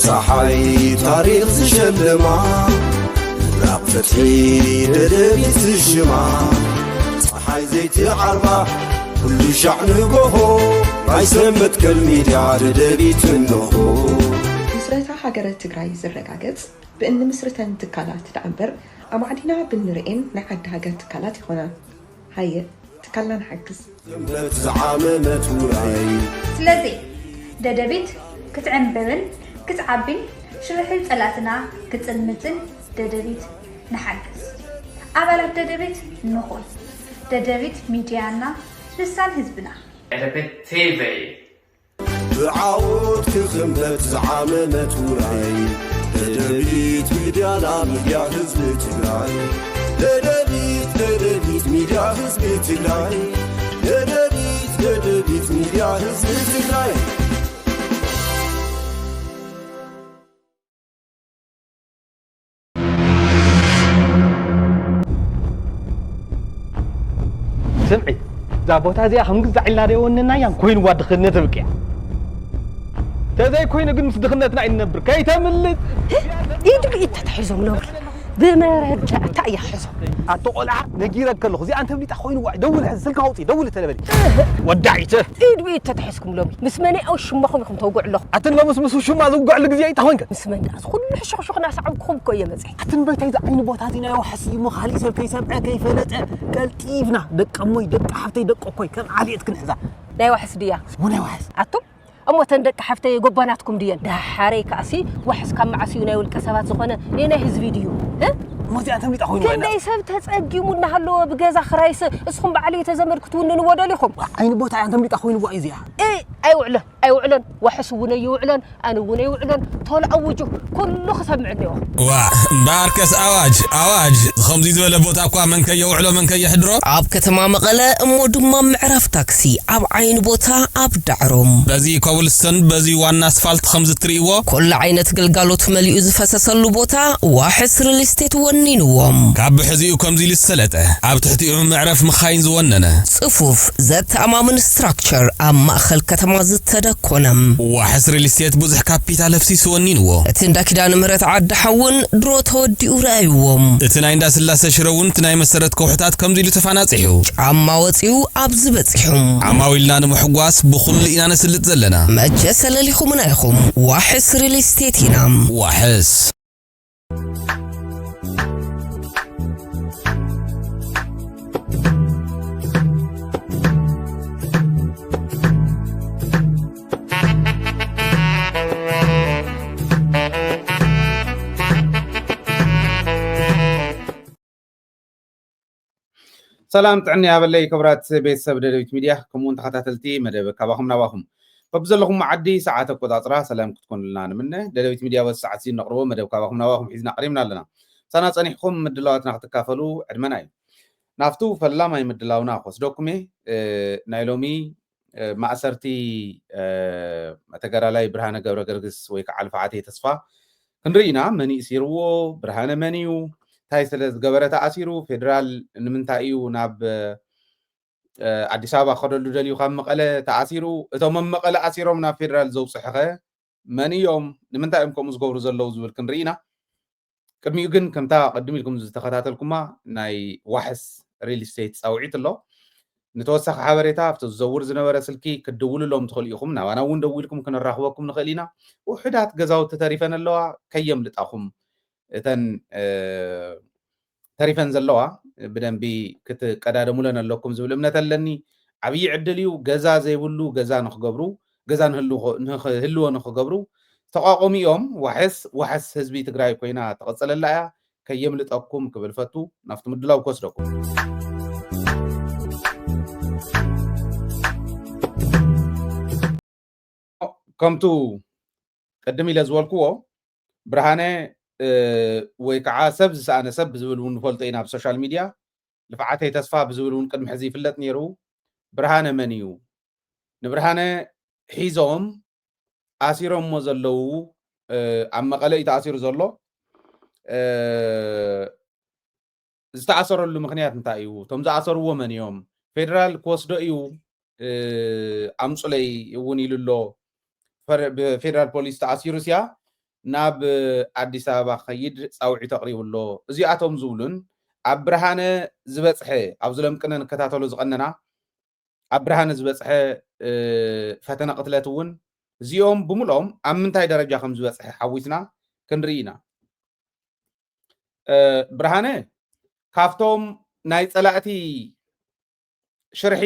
ፀሓይ ታሪኽ ዝሸልማ ምብራቕ ፍትሒ ደደቢት ዝሽማ ፀሓይ ዘይትዓርባ ኩሉ ሻዕ ንጎሆ ናይ ሰንበትከል ሚድያ ደደቢት እንሆ ምስረታ ሃገረ ትግራይ ዝረጋገጽ ብእኒ ምስረተን ትካላት ተኣምበር ኣብ ዓዲና ብንርኤን ናይ ዓዲ ሃገር ትካላት ይኾና ሃየ ትካልና ንሓግዝ እምነት ዝዓመመት ውራይ ስለዚ ደደቢት ክትዕንበብን ክትዓብን ሽርሕን ጸላትና ክትጽልምትን ደደቢት ንሓግዝ ኣባላት ደደቢት ንኹን ደደቢት ሚድያና ልሳን ህዝብና ደደቢት ቲቪ ብዓወት ክኽምበት ዝዓመመት ውራይ ደደቢት ሚድያና ሚድያ ህዝቢ ትግራይ ደደቢት ሚድያ ህዝቢ ትግራይ ደደቢት ሚድያ ህዝቢ ትግራይ سمعي زابوتا زي هم قز عيلا ريوننا يان كوين واد خدنا تبكي تزاي كوين قد مصدخنتنا عين نبر كي تملت يدك انت تحزم نور بمرد تايا حزم اتقلع نجيرك كله زي انت بليت اخوين واحد دول حزلك هوطي دول تلبلي ودعيته يدوي انت تحسكم لومي مسمني او شمخم توقع له اتن لو مسمسو شو ما توقع لك زي تهونك مسمني كل شخنا سعبكم كويه مزح اتن بيت عايز عين بوتاتنا وحسي مو خالي سب كيسمع كيفلت قلتيفنا دق امي دق حفتي دق كوي كم عاليت كنحزا لا وحس ديا ولا وحس اتم أمو تندق حفتي قباناتكم ديان ده حاري كأسي وحس كم عسيونا والكسبات زخانة لينا هز فيديو ها؟ ما تي أنتم يتأخوين وين؟ كنا يسبت هتسجمونا هلو بجازة خرايس اسخم بعلي تزمر كتون نودا لكم عين بوتا أنتم يتأخوين وايزيها إيه أيوة علن وحسونا يوعلن أنا ونا يوعلن طال أوجه كله خسب معنا واه باركس أواج خمسة ولا بوتا أقوى من كي يوعلو من كي يحضرو عب كتما مغلا أمو دما معرف تاكسي عب عين بوتا عب دعرم بزي كولستن بزي وان أسفلت خمسة تريوه كل عينة قلقالوت مليوز فسسلو بوتا واحس ريلستيت ونينوهم كعب حزيو كمزي للسلطة عب تحتيهم معرف مخاين زوننا صفوف ذات أمام ستراكشر أما أخل كتما تدكونم وحس ريلستيت بزح كابيتال نفسي سونينوه تندا كدان مرت عد حون درو تودي ورايوهم تناين داس اللاسة شرون تناي مسرت كوحتات كمزي لتفاناتيحو عما وطيو أبزبتيهم عما ويلنا محقواس بخل إنا نسلت زلنا مجاس لليخو منايخم واحس ريلستيتينام واحس سلام تعني هابلي كبرات بيت سب ددبيت ميديا كمون تخاتلتي مدب كباخم نواخم فبزلكم معدي ساعات قطاطرا سلام كتكون لنا منه ددبيت ميديا والساعات سين نقربو مدب كباخم نواخم حيزنا قريبنا لنا سنه صنيحكم مدلاواتنا تكافلوا عدمناي نافتو فلا ما يمدلاونا خوس دوكمي نايلومي ماسرتي متغرالاي برهانه غبر غرغس وي كعلفعاتي تصفا كنرينا مني سيرو برهانه منيو تايسلز غبرتا اسيرو فيدرال نمنتايو ناب አዲስ አበባ ኸደሉ ደልዩ ካብ መቀለ ተኣሲሩ እቶም መቀለ ኣሲሮም ናብ ፌደራል ዘውፅሕኸ መን እዮም ንምንታይ እዮም ከምኡ ዝገብሩ ዘለው ዝብል ክንርኢና ቅድሚኡ ግን ከምታ ቀድም ኢልኩም ዝተኸታተልኩማ ናይ ዋሕስ ሪል ስቴት ፃውዒት ኣሎ ንተወሳኺ ሓበሬታ ኣብቲ ዝዘውር ዝነበረ ስልኪ ክድውልሎም ትኽእሉ ኢኹም ናባና እውን ደው ኢልኩም ክንራኽበኩም ንኽእል ኢና ውሕዳት ገዛውቲ ተሪፈን ኣለዋ ከየምልጣኹም እተን ተሪፈን ዘለዋ ብደንቢ ክትቀዳደሙለን ኣለኩም ዝብል እምነት ኣለኒ ዓብይ ዕድል እዩ ገዛ ዘይብሉ ገዛ ንኽገብሩ ገዛ ንህልዎ ንኽገብሩ ተቋቆሚኦም ዋሕስ ህዝቢ ትግራይ ኮይና ተቐፅለላ እያ ከየምልጠኩም ክብል ፈቱ ናብቲ ምድላው ክወስደኩም ከምቱ ቅድም ኢለ ዝበልክዎ ብርሃነ ወይ ከዓ ሰብ ዝሰኣነ ሰብ ብዝብል እውን ንፈልጦ ኢና ብሶሻል ሚድያ ልፍዓተይ ተስፋ ብዝብል እውን ቅድሚ ሕዚ ይፍለጥ ነይሩ ብርሃነ መን እዩ ንብርሃነ ሒዞም ኣሲሮሞ ዘለው ኣብ መቐለ እዩ ተኣሲሩ ዘሎ ዝተኣሰረሉ ምክንያት እንታይ እዩ እቶም ዝኣሰርዎ መን እዮም ፌደራል ክወስዶ እዩ ኣምፁለይ እውን ኢሉሎ ብፌደራል ፖሊስ ተኣሲሩ ስያ ናብ ኣዲስ ኣበባ ኸይድ ፃውዒት ኣቕሪቡሎ እዚኣቶም ዝብሉን ኣብ ብርሃነ ዝበፅሐ ኣብ ዝለምቅነ ንከታተሎ ዝቐነና ኣብ ብርሃነ ዝበፅሐ ፈተነ ቅትለት እውን እዚኦም ብምሎም ኣብ ምንታይ ደረጃ ከም ዝበፅሐ ሓዊስና ክንርኢ ኢና ብርሃነ ካብቶም ናይ ፀላእቲ ሽርሒ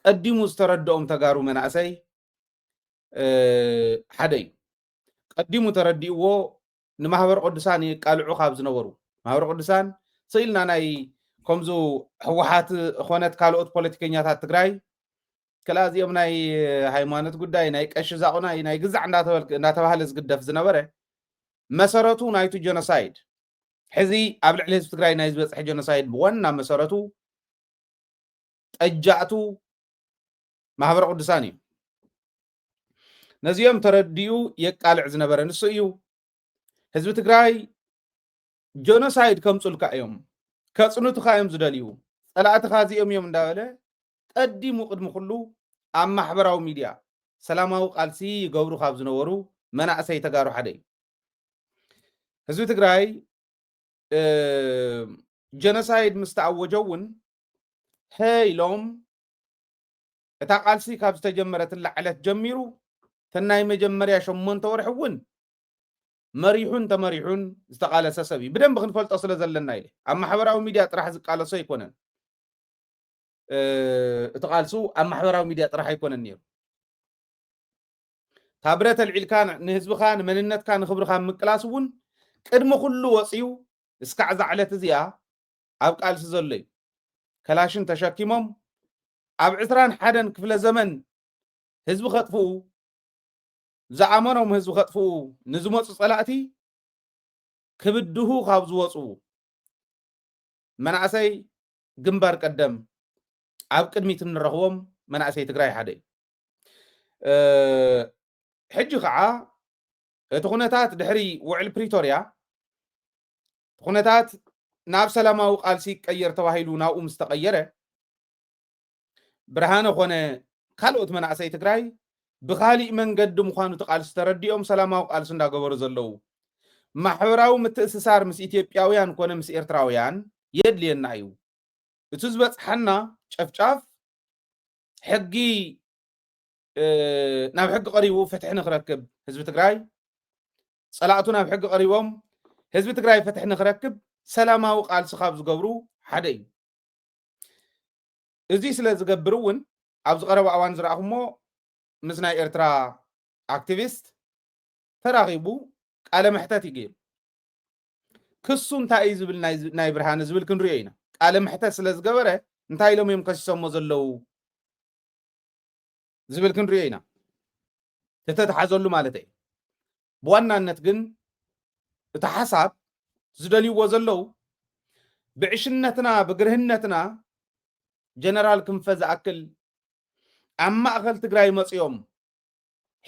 ቀዲሙ ዝተረድኦም ተጋሩ መናእሰይ ሓደ እዩ ቀዲሙ ተረዲእዎ ንማሕበር ቅዱሳን ይቃልዑ ካብ ዝነበሩ ማሕበር ቅዱሳን ስኢልና ናይ ከምዙ ህወሓት ኮነት ካልኦት ፖለቲከኛታት ትግራይ ከላ እዚኦም ናይ ሃይማኖት ጉዳይ ናይ ቀሺ ዛቑናይ ናይ ግዛዕ እንዳተባሃለ ዝግደፍ ዝነበረ መሰረቱ ናይቱ ጀኖሳይድ ሕዚ ኣብ ልዕሊ ህዝቢ ትግራይ ናይ ዝበፅሐ ጀኖሳይድ ብዋና መሰረቱ ጠጃእቱ ማሕበር ቅዱሳን እዩ ነዚኦም ተረዲኡ የቃልዕ ዝነበረ ንሱ እዩ ህዝቢ ትግራይ ጀኖሳይድ ከምፅልካ እዮም ከፅንቱካ እዮም ዝደልዩ ፀላእትካ እዚኦም እዮም እንዳበለ ቀዲሙ ቅድሚ ኩሉ ኣብ ማሕበራዊ ሚድያ ሰላማዊ ቃልሲ ይገብሩ ካብ ዝነበሩ መናእሰይ ተጋሩ ሓደ እዩ ህዝቢ ትግራይ ጀኖሳይድ ምስ ተኣወጀ እውን ኢሎም እታ ቃልሲ ካብ ዝተጀመረት ላዕለት ጀሚሩ ተናይ መጀመርያ 8 ወርሒ እውን መሪሑን ተመሪሑን ዝተቃለሰ ሰብ እዩ ብደንብ ክንፈልጦ ስለ ዘለና ኢለ ኣብ ማሕበራዊ ሚድያ ጥራሕ ዝቃለሶ ኣይኮነን እቲ ቃልሱ ኣብ ማሕበራዊ ሚድያ ጥራሕ ኣይኮነን ነይሩ ታብረት ኣልዒልካ ንህዝብካ ንመንነትካ ንክብርካ ምቅላስ እውን ቅድሚ ኩሉ ወፅዩ እስካዕ ዛዕለት እዚኣ ኣብ ቃልሲ ዘሎ እዩ ከላሽን ተሸኪሞም ኣብ 21 ክፍለ ዘመን ህዝቢ ከጥፍኡ ዝኣመኖም ህዝቢ ከጥፍኡ ንዝመፁ ፀላእቲ ክብድሁ ካብ ዝወፁ መናእሰይ ግንባር ቀደም ኣብ ቅድሚት እንረኽቦም መናእሰይ ትግራይ ሓደ እዩ ሕጂ ከዓ እቲ ኩነታት ድሕሪ ውዕል ፕሪቶርያ ኩነታት ናብ ሰላማዊ ቃልሲ ይቀየር ተባሂሉ ናብኡ ምስ ተቀየረ ብርሃነ ኮነ ካልኦት መናእሰይ ትግራይ ብኻሊእ መንገዲ ምዃኑ ተቃልሲ ተረዲኦም ሰላማዊ ቃልሲ እንዳገበሩ ዘለዉ ማሕበራዊ ምትእስሳር ምስ ኢትዮጵያውያን ኮነ ምስ ኤርትራውያን የድልየና እዩ እቲ ዝበፅሓና ጨፍጫፍ ሕጊ ናብ ሕጊ ቀሪቡ ፍትሒ ንክረክብ ህዝቢ ትግራይ ፀላእቱ ናብ ሕጊ ቀሪቦም ህዝቢ ትግራይ ፍትሒ ንክረክብ ሰላማዊ ቃልሲ ካብ ዝገብሩ ሓደ እዩ እዚ ስለ ዝገብር እውን ኣብ ዝቀረበ እዋን ዝረኣኹሞ ምስ ናይ ኤርትራ ኣክቲቪስት ተራኺቡ ቃለ መሕተት እዩ ገይሩ ክሱ እንታይ እዩ ዝብል ናይ ብርሃነ ዝብል ክንሪኦ ኢና ቃለ መሕተት ስለ ዝገበረ እንታይ ኢሎም እዮም ከሲሶሞ ዘለው ዝብል ክንሪኦ ኢና ተተሓዘሉ ማለት እዩ ብዋናነት ግን እቲ ሓሳብ ዝደልይዎ ዘለው ብዕሽነትና ብግርህነትና ጀነራል ክንፈ ዝኣክል ኣብ ማእኸል ትግራይ መፅኦም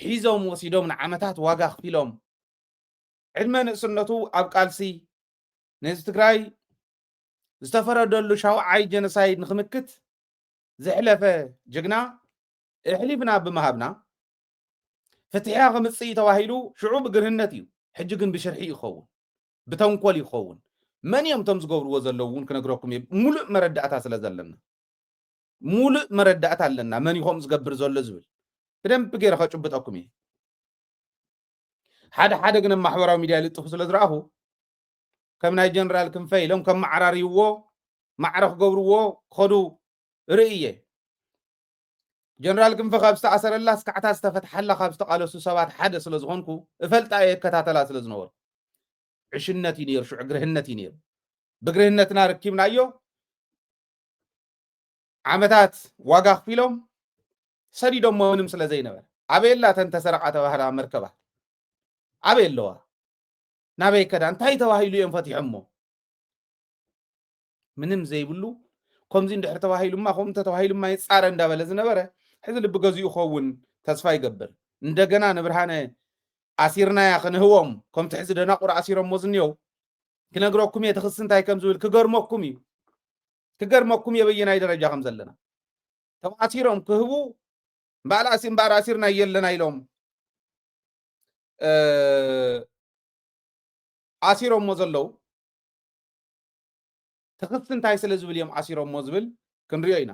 ሒዞም ወሲዶም ንዓመታት ዋጋ ክፊሎም ዕድመ ንእስነቱ ኣብ ቃልሲ ንህዝቢ ትግራይ ዝተፈረደሉ ሻውዓይ ጀኖሳይድ ንክምክት ዘሕለፈ ጅግና እሕሊፍና ብምሃብና ፍትሕያ ከምፅኢ ተባሂሉ ሽዑ ብግርህነት እዩ ሕጂ ግን ብሽርሒ ይኸውን ብተንኮል ይኸውን መን እዮም ቶም ዝገብርዎ ዘለዉ እውን ክነግረኩም ሙሉእ መረዳእታ ስለ ዘለና ሙሉእ መረዳእታ ኣለና መን ይኹም ዝገብር ዘሎ ዝብል ብደንብ ገይረ ከጭብጠኩም እየ ሓደ ግን ማሕበራዊ ሚድያ ልጥፉ ስለ ዝረኣኹ ከም ናይ ጀነራል ክንፈ ኢሎም ከም ማዕራርይዎ ማዕረ ክገብርዎ ክኸዱ ርእየ ጀነራል ክንፈ ካብ ዝተኣሰረላ ስካዕታ ዝተፈትሓላ ካብ ዝተቃለሱ ሰባት ሓደ ስለ ዝኾንኩ እፈልጣ የከታተላ ስለ ዝነበሩ ዕሽነት እዩ ነይሩ ሽዑ ግርህነት እዩ ነይሩ ብግርህነትና ረኪብናዮ ዓመታት ዋጋ ክፊሎም ሰዲዶም ምንም ስለ ዘይነበረ ኣበየላ ተንተሰረቃ ተባህላ መርከባ ኣበየለዋ ናበይ ከዳ እንታይ ተባሂሉ እዮም ፈቲሖሞ ምንም ዘይብሉ ከምዚ እንድሕር ተባሂሉማ ከምኡ ተባሂሉማ ይፃረ እንዳበለ ዝነበረ ሕዚ ልቢ ገዚኡ ኸውን ተስፋ ይገብር እንደገና ንብርሃነ ኣሲርናያ ክንህቦም ከምቲ ሕዚ ደናቁር ኣሲሮሞ ዝኒው ክነግረኩም እየ ትኽስ እንታይ ከም ዝብል ክገርመኩም የበየናይ ደረጃ ከም ዘለና ቶም ኣሲሮም ክህቡ እምበኣር ኣሲርና የለና ኢሎም ኣሲሮሞ ዘለዉ ትኽስ እንታይ ስለ ዝብል እዮም ኣሲሮሞ ዝብል ክንሪኦ ኢና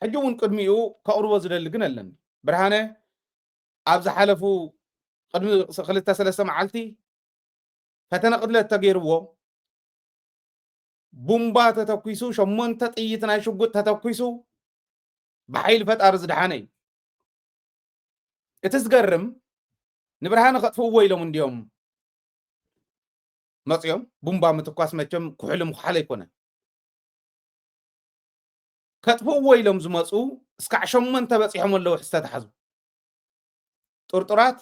ሕጂ እውን ቅድሚኡ ከቕርቦ ዝደሊ ግን ኣለኒ ብርሃነ ኣብ ዝሓለፉ ቅድሚ 2-3 መዓልቲ ፈተነ ቅድለት ተገይርዎ ቡምባ ተተኪሱ 8 ጥይት ናይ ሽጉጥ ተተኪሱ ብሓይሊ ፈጣሪ ዝድሓነ እዩ እቲ ዝገርም ንብርሃነ ከጥፍእዎ ኢሎም እንዲኦም መፅኦም ቡምባ ምትኳስ መቸም ኩሕልም ኩሓለ ኣይኮነን ከጥፍእዎ ኢሎም ዝመፁ እስካዕ 8 በፂሖም ኣለዉ ሕዝተ ተሓዙ ጥርጡራት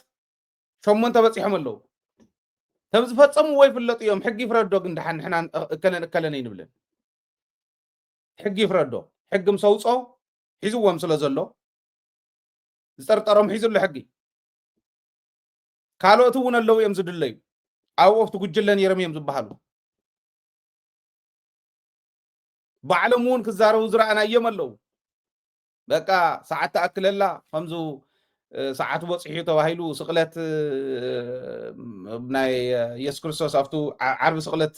8 በፂሖም ኣለዉ ከም ዝፈፀምዎ ይፍለጡ እዮም ሕጊ ይፍረዶ ግን ድሓን ንሕና እከለን ይንብለን ሕጊ ይፍረዶ ሕጊ ምሰውፆ ሒዝዎም ስለ ዘሎ ዝጠርጠሮም ሒዙሉ ሕጊ ካልኦት እውን ኣለዉ እዮም ዝድለዩ ኣብኡ ኣብቲ ጉጅለ ነይሮም እዮም ዝበሃሉ ባዕሎም እውን ክዛረቡ ዝረኣናዮም ኣለዉ በቃ ሰዓት ተኣክለላ ከምዙ ሰዓት በፂሑ ተባሂሉ ስቕለት ናይ ኢየሱስ ክርስቶስ ኣብቱ ዓርቢ ስቕለት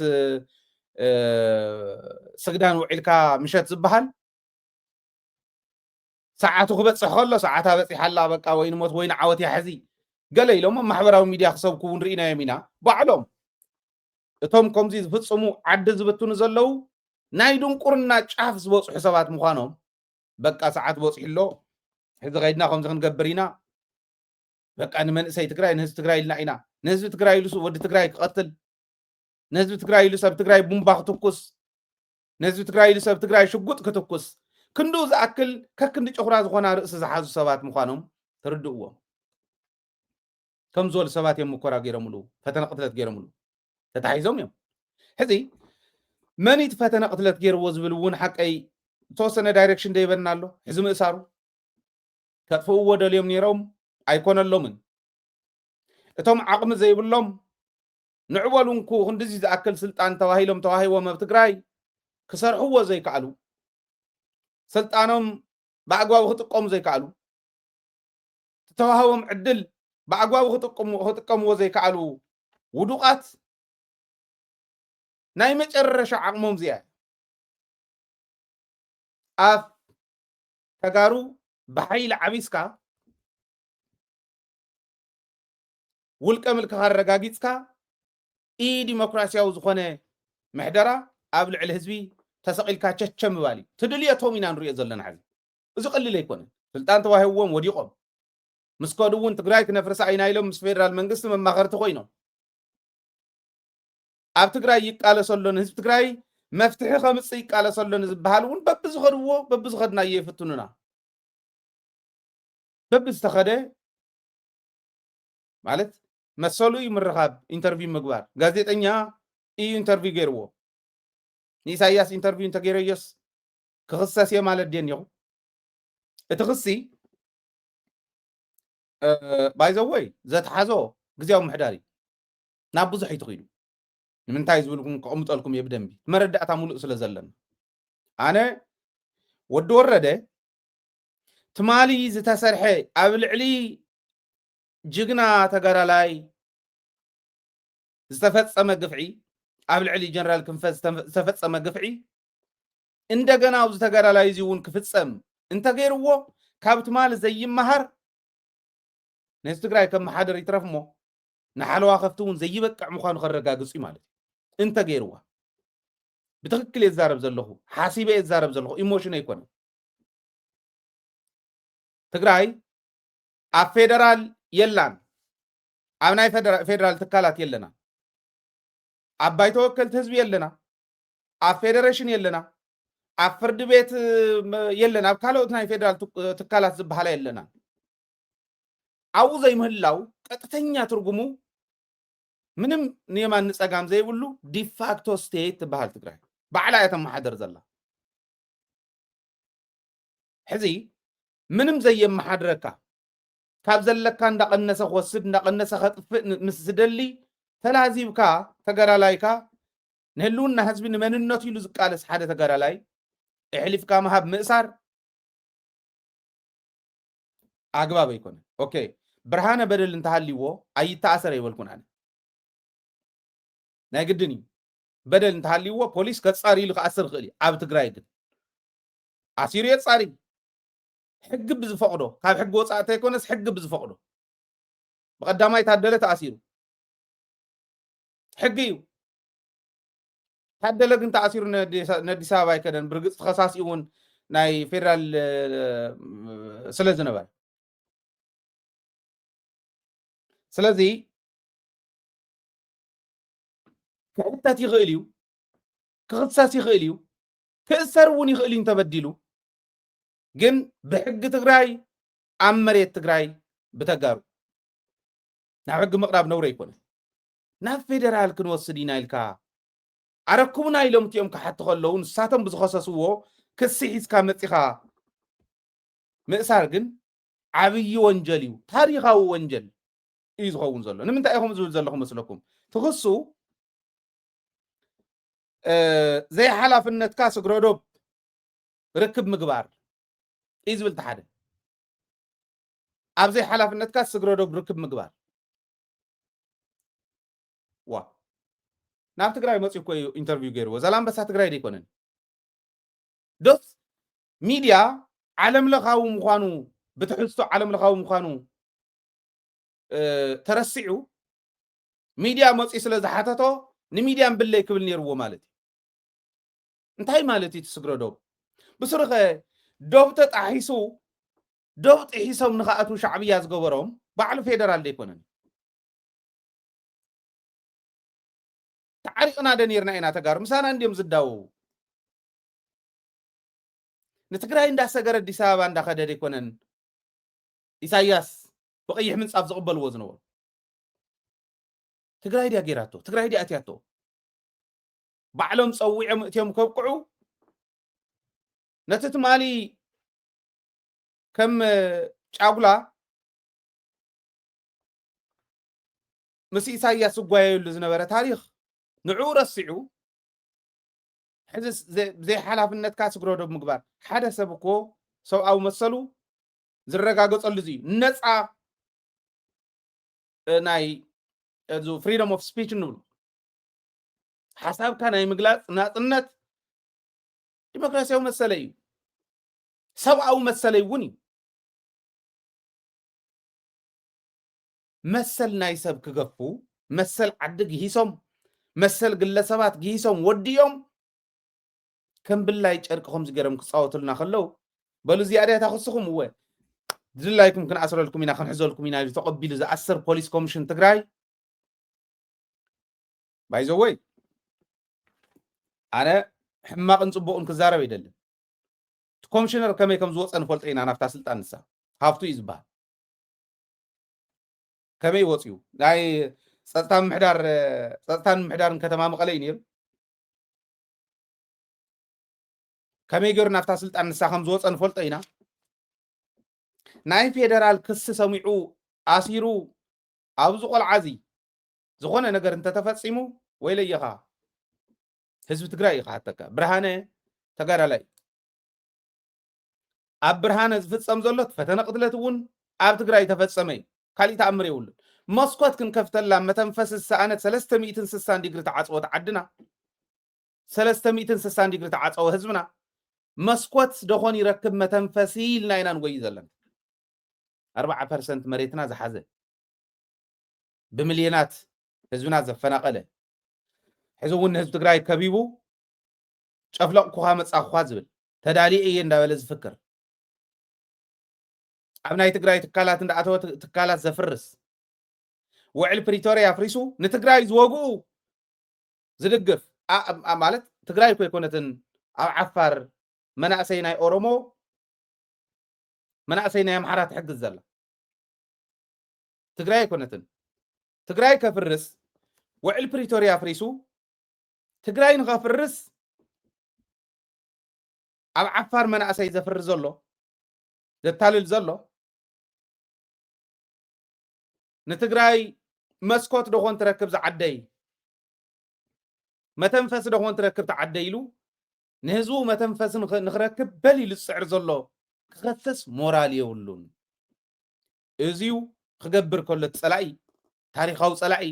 ስግዳን ውዒልካ ምሸት ዝበሃል ሰዓቱ ክበፅሕ ከሎ ሰዓታ በፂሓላ በቃ ወይ ንሞት ወይ ንዓወት ያሕዚ ገለ ኢሎም ማሕበራዊ ሚድያ ክሰብኩ እውን ርኢናዮም ኢና ባዕሎም እቶም ከምዚ ዝፍፅሙ ዓዲ ዝብትኑ ዘለዉ ናይ ድንቁርና ጫፍ ዝበፅሑ ሰባት ምዃኖም በቃ ሰዓት በፂሕሎ ሕዚ ከይድና ከምዚ ክንገብር ኢና በቃ ንመንእሰይ ትግራይ ንህዝቢ ትግራይ ኢልና ኢና ንህዝቢ ትግራይ ኢሉ ወዲ ትግራይ ክቐትል ንህዝቢ ትግራይ ኢሉ ሰብ ትግራይ ቡምባ ክትኩስ ንህዝቢ ትግራይ ኢሉ ሰብ ትግራይ ሽጉጥ ክትኩስ ክንዱ ዝኣክል ከክንዲ ጭኹራ ዝኾና ርእሲ ዝሓዙ ሰባት ምዃኖም ትርድእዎም ከም ዝበሉ ሰባት እዮም ሙኮራ ገይሮምሉ ፈተነ ቅትለት ገይሮምሉ ተታሒዞም እዮም ሕዚ መኒት ፈተነ ቅትለት ገይርዎ ዝብል እውን ሓቀይ ተወሰነ ዳይሬክሽን ደይበና ኣሎ ሕዚ ምእሳሩ ከጥፍእዎ ደልዮም ነይሮም ኣይኮነሎምን እቶም ዓቕሚ ዘይብሎም ንዕበሉንኩ ክንድዚ ዝኣክል ስልጣን ተዋሂሎም ተዋሂቦም ኣብ ትግራይ ክሰርሕዎ ዘይከኣሉ ስልጣኖም ብኣግባቡ ክጥቀሙ ዘይከኣሉ ተዋሂቦም ዕድል ብኣግባቡ ክጥቀምዎ ዘይከኣሉ ውዱቃት ናይ መጨረሻ ዓቕሞም እዚኣ ኣብ ተጋሩ ብሓይሊ ዓቢስካ ውልቀ ምልክኻ ረጋጊፅካ ዲሞክራሲያዊ ዝኾነ ምሕደራ ኣብ ልዕሊ ህዝቢ ተሰቂልካ ቸቸ ምባል እዩ ትድልየቶም ኢና ንሪኦ ዘለና ሕዚ እዚ ቀሊል ኣይኮነን ስልጣን ተዋሂብዎም ወዲቖም ምስ ከዱ እውን ትግራይ ክነፍርሳ ኢና ኢሎም ምስ ፌደራል መንግስቲ መማኸርቲ ኮይኖም ኣብ ትግራይ ይቃለሰሎን ህዝቢ ትግራይ መፍትሒ ከምፅእ ይቃለሰሎን ዝበሃል እውን በብዝኸድዎ በብዝኸድናዮ ይፍትኑና በብዝተኸደ ማለት መሰሉ ምርኻብ ኢንተርቪው ምግባር ጋዜጠኛ እዩ ኢንተርቪው ገይርዎ ንኢሳያስ ኢንተርቪው እንተገይረዮስ ክኽሰስ እየ ማለት ድየን ይኹ እቲ ክሲ ባይዘወይ ዘተሓዞ ግዜያዊ ምሕዳር እዩ ናብ ብዙሕ ይትኽኢሉ ንምንታይ ዝብልኩም ክቕምጠልኩም እየ ብደንቢ መረዳእታ ሙሉእ ስለ ዘለና ኣነ ወዲ ወረደ ትማሊ ዝተሰርሐ ኣብ ልዕሊ ጅግና ተጋዳላይ ዝተፈፀመ ግፍዒ ኣብ ልዕሊ ጀነራል ክንፈ ዝተፈፀመ ግፍዒ እንደገና ኣብዚ ተጋዳላይ እዚ እውን ክፍፀም እንተገይርዎ ካብ ትማሊ ዘይመሃር ነዚ ትግራይ ከም ማሓደር ይትረፍ እሞ ንሓለዋ ከፍቲ እውን ዘይበቅዕ ምዃኑ ከረጋግፁ ማለት እዩ እንተገይርዋ ብትክክል የዛረብ ዘለኹ ሓሲበ የዛረብ ዘለኹ ኢሞሽን ኣይኮነን ትግራይ ኣብ ፌደራል የላን ኣብ ናይ ፌደራል ትካላት የለና ኣብ ባይተ ወከልቲ ህዝቢ የለና ኣብ ፌደሬሽን የለና ኣብ ፍርዲ ቤት የለና ኣብ ካልኦት ናይ ፌደራል ትካላት ዝበሃላ የለና ኣብኡ ዘይምህላው ቀጥተኛ ትርጉሙ ምንም ንየማን ንፀጋም ዘይብሉ ዲፋክቶ ስቴት ትበሃል ትግራይ ባዕላ እያ ተመሓደር ዘላ ሕዚ ምንም ዘየመሓድረካ ካብ ዘለካ እንዳቀነሰ ክወስድ እንዳቀነሰ ከጥፍእ ምስ ዝደሊ ተላዚብካ ተጋዳላይካ ንህልውና ህዝቢ ንመንነቱ ኢሉ ዝቃለስ ሓደ ተጋዳላይ እሕሊፍካ መሃብ ምእሳር ኣግባብ ኣይኮነን ኦኬ ብርሃነ በደል እንተሃልይዎ ኣይተኣሰር ይበልኩን ኣነ ናይ ግድን እዩ በደል እንተሃልይዎ ፖሊስ ከፃሪ ኢሉ ክኣስር ክእል እዩ ኣብ ትግራይ ግን ኣሲሩ የፃሪ ሕጊ ብዝፈቅዶ ካብ ሕጊ ወፃእ እንተይኮነስ ሕጊ ብዝፈቅዶ ብቀዳማይ ታደለ ተኣሲሩ ሕጊ እዩ ታደለ ግን ተኣሲሩ ነአዲስ ኣበባ ኣይከደን ብርግፅ ተኸሳሲ እውን ናይ ፌደራል ስለ ዝነበረ ስለዚ ክሕተት ይኽእል እዩ ክኽሰስ ይኽእል እዩ ክእሰር እውን ይኽእል እዩ እንተበዲሉ ግን ብሕጊ ትግራይ ኣብ መሬት ትግራይ ብተጋሩ ናብ ሕጊ ምቕራብ ነውረ ኣይኮነን ናብ ፌደራል ክንወስድ ኢና ኢልካ ኣረክቡና ኢሎም እትኦም ክሓቲ ከለዉ ንሳቶም ብዝኸሰስዎ ክሲ ሒዝካ መፂኻ ምእሳር ግን ዓብዪ ወንጀል እዩ ታሪኻዊ ወንጀል እዩ ዝኸውን ዘሎ ንምንታይ ኢኹም ዝብል ዘለኹም መስለኩም ትኽሱ ዘይሓላፍነትካ ስግረዶብ ርክብ ምግባር እዩ ዝብል ተሓደ ኣብ ዘይሓላፍነትካ ስግረዶብ ርክብ ምግባር ዋ ናብ ትግራይ መፂኡ እኮ እዩ ኢንተርቪው ገይርዎ ዛላምበሳ ትግራይ ደይኮነን ዶስ ሚድያ ዓለም ለኻዊ ምዃኑ ብትሕዝቶ ዓለም ለኻዊ ምዃኑ ተረሲዑ ሚድያ መፂኡ ስለ ዝሓተቶ ንሚድያ ብለይ ክብል ነይርዎ ማለት እዩ እንታይ ማለት እዩ ትስግሮ ዶብ ብስርኸ ዶብ ተጣሒሱ ዶብ ጥሒሶም ንኽኣቱ ሻዕብያ ዝገበሮም ባዕሉ ፌደራል ደይኮነን ተዓሪቕና ደ ነርና ኢና ተጋሩ ምሳና እንዲዮም ዝዳወው ንትግራይ እንዳሰገረ ኣዲስ ኣበባ እንዳኸደ ደይኮነን ኢሳያስ ብቀይሕ ምንፃፍ ዝቕበልዎ ዝነበሩ ትግራይ ድያ ጌራቶ ትግራይ ድያ ኣትያቶ ባዕሎም ፀዊዖም እትዮም ከብቅዑ ነቲ ትማሊ ከም ጫጉላ ምስ ኢሳያስ ዝጓየሉ ዝነበረ ታሪክ ንዑ ረሲዑ ሕዚ ዘይሓላፍነትካ ስግረዶብ ምግባር ሓደ ሰብ እኮ ሰብኣዊ መሰሉ ዝረጋገፀሉ እዩ ነፃ ናይ ፍሪደም ኦፍ ስፒች ንብሉ ሓሳብካ ናይ ምግላፅ ናፅነት ዲሞክራሲያዊ መሰለ እዩ ሰብኣዊ መሰለ እውን እዩ መሰል ናይ ሰብ ክገፉ መሰል ዓዲ ግሂሶም መሰል ግለሰባት ግሂሶም ወዲዮም ከም ብላይ ጨርቂ ከምዚ ገይሮም ክፃወቱልና ከለው በሉ ዝያዳ ታኽስኹም እወ ድላይኩም ክንኣስረልኩም ኢና ክንሕዘልኩም ኢና ተቐቢሉ ዝኣስር ፖሊስ ኮሚሽን ትግራይ ባይዘወይ ኣነ ሕማቕን ፅቡቕን ክዛረብ ኣይደልን እቲ ኮሚሽነር ከመይ ከም ዝወፀ ንፈልጦ ኢና ናብታ ስልጣን ንሳ ሃፍቱ እዩ ዝበሃል ከመይ ወፅዩ ናይ ፀጥታን ምምሕዳርን ከተማ መቐለ እዩ ነይሩ ከመይ ገይሩ ናብታ ስልጣን ንሳ ከም ዝወፀ ንፈልጦ ኢና ናይ ፌደራል ክሲ ሰሚዑ ኣሲሩ ኣብዚ ቆልዓዚ ዝኾነ ነገር እንተተፈፂሙ ወይ ለየኻ ህዝቢ ትግራይ እዩ ክሓተካ ብርሃነ ተጋዳላይ ኣብ ብርሃነ ዝፍፀም ዘሎ ፈተነ ቅትለት እውን ኣብ ትግራይ ተፈፀመ እዩ ካሊእ ተኣምር የብሉን መስኮት ክንከፍተላ መተንፈስ ዝሰኣነት 360 ዲግሪ ተዓፅወ ዓድና 360 ዲግሪ ተዓፀወ ህዝብና መስኮት ደኾን ይረክብ መተንፈሲ ኢልና ኢና ንጎይ ዘለና 4% መሬትና ዝሓዘ ብሚልዮናት ህዝብና ዘፈናቀለ ሕዚ እውን ህዝቢ ትግራይ ከቢቡ ጨፍለቕኩኻ መፃኹኻ ዝብል ተዳሊየ እየ እንዳበለ ዝፍክር ኣብ ናይ ትግራይ ትካላት እንዳኣተወ ትካላት ዘፍርስ ውዕል ፕሪቶሪያ ኣፍሪሱ ንትግራይ ዝወግኡ ዝድግፍ ማለት ትግራይ እኮ ኣይኮነትን ኣብ ዓፋር መናእሰይ ናይ ኦሮሞ መናእሰይ ናይ ኣምሓራ ትሕግዝ ዘላ ትግራይ ኣይኮነትን ትግራይ ከፍርስ ውዕል ፕሪቶሪያ ኣፍሪሱ ትግራይ ንኸፍርስ ኣብ ዓፋር መናእሰይ ዘፍርስ ዘሎ ዘታልል ዘሎ ንትግራይ መስኮት ደኾን ትረክብ ዝዓደይ መተንፈሲ ደኾን ትረክብ ተዓደይ ኢሉ ንህዝቡ መተንፈሲ ንኽረክብ በል ኢሉ ዝስዕር ዘሎ ክኸስስ ሞራል የብሉን እዚዩ ክገብር ከሎ ፀላኢ ታሪኻዊ ፀላኢ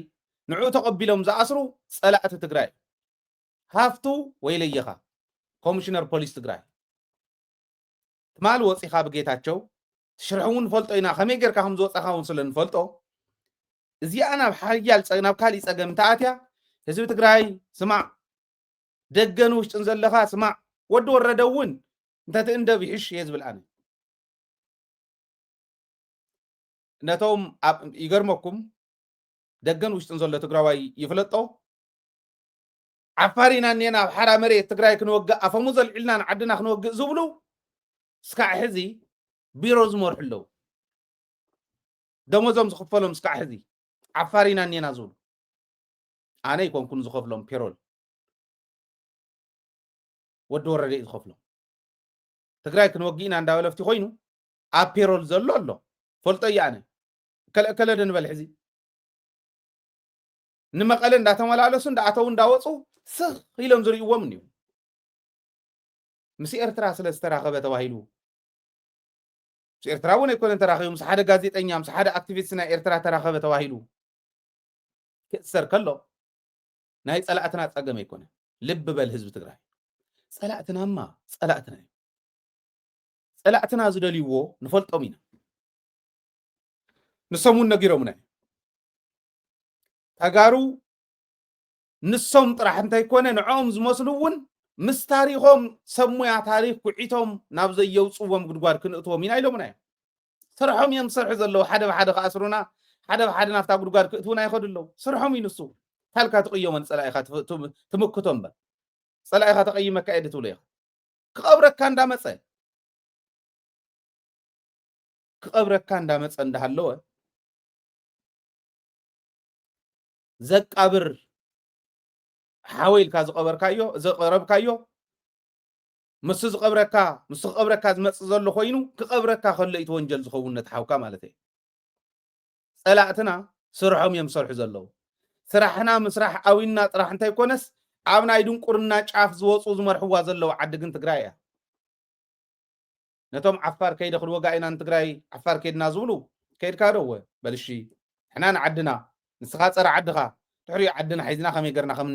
ንዑ ተቀቢሎም ዝኣስሩ ጸላእቲ ትግራይ ሃፍቱ ወይ ለየኻ ኮሚሽነር ፖሊስ ትግራይ ትማል ወፂኻ ብጌታቸው ትሽርሕ እውን ፈልጦ ኢና ከመይ ጌርካ ከም ዝወፃኻ እውን ስለ ንፈልጦ እዚኣ ናብ ሓያል ናብ ካሊእ ፀገም ተኣትያ ህዝቢ ትግራይ ስማዕ ደገን ውሽጥን ዘለኻ ስማዕ ወዲ ወረደ እውን እንተትእንደብ ይሕሽ እየ ዝብል ኣነ ነቶም ይገርመኩም ደገን ውሽጥን ዘሎ ትግራዋይ ይፍለጦ ዓፋሪና እኔና ኣብ ሓራ መሬት ትግራይ ክንወግእ ኣፈሙ ዘልዒልና ንዓድና ክንወግእ ዝብሉ እስካዕ ሕዚ ቢሮ ዝመርሑ ኣለዉ ደሞዞም ዝኽፈሎም እስካዕ ሕዚ ዓፋሪና እኔና ዝብሉ ኣነ ይኮንኩን ዝኸፍሎም ፔሮል ወዲ ወረደ እዩ ዝኸፍሎም ትግራይ ክንወጊእና እንዳበለፍቲ ኮይኑ ኣብ ፔሮል ዘሎ ኣሎ ፈልጦ እየ ኣነ ከለእከለ ድንበል ሕዚ ንመቐለ እንዳተመላለሱ እንዳኣተው እንዳወፁ ስኽ ኢሎም ዝርእዎም እኒዩ ምስ ኤርትራ ስለ ዝተራኸበ ተባሂሉ ምስ ኤርትራ እውን ኣይኮነን ተራኺቡ ምስ ሓደ ጋዜጠኛ ምስ ሓደ ኣክቲቪስት ናይ ኤርትራ ተራኸበ ተባሂሉ ክእሰር ከሎ ናይ ጸላእትና ፀገም ኣይኮነን ልብ በል ህዝቢ ትግራይ ጸላእትናማ ጸላእትና እዩ ጸላእትና ዝደልይዎ ንፈልጦም ኢና ንሶም እውን ነጊሮምና እዩ ተጋሩ ንሶም ጥራሕ እንተይኮነ ንዖም ዝመስሉ እውን ምስ ታሪኾም ሰብ ሞያ ታሪክ ኩዒቶም ናብ ዘየውፅዎም ጉድጓድ ክንእትዎም ኢና ኢሎምና እዮም ስርሖም እዮም ዝሰርሑ ዘለዉ ሓደ ብሓደ ከኣስሩና ሓደ ብሓደ ናብታ ጉድጓድ ክእትውና ይኸዱ ኣለዉ ስርሖም እዩ ንሱ ታልካ ትቕዮመን ጸላኢኻ ትምክቶ እምበር ጸላኢኻ ተቐይመካ እየ ትብሎ ኢኻ ክቐብረካ እንዳመፀ እንዳሃለወ ዘቃብር ሓወይልካ ዝቐረብካዮ ምስ ዝቐብረካ ዝመፅእ ዘሎ ኮይኑ ክቐብረካ ከሎ እቲ ወንጀል ዝኸውን ነትሓውካ ማለት እዩ ጸላእትና ስርሖም እዮም ዝሰርሑ ዘለዉ ስራሕና ምስራሕ ኣዊና ጥራሕ እንተይኮነስ ኣብ ናይ ድንቁርና ጫፍ ዝወፁ ዝመርሕዋ ዘለዉ ዓዲ ግን ትግራይ እያ ነቶም ዓፋር ከይደ ክንወጋ ኢና ንትግራይ ዓፋር ከይድና ዝብሉ ከይድካ ደወ በልሺ ሕና ንዓድና ንስኻ ፀረ ዓድኻ ድሕሪኡ ዓድና ሒዝና ከመይ ገርና ከም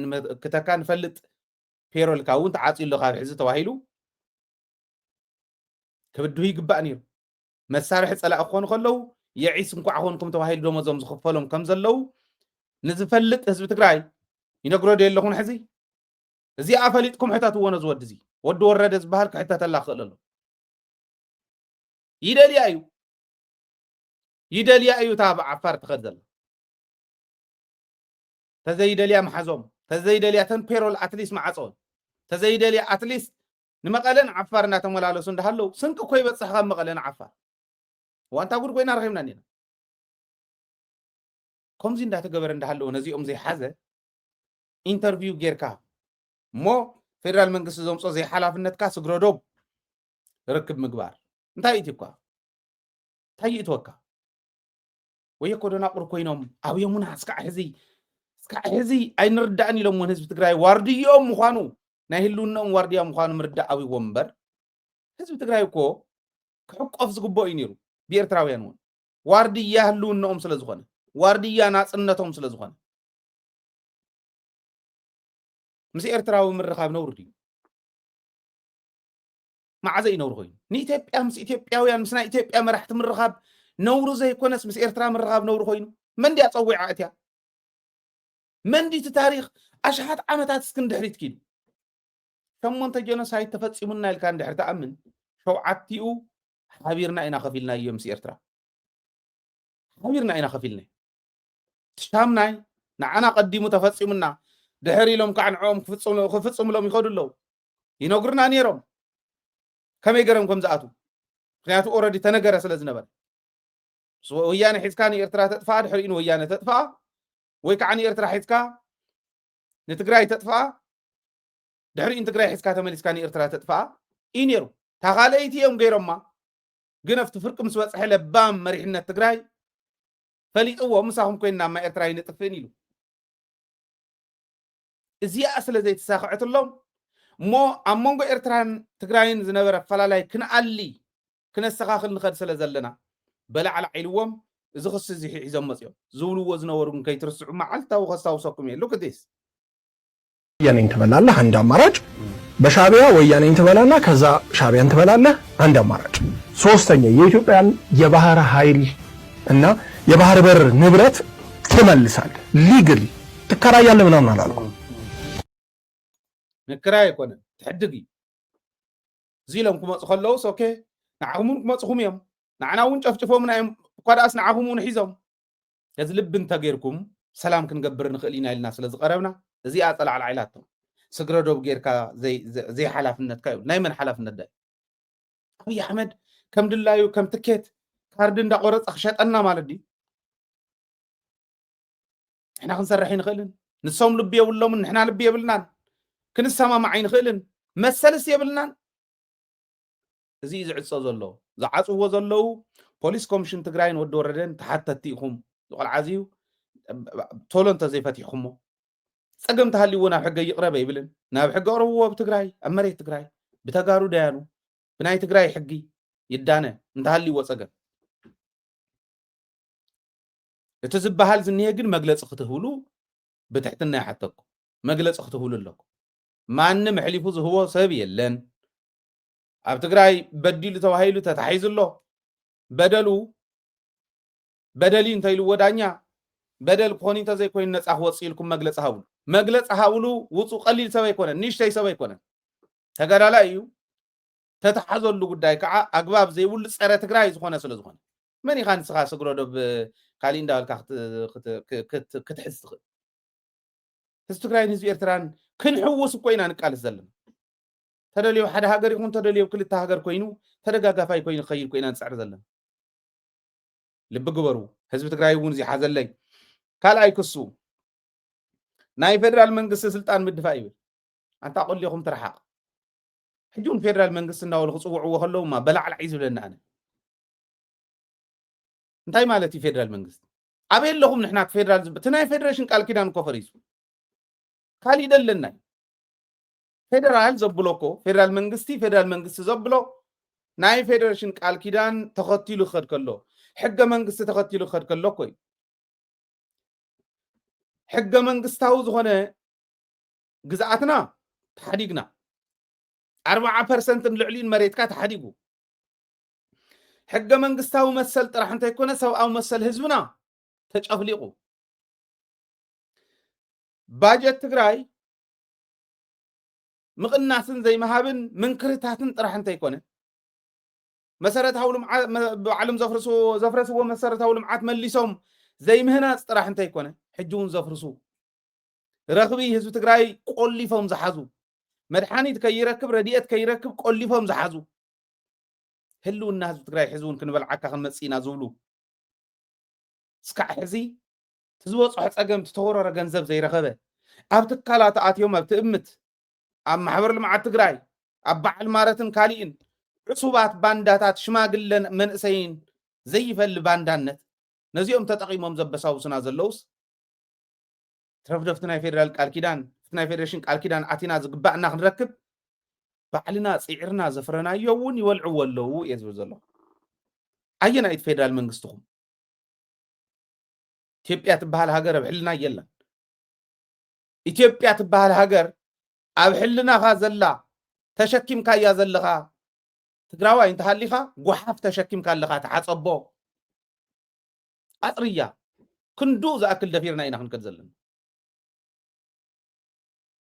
ክተካ ንፈልጥ ፔሮልካ እውን ተዓፂሉ ካብ ሕዚ ተባሂሉ ክብድሁ ይግባእ ነይሩ መሳርሒ ፀላእ ክኾኑ ከለዉ የዒስ እንኳዕ ኮንኩም ተባሂሉ ደሞዞም ዝኽፈሎም ከም ዘለዉ ንዝፈልጥ ህዝቢ ትግራይ ይነግሮ ዶ የለኹን ሕዚ እዚኣ ፈሊጥኩም ሕተትዎ ነዚ ወዲ እዚ ወዲ ወረደ ዝበሃል ክሕተተላ ክኽእል ኣሎ ይደልያ እዩ እታ ዓፋር ትኸድ ዘላ ተዘይደልያ መሓዞም ተዘይደልያ ተን ፔሮል ኣትሊስት መዓፆን ተዘይደልያ ኣትሊስት ንመቐለን ዓፋር እናተመላለሱ እንዳሃለዉ ስንቂ ኮ ይበፅሕ ካብ መቐለን ዓፋር ዋንታ ጉድ ኮይና ረኺብና ኒና ከምዚ እንዳተገበረ እንዳሃለዉ ነዚኦም ዘይሓዘ ኢንተርቪው ጌርካ እሞ ፌደራል መንግስቲ ዘምፆ ዘይሓላፍነትካ ስግረዶም ርክብ ምግባር እንታይ ኢትኳ እንታይ ይእትወካ ወይ ኮዶናቁር ኮይኖም ኣብዮሙና እስካዕ ሕዚ ኣይንርዳእን ኢሎም እውን ህዝቢ ትግራይ ዋርድዮም ምዃኑ ናይ ህልውናኦም ዋርድያ ምዃኑ ምርዳእ ኣብዎም እምበር ህዝቢ ትግራይ እኮ ክሕቆፍ ዝግብኦ እዩ ነይሩ ብኤርትራውያን እውን ዋርድያ ህልውናኦም ስለ ዝኾነ ዋርድያ ናፅነቶም ስለ ዝኾነ ምስ ኤርትራዊ ምርኻብ ነውሩ ድዩ ማዕዘ እዩ ነውሩ ኮይኑ ንኢትዮጵያ ምስ ኢትዮጵያውያን ምስ ናይ ኢትዮጵያ መራሕቲ ምርኻብ ነውሩ ዘይኮነስ ምስ ኤርትራ ምርኻብ ነውሩ ኮይኑ መንዲ ኣፀዊዓ እትያ መንዲ እቲ ታሪክ ኣሽሓት ዓመታት እስክንድሕሪት ኪዱ 8 ጀኖሳይድ ተፈፂሙና ኢልካ እንድሕር ተኣምን 7ቲኡ ሓቢርና ኢና ከፊልና እዮም ምስ ኤርትራ ሓቢርና ኢና ከፊልና ትሻምናይ ንዓና ቀዲሙ ተፈፂሙና ድሕር ኢሎም ከዓ ንዕኦም ክፍፅምሎም ይኸዱ ኣለዉ ይነግሩና ነይሮም ከመይ ገረም ከም ዝኣቱ ምክንያቱ ኦረዲ ተነገረ ስለ ዝነበረ ወያነ ሒዝካ ንኤርትራ ተጥፋኣ ድሕሪኡ ንወያነ ተጥፋኣ ወይ ከዓ ንኤርትራ ሒዝካ ንትግራይ ተጥፋኣ ድሕሪኡ ንትግራይ ሒዝካ ተመሊስካ ንኤርትራ ተጥፋኣ እዩ ነይሩ ተኻለይቲ እዮም ገይሮማ ግን ኣብቲ ፍርቂ ምስ በፅሐ ለባም መሪሕነት ትግራይ ፈሊጥዎ ምሳኹም ኮይንና ማ ኤርትራ ይንጥፍእን ኢሉ እዚኣ ስለ ዘይተሳኽዐትሎም እሞ ኣብ መንጎ ኤርትራን ትግራይን ዝነበረ ኣፈላላይ ክነኣሊ ክነስተኻኽል ንኸድ ስለ ዘለና በላዕላ ዒልዎም إذا خص زي حزام مصيو زولو وزنا ورقم كي ترسعوا معلتا وخصاوسكم يعني look at this ወያኔን ትበላለህ አንድ አማራጭ በሻቢያ ወያኔን ትበላና ከዛ ሻቢያን ትበላለህ አንድ አማራጭ ሶስተኛ የኢትዮጵያን የባህር ኃይል እና የባህር በር ንብረት ትመልሳለህ ሊግል ትከራያለህ ምናምን አላልኩም ንክራይ ይኮነ ትሕድጊ زيلهم كم أصخلوس أوكي نعهمون كم أصخهم يوم نعناون شفشفهم نعم قرأس نعهمون حيزهم يزلب بنت غيركم سلام كن جبر نخلينا الناس اللي زقربنا زي أطلع على عائلاتهم سجردوا بغير كا زي حلف النت كايو نايمن حلف النت ده أبي أحمد كم دلايو كم تكيت كاردن دا قرص أخشات أنا مالدي إحنا خنسرحين خلن نصوم لبيه ولا من إحنا لبيه بلنان كن السما معين خلن مسلس يبلنان زي زعص زلو زعصو زلو بوليس كوميشن تግራይን ወደ ወረደን ተሓተቲኹም ዝቆል ዓዚዩ ቶሎን ተዘይፈቲኹም ፀገም ተሃሊውና ሕገ ይቅረበ ይብልን ናብ ሕገ ቀረብዎ ብትግራይ ኣብ መሬት ትግራይ ብተጋሩ ዳያኑ ብናይ ትግራይ ሕጊ ይዳነ እንተሃሊዎ ፀገም እቲ ዝበሃል ዝኒሄ ግን መግለፂ ክትህብሉ ብትሕትና ይሓተኩ መግለፂ ክትህብሉ ኣለኩ ማንም ሕሊፉ ዝህቦ ሰብ የለን ኣብ ትግራይ በዲሉ ተባሂሉ ተታሒዝሎ በደሊ እንተይሉ ወዳኛ በደል ኮኒ እንተዘይ ኮይን ነፃ ክወፅእ ኢልኩም መግለፂ ሃብሉ ውፁእ ቀሊል ሰብ ኣይኮነን ንእሽተይ ሰብ ኣይኮነን ተጋዳላይ እዩ ተተሓዘሉ ጉዳይ ከዓ ኣግባብ ዘይብሉ ፀረ ትግራይ ዝኾነ ስለ ዝኾነ መን ኢኻ ንስኻ ስግረዶ ብካሊእ እንዳበልካ ክትሕዝ ትኽእል ህዝቢ ትግራይን ህዝቢ ኤርትራን ክንሕውስ እኮ ኢና ንቃልስ ዘለና ተደልዮ ሓደ ሃገር ይኹን ተደልዮ ክልተ ሃገር ኮይኑ ተደጋጋፋይ ኮይኑ ኸይል ኮይና ንፅዕር ዘለና ልቢ ግበሩ ህዝቢ ትግራይ እውን ዝሓዘለይ ካልኣይ ክሱ ናይ ፌደራል መንግስቲ ስልጣን ምድፋእ ይብል አንታ ቆሊኹም ትረሓቕ ሕጂውን ፌደራል መንግስቲ እናበሉ ክፅውዕዎ ከለዉ ማ በላዕላዕ እዩ ዝብለና ኣነ እንታይ ማለት እዩ ፌደራል መንግስቲ ኣበይ ኣለኹም ንሕና ፌደራል እቲ ናይ ፌደሬሽን ቃል ኪዳን እኮ ፈሪሱ ካሊእ ደለና ፌደራል ዘብሎኮ ፌደራል መንግስቲ ዘብሎ ናይ ፌደሬሽን ቃል ኪዳን ተኸቲሉ ክኸድ ከሎ ሕገ መንግስቲ ተኸቲሉ ክኸድ ከሎ ኮይ ሕገ መንግስታዊ ዝኾነ ግዝኣትና ተሓዲግና 40% ልዕሊን መሬትካ ተሓዲጉ ሕገ መንግስታዊ መሰል ጥራሕ እንተይኮነ ሰብኣዊ መሰል ህዝብና ተጨፍሊቑ ባጀት ትግራይ مقناسن زي مهابن منكرتاتن طرح انت يكون مسارتها بعلم زفرسو ومسارتها لمعات مليسهم زي مهنا طرح انت يكون حجون زفرسو رغبي حزب تግራይ ቆሊፎም ዝሓዙ መድሓኒት ከይረክብ ረዲኤት ከይረክብ ቆሊፎም ዝሓዙ ህልውና ህዝብ ትግራይ ሕዝቡን ክንበልዓካ ክንመፂና ዝብሉ እስካዕ ሕዚ ትዝበፅሖ ፀገም ተወረረ ገንዘብ ዘይረኸበ ኣብ ትካላት ኣትዮም ኣብ ትእምት ኣብ ማሕበር ልምዓት ትግራይ ኣብ በዓል ማረትን ካሊእን ዕሱባት ባንዳታት ሽማግለን መንእሰይን ዘይፈል ባንዳነት ነዚኦም ተጠቂሞም ዘበሳውስና ዘለውስ ትረፍደፍቲ ናይ ፌደራል ቃል ኪዳን ናይ ፌደሬሽን ቃል ኪዳን ኣቲና ዝግባእና ክንረክብ ባዕልና ፅዒርና ዘፍረናዮ እውን ይወልዕዎ ኣለዉ እየ ዝብል ዘሎ ኣየናይት ፌደራል መንግስትኹም ኢትዮጵያ ትበሃል ሃገር ኣብ ሕልና የለን ኢትዮጵያ ትበሃል ሃገር ኣብ ሕልናኻ ዘላ ተሸኪምካያ ዘለኻ ትግራዋይ እንተሃሊኻ ጓሓፍ ተሸኪምካ ኣለኻ ተሓፀቦ ኣጥርያ ክንዱ ዝኣክል ደፊርና ኢና ክንከድ ዘለና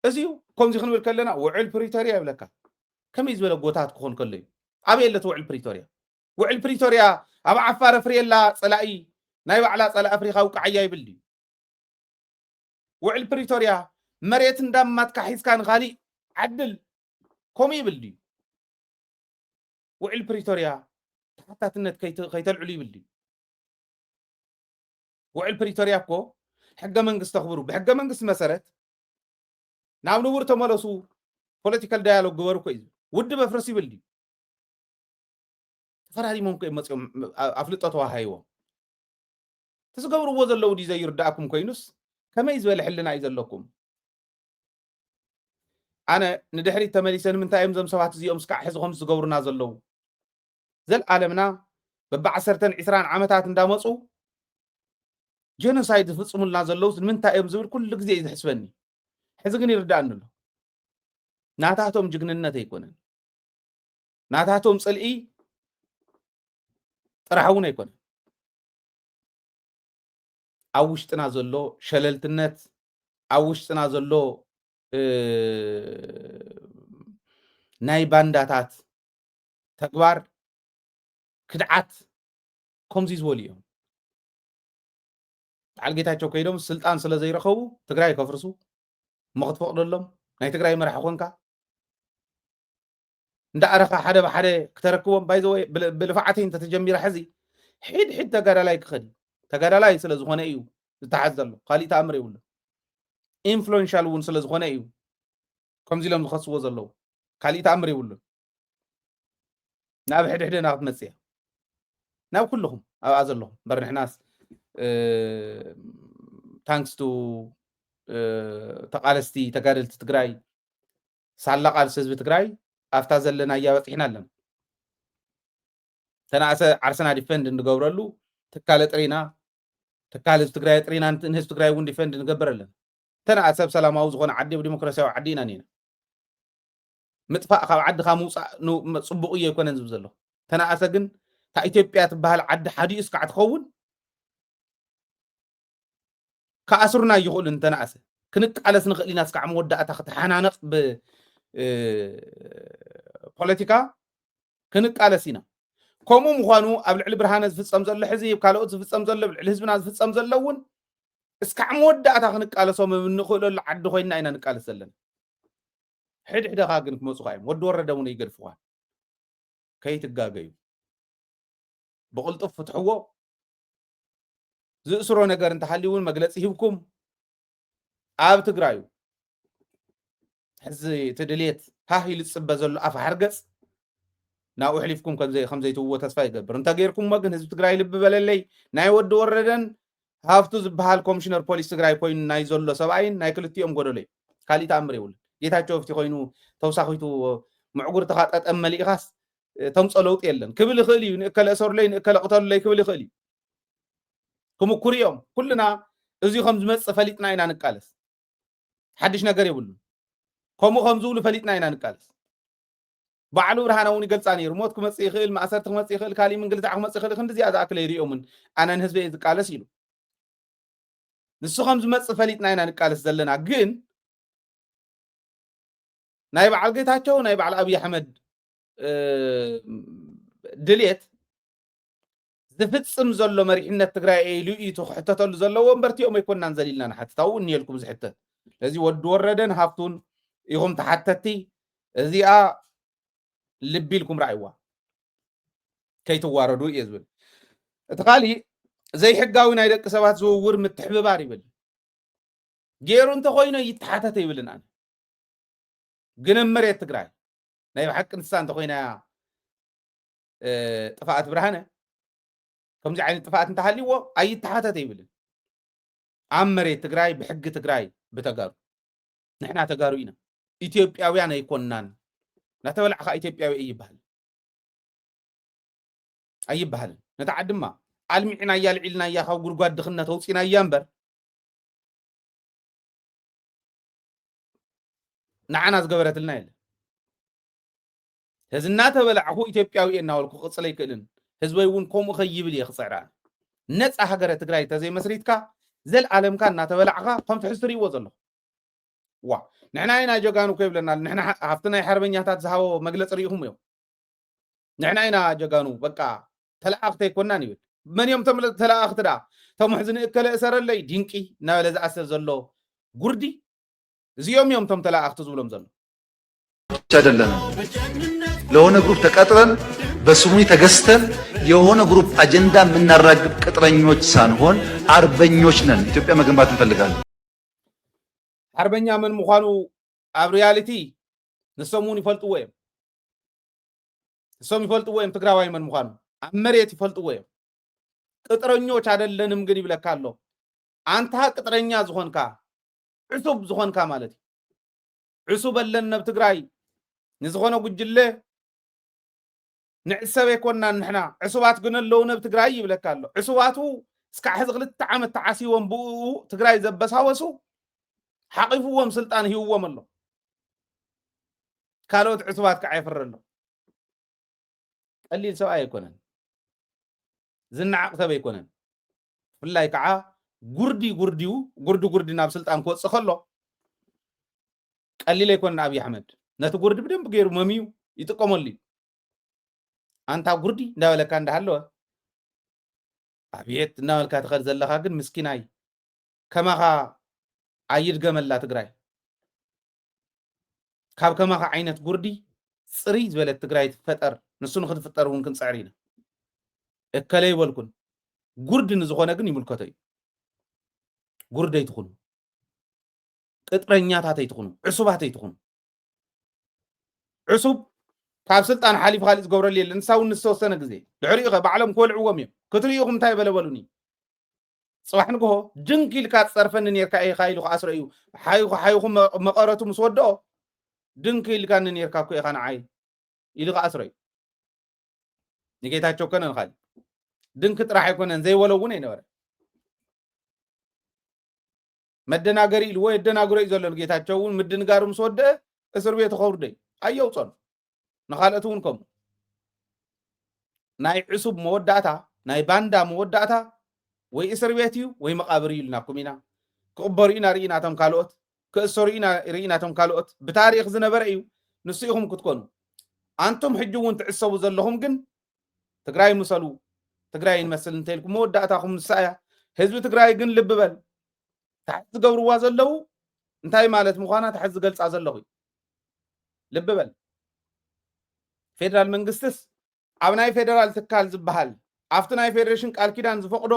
እዚዩ ከምዚ ክንብል ከለና ውዕል ፕሪቶሪያ ይብለካ ከመይ ዝበለ ጎታት ክኾን ከሎ እዩ ኣበይ የለት ውዕል ፕሪቶሪያ ኣብ ዓፋር ፍሬላ ፀላኢ ናይ ባዕላ ፀላኢ ኣፍሪካ ውቃዓያ ይብል እዩ ውዕል ፕሪቶሪያ መሬት እንዳማትካ ሒዝካ ንኻሊእ ዓድል ከምኡ ይብል እዩ ውዕል ፕሪቶሪያ ተሓታትነት ከይተልዕሉ ይብል እዩ ውዕል ፕሪቶሪያ እኮ ሕገ መንግስቲ ተኽብሩ ብሕገ መንግስቲ መሰረት ናብ ንቡር ተመለሱ ፖለቲካል ዳያሎግ ግበሩ እኮ እዩ ውድብ ኣፍርስ ይብል እዩ ተፈራሪሞም እኮ መፅኦም ኣፍልጦ ተዋሂቦም ትዝገብርዎ ዘለዉ ዲ ዘይርዳእኩም ኮይኑስ ከመይ ዝበለ ሕልና እዩ ዘለኩም ኣነ ንድሕሪት ተመሊሰ ንምንታይ እዮም ዞም ሰባት እዚኦም ስካዕ ሕዚ ከምዚ ዝገብሩና ዘለዉ ዘለዓለምና በቢ 10 20 ዓመታት እንዳመፁ جينوسايد فصمنا زلوس من تايم زبر كل جزء يحسبني حزقني يردان له ناتاتهم جننة يكونن ناتاتهم صلئي طرحونا يكون أوشتنا زلو شللتنت أوشتنا زلو ناي بانداتات تكبار كدعات كومزي زوليهم عالجيتاچو كيدوم سلطان سلا زي رخبو تግራይ كفرسو مخت فقدلهم ناي تግራይ مرح كونكا እንዳ አረኻ ሓደ በሓደ ክተረክቦም ባይዘወይ ብልፋዓተይ እንተ ተጀሚረ ሕዚ ሕድ ተጋዳላይ ክኸዲ ተጋዳላይ ስለ ዝኾነ እዩ ዝተሓዝ ዘሎ ካሊእ ተኣምር የብሉ ኢንፍሉዌንሻል እውን ስለ ዝኾነ እዩ ከምዚ ኢሎም ዝኸስዎ ዘለዉ ካሊእ ተኣምር የብሉ ናብ ሕድሕድና ክትመፅእ እያ ናብ ኩልኹም ኣብኣ ዘለኹም እምበር ንሕናስ ታንክስ ቱ ተቃለስቲ ተጋደልቲ ትግራይ ሳላ ቃልሲ ህዝቢ ትግራይ ኣፍታ ዘለና እያበፅሕና ኣለና ተናእሰ ዓርሰና ዲፌንድ እንገብረሉ ትካለ ጥሪና ትካል ህዝቢ ትግራይ ጥሪና ንህዝቢ ትግራይ እውን ዲፌንድ ንገብር ኣለና ተናእሰ ሰላማዊ ዝኾነ ዓዲ ብዲሞክራሲያዊ ዓዲ ኢና ኒና ምጥፋእ ካብ ዓድኻ ምውፃእ ፅቡቅ እዩ ኣይኮነን ዝብል ዘሎ ተናእሰ ግን እታ ኢትዮጵያ ትበሃል ዓዲ ሓዲኡ እስካዕ ትኸውን كأسرنا يقول أنت ناس كنت على سنخ لنا سكع مودة تاخد حنانق ب بوليتيكا كنت على سينا كومو مخانو قبل علي برهانز في الصمزل حزي وكالوت في الصمزل الحزب ناس في الصمزل لون سكع مودة تاخد على صوم من نقول العد خوينا إنا نقال سلنا حد خاقنك موسوقايم ودور دون يقرفوها كي تقاقيو بقول طف فتحوه زئسرو ነገር እንተሓሊውን መግለጽ ይህብኩም ኣብ ትግራዩ ሕዚ ትድልየት ሃሂል ጽበ ዘሎ ኣፍ ሓርገጽ ናኡ ሕሊፍኩም ከምዘይትውዎ ተስፋ ይገብር እንተገይርኩም ግን ህዝቢ ትግራይ ልብ በለለይ ናይ ወዲ ወረደን ሃፍቱ ዝበሃል ኮሚሽነር ፖሊስ ትግራይ ኮይኑ ናይ ዘሎ ሰብኣይን ናይ ክልቲኦም ጎደለይ ካሊእ ተኣምር የብሉን ጌታቸው ፍቲ ኮይኑ ተውሳኺቱ ምዕጉር ተኻጠጠም መሊእኻስ ተምፀ ለውጥ የለን ክብል ይኽእል እዩ ንእከለ እሰርለይ ንእከለ ቅተሉለይ ክብል ይኽእል እዩ كم كوريوم كلنا ازي خمس مص فليتنا اينا نقالس حدش ነገር يبلو كم خمزول فليتنا اينا نقالس بعلو رهانوني قلصاني رموت كمص يخيل ما اثرت كمص يخيل كالي من قلت عمص يخيل خندزي ازا اكل يريومن انا نحزب يتقالس يلو نسو خمس مص فليتنا اينا نقالس زلنا ግን ናይ በዓል ጌታቸው ናይ በዓል አብይ አሕመድ ድልየት ዝፍጽም ዘሎ መሪሕነት ትግራይ ኢሉ ይተሕተተሉ ዘለዎ ወንበርቲኦም ኣይኮናን ዘሊልና ንሓትታው እንየልኩም ዝሕተት ለዚ ወድ ወረደን ሃፍቱን ይኹም ተሓተቲ እዚኣ ልቢልኩም ራእይዋ ከይትዋረዱ እየ ዝብል እቲ ካሊእ ዘይሕጋዊ ናይ ደቂ ሰባት ዝውውር ምትሕብባር ይብል ገይሩ እንተኮይኑ ይተሓተተ ይብልን ኣነ ግን መሬት ትግራይ ናይ ብሓቂ ንሳ እንተኮይና ጥፋኣት ብርሃነ ከምዚ ዓይነት ጥፋኣት እንተሃሊዎ ኣይተሓተተ ይብልን ኣብ መሬት ትግራይ ብሕጊ ትግራይ ብተጋሩ ንሕና ተጋሩ ኢና ኢትዮጵያውያን ኣይኮናን ናተበላዕኻ ኢትዮጵያዊ ኣይበሃልን ነታ ዓዲ ድማ ኣልሚዕና እያ ልዒልና እያ ካብ ጉድጓድ ድኽነት ተውፂና እያ እምበር ንዓና ዝገበረትልና የለን ሕዚ እናተበላዕኹ ኢትዮጵያዊ እየ እናበልኩ ክቕፅለ ኣይክእልን ህዝበይ እውን ከምኡ ኸይብል እየ ክፅዕራ ነፃ ሃገረ ትግራይ ተዘይ መስሪትካ ዘለዓለምካ እናተበላዕኻ ከም ትሕዝ ትርእይዎ ዘለኹ ዋ ንሕና ኢና ጀጋኑ ከይብለና ንሕና ሃፍቲ ናይ ሓርበኛታት ዝሃቦ መግለፂ ርኢኹም እዮም ንሕና ኢና ጀጋኑ በቃ ተለኣኽቲ ኣይኮናን ይብል መን እዮም ተለኣኽቲ ዳ ቶም ሕዚ ንእከለ እሰረለይ ድንቂ እናበለ ዝኣስር ዘሎ ጉርዲ እዚኦም እዮም ቶም ተለኣኽቲ ዝብሎም ዘሎ አይደለም ለሆነ ግሩፕ ተቀጥረን በስሙኒ ተገዝተን የሆነ ግሩፕ አጀንዳ የምናራግብ ቅጥረኞች ሳንሆን አርበኞች ነን። ኢትዮጵያ መገንባት እንፈልጋለን። አርበኛ ምን ምዃኑ ኣብ ሪያሊቲ ንሰሙን ይፈልጥዎ እዮም ንሶም ይፈልጥዎ እዮም ትግራዋይ ምን ምዃኑ ኣብ መሬት ይፈልጥዎ እዮም ቅጥረኞች አይደለንም ግን ይብለካ ኣሎ አንታ ቅጥረኛ ዝኾንካ ዕሱብ ዝኾንካ ማለት ዕሱብ አለን ኣብ ትግራይ ንዝኾነ ጉጅለ ንዕሰብ ይኮናን ንሕና ዕሱባት ግን ኣለውነ ኣብ ትግራይ ይብለካ ኣሎ ዕሱባቱ እስካዕ ሕዚ 2 ዓመት ተዓሲቦም ብኡ ትግራይ ዘበሳወሱ ሓቂፍዎም ስልጣን ሂብዎም ኣሎ ካልኦት ዕሱባት ከዓ ይፍረ ኣሎ ቀሊል ሰብኣይ ኣይኮነን ዝናዓቕ ሰብ ኣይኮነን ብፍላይ ከዓ ጉርዲ ናብ ስልጣን ክወፅእ ከሎ ቀሊል ኣይኮነን ኣብይ ኣሕመድ ነቲ ጉርዲ ብደንብ ገይሩ መሚዩ ይጥቀመሉ እዩ ኣንታ ጉርዲ እንዳበለካ እንዳሃለወ ኣብየት እናበልካ ትኸድ ዘለካ ግን ምስኪናይ ከማኻ ኣይድገመላ ትግራይ ካብ ከማኻ ዓይነት ጉርዲ ፅርይ ዝበለት ትግራይ ትፈጠር ንሱ ንክትፍጠር እውን ክንፅዕር ኢና እከለ ይበልኩን ጉርዲ ንዝኾነ ግን ይምልከቶ እዩ ጉርዲ ኣይትኹኑ ቅጥረኛታት ኣይትኹኑ ዕሱባት ኣይትኹኑ ዕሱብ ካብ ስልጣን ሓሊፍ ካሊእ ዝገብረሉ የለን ንሳውን ንዝተወሰነ ግዜ ድሕሪኡ ኸ ባዕሎም ክበልዕዎም እዮም ክትሪኢኹም እንታይ በለበሉኒ ፅባሕ ንግሆ ድንክ ኢልካ ትፀርፈኒ ነርካ ኢኻ ኢሉ ከኣስረ እዩ ሓይኹም መቐረቱ ምስ ወድኦ ድንክ ኢልካኒ ነርካ እኮ ኢኻ ንዓይ ኢሉ ከኣስረ እዩ ንጌታቸው ኮነ ንኻሊእ ድንክ ጥራሕ ኣይኮነን ዘይበሎ እውን ኣይነበረ መደናገሪ ኢሉ ወይ ኣደናግሮ እዩ ዘሎ ንጌታቸው እውን ምድንጋሩ ምስ ወድአ እስር ቤት ከውርደይ ኣየውፀኑ ንኻልኦት እውን ከምኡ ናይ ዕሱብ መወዳእታ ናይ ባንዳ መወዳእታ ወይ እስር ቤት እዩ ወይ መቃብር እዩ ኢልናኩም ኢና ክቕበሩ ኢና ርኢናቶም ካልኦት ክእሰሩ ኢና ርኢናቶም ካልኦት ብታሪክ ዝነበረ እዩ ንሱ ኢኹም ክትኮኑ ኣንቱም ሕጂ እውን ትዕሰቡ ዘለኹም ግን ትግራይ ምሰሉ ትግራይ ንመስል እንተኢልኩም መወዳእታኹም ንሳ እያ ህዝቢ ትግራይ ግን ልቢ በል ታሕቲ ዝገብርዋ ዘለው እንታይ ማለት ምዃና ታሕቲ ዝገልፃ ዘለኹ እዩ ልቢ በል ፌደራል መንግስትስ ኣብ ናይ ፌደራል ትካል ዝበሃል ኣብቲ ናይ ፌደሬሽን ቃል ኪዳን ዝፈቅዶ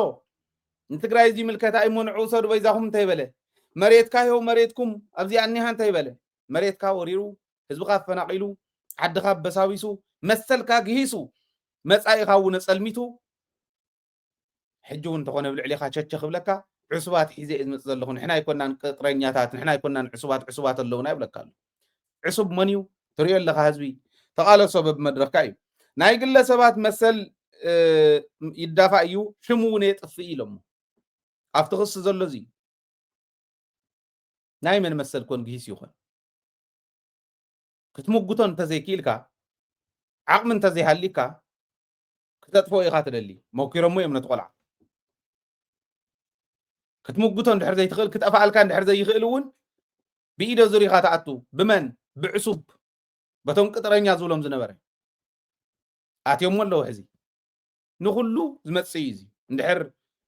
ንትግራይ እዚ ምልከታ ይመንዑ ሰዱ በይዛኹም እንታይ በለ መሬትካ ይኸው መሬትኩም ኣብዚ ኣኒሃ እንታይ በለ መሬትካ ወሪሩ ህዝብካ ፈናቂሉ ዓድካ በሳዊሱ መሰልካ ግሂሱ መፃኢኻ እውን ፀልሚቱ ሕጂ እውን እንተኾነ ብልዕሊኻ ቸቸ ክብለካ ዕሱባት ሒዘ እየ ዝመፅእ ዘለኹ ንሕና ኣይኮናን ቅጥረኛታት ንሕና ኣይኮናን ዕሱባት ኣለውና ይብለካ ኣሎ ዕሱብ መን እዩ ትሪኦ ኣለካ ህዝቢ ተቃለሶ በብመድረክካ እዩ ናይ ግለሰባት መሰል ይዳፋእ እዩ ሽሙ እውን የጥፍእ ኢሎሞ ኣብቲ ክሲ ዘሎ እዚ ናይ መን መሰል ኮን ግሂስ ይኾን ክትምጉቶ እንተዘይክኢልካ ዓቕሚ እንተዘይሃሊካ ክተጥፎ ኢኻ ትደሊ መኪሮሞ እዮም ነቲ ቆልዓ ክትምጉቶ እንድሕር ዘይትኽእል ክጠፋኣልካ እንድሕር ዘይኽእል እውን ብኢዶ ዙሪኻ ተኣቱ ብመን ብዕሱብ በቶም ቅጥረኛ ዝብሎም ዝነበረ ኣትዮም ኣለዉ ሕዚ ንኩሉ ዝመፅእ እዩ እዚ እንድሕር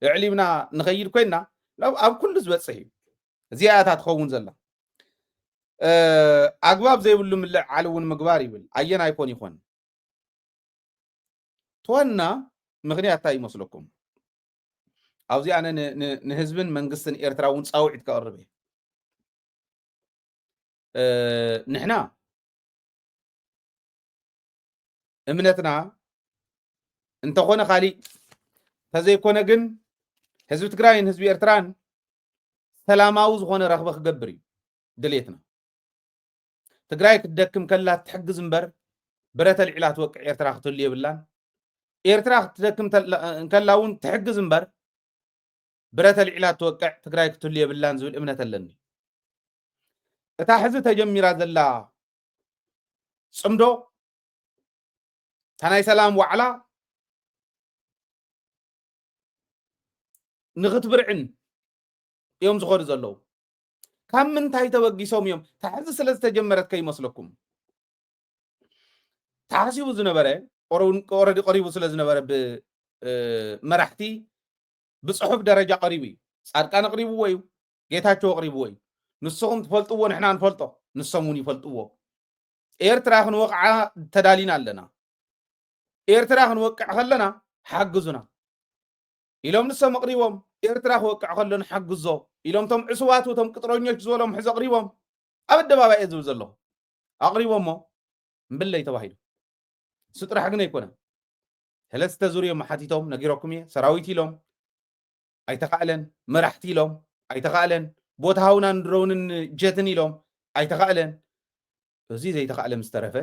ዕሊምና ንኸይድ ኮይና ኣብ ኩሉ ዝበፅሕ እዩ እዚኣታ ትኸውን ዘላ ኣግባብ ዘይብሉ ምልዕዓል እውን ምግባር ይብል ኣየን ኣይኮን ይኾን ተወና ምክንያት እንታይ ይመስለኩም ኣብዚ ኣነ ንህዝብን መንግስትን ኤርትራ እውን ፃውዒት ከቕርብ እየ ንሕና እምነትና እንተኾነ ካሊእ ተዘይኮነ ግን ህዝቢ ትግራይን ህዝቢ ኤርትራን ሰላማዊ ዝኾነ ረኽበ ክገብር እዩ ድሌትና ትግራይ ክትደክም ከላ ትሕግዝ እምበር ብረተ ልዒላ ትወቅዕ ኤርትራ ክትህሉ የብላን ኤርትራ ክትደክም ከላ እውን ትሕግዝ እምበር ብረተ ልዒላ ትወቅዕ ትግራይ ክትህሉ የብላን ዝብል እምነት ኣለኒ እታ ሕዚ ተጀሚራ ዘላ ፅምዶ ታናይ ሰላም ዋዕላ ንኽትብርዕን እዮም ዝኸዱ ዘለዉ ካብ ምንታይ ተበጊሶም እዮም ታሕዚ ስለ ዝተጀመረት ከይመስለኩም ተሓሲቡ ዝነበረ ኦረዲ ቀሪቡ ስለ ዝነበረ ብመራሕቲ ብፅሑፍ ደረጃ ቀሪቡ እዩ ፃድቃን ኣቕሪብዎ እዩ ጌታቸው ኣቕሪብዎ እዩ ንስኹም ትፈልጥዎ ንሕና ንፈልጦ ንሶም እውን ይፈልጥዎ ኤርትራ ክንወቕዓ ተዳሊና ኣለና ኤርትራ ክንወቅዕ ከለና ሓግዙና ኢሎም ንሶም ኣቕሪቦም ኤርትራ ክወቅዕ ከሎ ንሓግዞ ኢሎም ቶም ዕሱባቱ ቶም ቅጥረኞች ዝበሎም ሕዚ ኣቕሪቦም ኣብ ኣደባባይ እየ ዝብል ዘለኹ ኣቕሪቦሞ እምብለይ ተባሂሉ እሱ ጥራሕ ግን ኣይኮነን ሰለስተ ዙር እዮም ሓቲቶም ነጊረኩም እየ ሰራዊት ኢሎም ኣይተኻእለን መራሕቲ ኢሎም ኣይተኻእለን ቦታ ሃውና ንድሮውንን ጀትን ኢሎም ኣይተኻእለን እዚ ዘይተኻእለ ምስ ተረፈ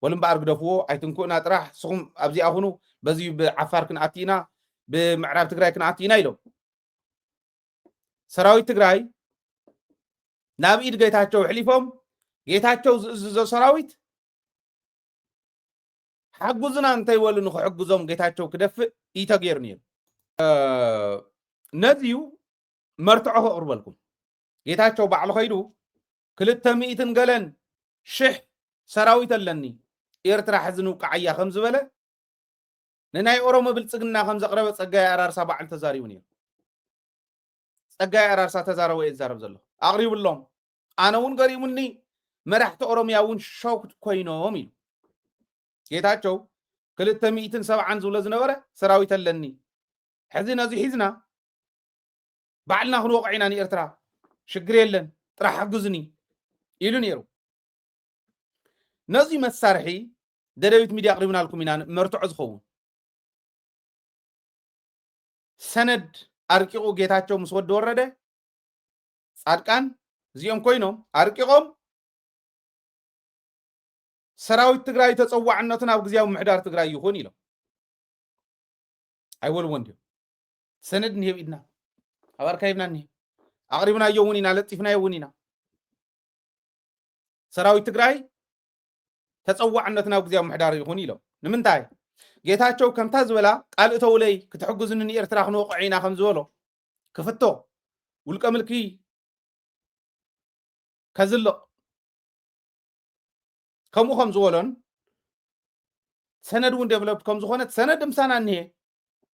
ወልምበኣር ግደፍዎ ኣይትንኩእና ጥራሕ ስኹም ኣብዚኣኹኑ በዚ ብዓፋር ክንኣቲና ብምዕራብ ትግራይ ክንኣትዩና ኢሎም ሰራዊት ትግራይ ናብ ኢድ ጌታቸው ሕሊፎም ጌታቸው ዝእዝዞ ሰራዊት ሓጉዝና እንተይበሉ ንክሕግዞም ጌታቸው ክደፍእ ኢተገይሩ ነይሩ ነዚዩ መርትዖ ከቕርበልኩም ጌታቸው ባዕሉ ኸይዱ 200 ገለን ሽሕ ሰራዊት ኣለኒ ኤርትራ ሕዝን ውቃዓያ ከም ዝበለ ንናይ ኦሮሞ ብልፅግና ከም ዘቕረበ ፀጋይ ኣራርሳ በዓል ተዛሪቡ ነይሩ ፀጋይ ኣራርሳ ተዛረበ እየ ዝዛረብ ዘሎ ኣቕሪቡሎም ኣነ እውን ገሪሙኒ መራሕቲ ኦሮምያ እውን ሸውክት ኮይኖም ኢሉ ጌታቸው 270 ዝብሎ ዝነበረ ሰራዊት ኣለኒ ሕዚ ነዚ ሒዝና ባዕልና ክንወቕዕ ኢና ንኤርትራ ሽግር የለን ጥራሕ ሓግዙኒ ኢሉ ነይሩ ነዚ መሳርሒ ደደቢት ሚድያ ኣቕሪብናልኩም ኢና መርትዖ ዝኸውን ሰነድ ኣርቂቑ ጌታቸው ምስ ወዲ ወረደ ጻድቃን እዚኦም ኮይኖም ኣርቂቖም ሰራዊት ትግራይ ተፀዋዕነትን ኣብ ግዜያዊ ምሕዳር ትግራይ ይኹን ኢሎም ኣይወልዎን ድዮም ሰነድ እንሄብ ኢድና ኣብ ኣርካይብና እንሄ ኣቕሪብናዮ እውን ኢና ለጢፍናዮ እውን ኢና ሰራዊት ትግራይ ተፀዋዕነትን ኣብ ግዜያዊ ምሕዳር ይኹን ኢሎም ንምንታይ ጌታቸው ከምታ ዝበላ ቃልእ ተውለይ ክትሕግዙኒ ንኤርትራ ክንወቕዕ ኢና ከም ዝበሎ ክፍቶ ውልቀ ምልኪ ከዝልቕ ከምኡ ከም ዝበሎን ሰነድ እውን ዴቨሎፕድ ከም ዝኾነት ሰነድ ምሳና እንሄ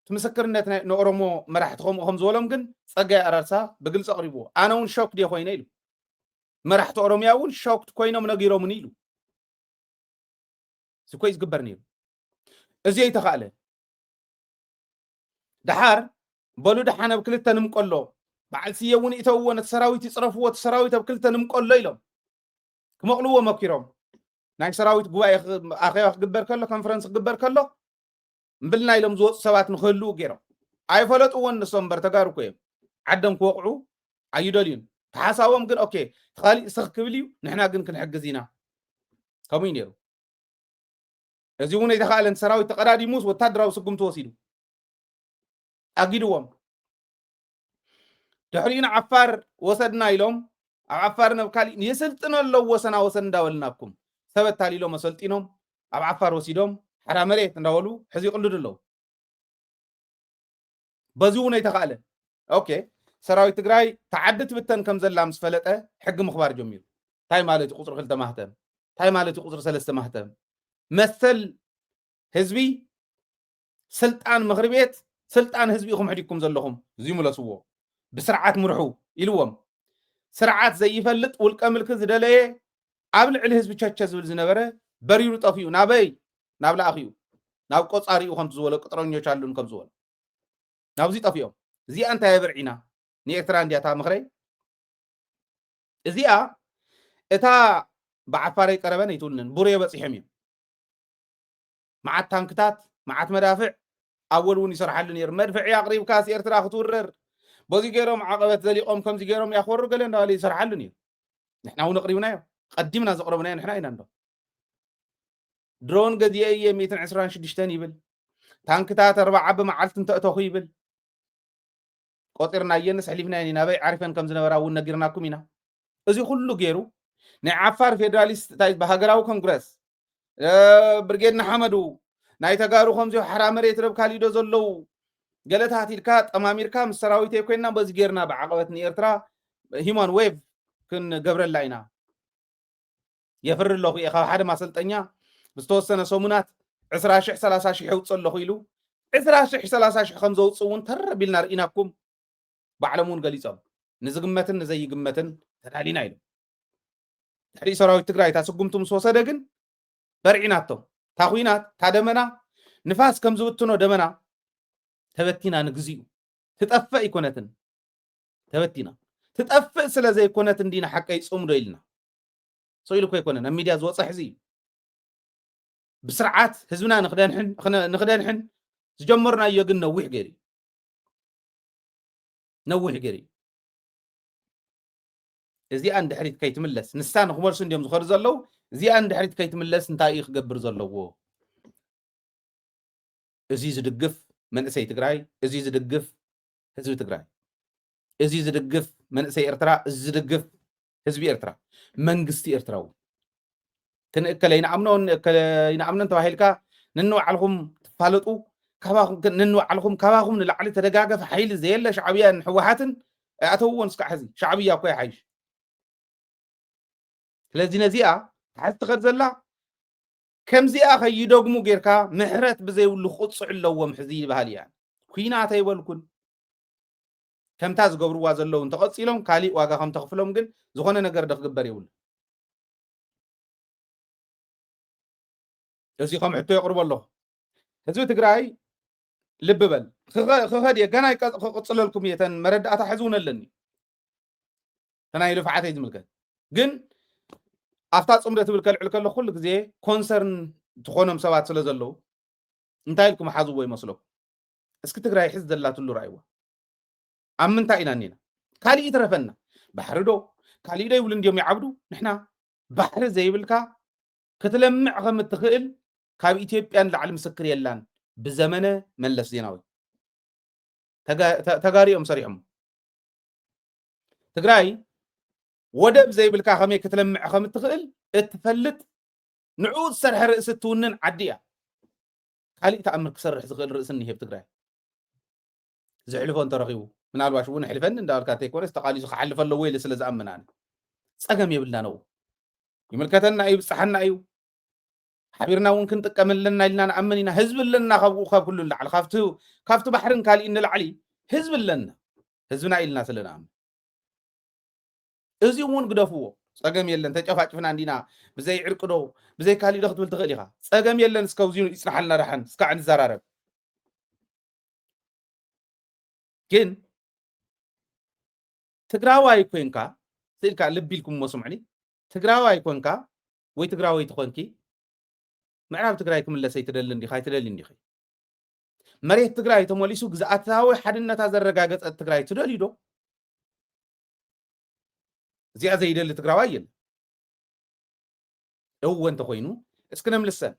ትምስክርነት ንኦሮሞ መራሕቲ ከምኡ ከም ዝበሎም ግን ፀጋይ ኣራርሳ ብግልፂ ኣቕሪብዎ ኣነ እውን ሾክ ደ ኮይነ ኢሉ መራሕቲ ኦሮምያ እውን ሾክት ኮይኖም ነጊሮምኒ ኢሉ ስኮይ ዝግበር ነይሩ እዚ ይተኻእለ ድሓር በሉ ድሓነ ኣብ ክልተ ንምቆሎ በዓል ስየ እውን ይተውዎ ነቲ ሰራዊት ይፅረፍዎ እቲ ሰራዊት ኣብ ክልተ ንምቆሎ ኢሎም ክመቕልዎ መኪሮም ናይ ሰራዊት ጉባኤ ኣኼባ ክግበር ከሎ ኮንፈረንስ ክግበር ከሎ እምብልና ኢሎም ዝወፁ ሰባት ንክህልው ገይሮም ኣይፈለጥዎን ንሶም እምበር ተጋሩ እኮ እዮም ዓዶም ክወቕዑ ኣይደልዩን ተሓሳቦም ግን ኦኬ ተኻሊእ ስኽ ክብል እዩ ንሕና ግን ክንሕግዝ ኢና ከምኡ ነይሩ እዚ እውን ኣይተኻእለን ሰራዊት ተቐዳዲሙስ ወታደራዊ ስጉምቲ ወሲዱ ኣጊድዎም ድሕሪኡና ዓፋር ወሰድና ኢሎም ኣብ ዓፋር ናብ ካሊእ የስልጥነ ኣለዉ ወሰና ወሰን እንዳበልናኩም ሰበት ታሊሎም ኣሰልጢኖም ኣብ ዓፋር ወሲዶም ሓራ መሬት እንዳበሉ ሕዚ ይቕልዱ ኣለዉ በዚ እውን ኣይተኻእለን ኦኬ ሰራዊት ትግራይ ተዓዲ ትብተን ከም ዘላ ምስ ፈለጠ ሕጊ ምኽባር ጀሚሩ እንታይ ማለት እዩ ቁፅሪ 2 ማህተም እንታይ ማለት እዩ ቁፅሪ 3 ማህተም መሰል ህዝቢ ስልጣን ምክሪ ቤት ስልጣን ህዝቢ ኢኹም ሕዲኩም ዘለኹም እዚ መለስዎ ብስርዓት ምርሑ ኢልዎም ስርዓት ዘይፈልጥ ውልቀ ምልኪ ዝደለየ ኣብ ልዕሊ ህዝቢ ቸቸ ዝብል ዝነበረ በሪሩ ጠፊኡ ናበይ ናብ ላኣኺኡ ናብ ቆፃሪኡ ከም ዝበሎ ቅጥረኞች ኣሉን ከም ዝበሎ ናብዚ ጠፊኦም እዚኣ እንታይ የብርዒና ንኤርትራ እንድያታ ምክረይ እዚኣ እታ ብዓፋረይ ቀረበን ኣይትውልንን ቡሬ በፂሖም እዮም معات تانكتات معات مدافع أول وني سرحلو نير مدفع يقريب كاس إرترا خطورر بوزي جيروم عقبة زليقوم كم زي جيروم يخور قالين ده اللي سرحلو نير نحنا هو نقريبنا قدمنا زقربنا نحنا هنا عنده درون قد يأي 220 شدشتاني يبل تانكتات 4 بمعلت انت أتوخي بل قطرنا ينس حليفنا يعني نبي عارفين كم زنا وراء ونقرناكم هنا إذا كله جيرو نعفر فيدراليست تايز بهاجراو كونغرس برجيدنا حمدو نايتغارو خمزو حرام ريت رب كاليدو زلو جلتات الكات اماميركا مسراويتي كوينا بزغيرنا بعقبتني إرترا هيمان ويف كن جبرل لاينا يفر له يا خا حدا ما سلطنيا بستوسنا سومونات 20 30 يوصل له يلو 20 30 خمزو صون تربيلنا رئيناكم بعلمون غليصم نزغمتن زي غمتن تدالينا يلو تري سراويت تግራይ ታስጉምቱም ስወሰደ ግን برعيناتو تاخوينات تادمنا نفاس كم زوتنو دمنا تبتينا نغزيو تطفى يكونتن تبتينا تطفى سلا زي يكونتن دينا حق يصوم دويلنا سويلكو يكونن ميديا زوص حزي بسرعات حزبنا نخدنحن زجمرنا يغن نوح غيري ازي عند حريت كيتملس نستان خمرس انديم زخر زلو زي عند حريت كيتملس انتاي يخبر زلو ازي زدقف መንእሰይ ትግራይ እዚ ዝድግፍ ህዝቢ ትግራይ እዚ ዝድግፍ መንእሰይ ኤርትራ እዚ ዝድግፍ ህዝቢ ኤርትራ መንግስቲ ኤርትራ እውን ክንእከለ ይንኣምኖን ተባሂልካ ንንባዕልኩም ትፋለጡ ንንባዕልኩም ካባኹም ንላዕሊ ተደጋገፍ ሓይሊ ዘየለ ሻዕብያን ሕወሓትን ኣተውዎን እስካዕ ሕዚ ሻዕብያ እኮ ይሓይሽ ስለዚ ነዚኣ ታሕቲ ትኸድ ዘላ ከምዚኣ ከይደግሙ ጌርካ ምሕረት ብዘይብሉ ክቕፅዑ ኣለዎም ሕዚ ይበሃል እያ ኩናት ኣይበልኩን ከምታ ዝገብርዋ ዘለዉ እንተቐፂሎም ካሊእ ዋጋ ከም ተኽፍሎም ግን ዝኾነ ነገር ደክግበር የብሉ እዚ ከም ሕቶ የቕርቦ ኣለኹ ህዝቢ ትግራይ ልብ በል ክኸድ እየ ገና ክቕፅለልኩም እየ ተን መረዳእታ ሕዚ እውን ኣለኒ ተናይ ልፍዓተይ ዝምልከት ግን ኣብታ ፅምደ ትብል ከልዕል ከለኹ ኩሉ ግዜ ኮንሰርን ትኾኖም ሰባት ስለ ዘለዉ እንታይ ኢልኩም ሓዝዎ ይመስለኩም እስኪ ትግራይ ሕዚ ዘላትሉ ረኣይዋ ኣብ ምንታይ ኢና እኒና ካሊእ ትረፈና ባሕሪ ዶ ካሊእ ዶ ይብሉ እንዲዮም ይዓብዱ ንሕና ባሕሪ ዘይብልካ ክትለምዕ ከም እትኽእል ካብ ኢትዮጵያን ላዕሊ ምስክር የላን ብዘመነ መለስ ዜናዊ ተጋሪኦም ሰሪሖም ትግራይ ወደብ ዘይብልካ ከመይ ክትለምዕ ከም እትኽእል እትፈልጥ ንዑ ዝሰርሐ ርእሲ እትውንን ዓዲ እያ ካሊእ ተኣምር ክሰርሕ ዝኽእል ርእሲ እኒሄ ትግራይ ዝሕልፎ እንተረኺቡ ምናልባሽ እውን ሕልፈኒ እንዳበልካ እንተይኮነስ ተቃሊሱ ክሓልፍ ኣለዎ ኢለ ስለ ዝኣምና ፀገም የብልና ነው ይምልከተና እዩ ብፅሓና እዩ ሓቢርና እውን ክንጥቀመለና ኢልና ንኣምን ኢና ህዝቢ ኣለና ካብ ኩሉ ላዕሊ ካብቲ ባሕርን ካሊእ ንላዕሊ ህዝቢ ኣለና ህዝብና ኢልና ስለንኣምን እዚ እውን ግደፍዎ ፀገም የለን ተጨፋጭፍና እንዲና ብዘይ ዕርቂ ዶ ብዘይ ካሊእ ዶ ክትብል ትኽእል ኢኻ ፀገም የለን እስከብዚ ይፅናሓልና ራሕን እስካዕ ንዘራረብ ግን ትግራዋይ ኮንካ ስኢልካ ልቢ ኢልኩም መስምዕኒ ትግራዋይ ኮንካ ወይ ትግራወይቲ ኮንኪ ምዕራብ ትግራይ ክምለሰይ ትደሊ እንዲኻ ይትደሊ እንዲኺ መሬት ትግራይ ተመሊሱ ግዝኣታዊ ሓድነታ ዘረጋገፀት ትግራይ ትደሊ ዶ እዚኣ ዘይደሊ ትግራዋይ የለ እወ እንተኮይኑ እስኪ ነምልሰን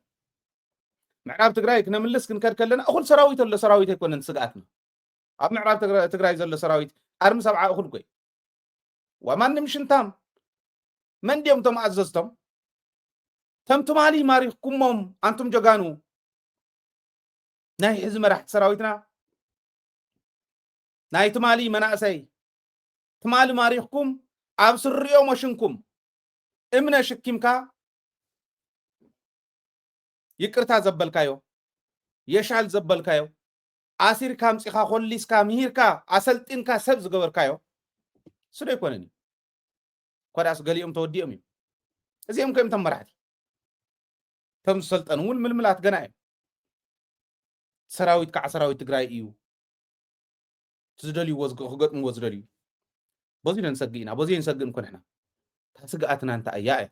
ምዕራብ ትግራይ ክነምልስ ክንከድ ከለና እኹል ሰራዊት ኣሎ ሰራዊት ኣይኮነን ስግኣትና ኣብ ምዕራብ ትግራይ ዘሎ ሰራዊት ኣርሚ ሰብዓ እኹል ኮይ ወማንም ሽንታም መን ድዮም ቶም ኣዘዝቶም ተም ትማሊ ማሪኽኩሞም ኣንቱም ጀጋኑ ናይ ሕዚ መራሕቲ ሰራዊትና ናይ ትማሊ መናእሰይ ትማሊ ማሪኽኩም ኣብ ስርዮ መሽንኩም እምነ ሽኪምካ ይቅርታ ዘበልካዮ የሻል ዘበልካዮ ኣሲርካ ምፂኻ ኮሊስካ ምሂርካ ኣሰልጢንካ ሰብ ዝገበርካዮ ስዶ ይኮነን ኮዳስ ገሊኦም ተወዲኦም እዩ እዚኦም ኮይም ተም መራሕቲ ተም ዝሰልጠኑ እውን ምልምላት ገና እዮም ሰራዊት ከዓ ሰራዊት ትግራይ እዩ ዝደልይዎ ክገጥምዎ ዝደልዩ በዚ ነንሰግእ ኢና በዚ ንሰግእ እንኮን ንሕና ስግኣትና እንታይ እያ እያ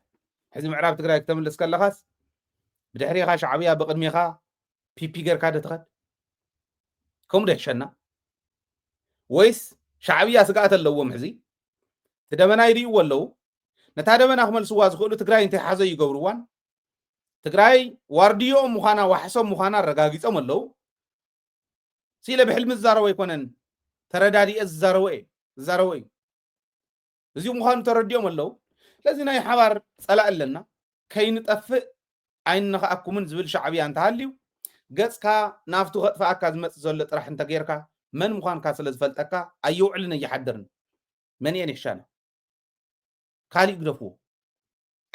ሕዚ ምዕራብ ትግራይ ክተምልስ ከለኻስ ብድሕሪኻ ሻዕብያ ብቅድሚኻ ፒፒ ጌርካ ዶ ትኸድ ከምኡ ዶ ይሕሸና ወይስ ሻዕብያ ስግኣት ኣለዎም ሕዚ ትደመና ይድእዎ ኣለዉ ነታ ደመና ክመልስዋ ዝኽእሉ ትግራይ እንተይሓዘ ይገብርዋን ትግራይ ዋርድዮም ምዃና ዋሕሶም ምዃና ረጋጊፆም ኣለዉ ሲለ ብሕልሚ ዝዛረቦ ኣይኮነን ተረዳዲአ ዝዛረቦ እዩ እዚኡ ምዃኑ ተረዲኦም ኣለዉ ስለዚ ናይ ሓባር ፀላእ ኣለና ከይንጠፍእ ኣይንኸኣኩምን ዝብል ሻዕብያ እንተሃልዩ ገፅካ ናብቱ ከጥፍኣካ ዝመፅእ ዘሎ ጥራሕ እንተጌርካ መን ምዃንካ ስለ ዝፈልጠካ ኣይውዕልን እየሓድርን መን እየን ይሕሻና ካሊእ ግደፍዎ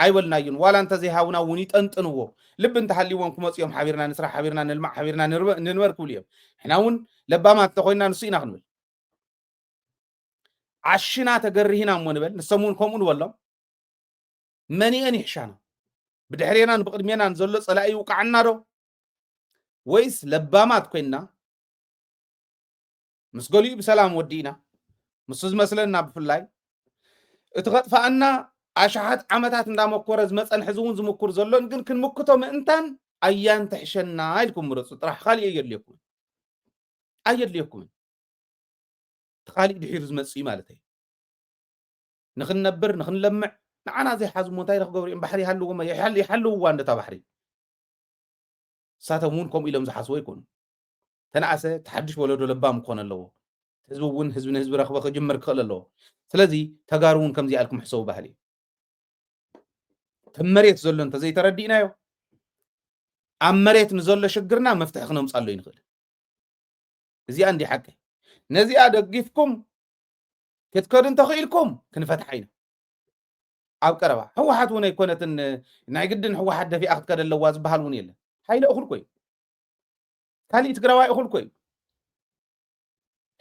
ኣይበልናዩን ዋላ እንተዘይሃቡና እውን ይጠንጥንዎ ልቢ እንተሃልይዎም ክመፅኦም ሓቢርና ንስራሕ ሓቢርና ንልማዕ ሓቢርና ንንበር ክብሉ እዮም ሕና እውን ለባማት እንተኮይንና ንሱ ኢና ክንብል ዓሽና ተገሪሂና እሞ ንበል ንሶም እውን ከምኡ ንበሎም መን እየን ይሕሻና ብድሕሬናን ብቅድሜናን ዘሎ ፀላኢ ይውቃዓና ዶ ወይስ ለባማት ኮይንና ምስ ገሊኡ ብሰላም ወዲእና ምስ ዝመስለና ብፍላይ እቲ ከጥፋኣና ኣሽሓት ዓመታት እንዳመኮረ ዝመፀን ሕዚ እውን ዝምኩር ዘሎን ግን ክንምክቶ ምእንታን ኣያን ተሕሸና ኢልኩም ምረፁ ጥራሕ ካሊእ ኣየድልየኩምን ካሊእ ድሒሩ ዝመፅእ እዩ ማለት እዩ ንክንነብር ንክንለምዕ ንዓና ዘይሓዙ ሞንታይ ክገብሩ እዮም ባሕሪ ይሓልውዋ እንደታ ባሕሪ እሳቶም እውን ከምኡ ኢሎም ዝሓስቦ ይኮኑ ተናእሰ ተሓድሽ ወለዶ ለባም ክኾን ኣለዎ ህዝቢ እውን ህዝቢ ንህዝቢ ረኽበ ክጅምር ክኽእል ኣለዎ ስለዚ ተጋሩ እውን ከምዚ ኣልኩም ሕሰቡ ባህሊ መሬት ዘሎ እንተዘይተረዲእናዮ ኣብ መሬት ንዘሎ ሽግርና መፍትሒ ክነምፃሎ ይንኽእል እዚኣ እንዲ ሓቂ ነዚኣ ደጊፍኩም ክትከዱ እንተኽኢልኩም ክንፈትሓ ኢና ኣብ ቀረባ ህወሓት እውን ኣይኮነትን ናይ ግድን ህወሓት ደፊኣ ክትከደ ኣለዋ ዝበሃል እውን የለን ሃይለ እኹል ኮይ ካሊእ ትግራዋይ እኹል ኮይ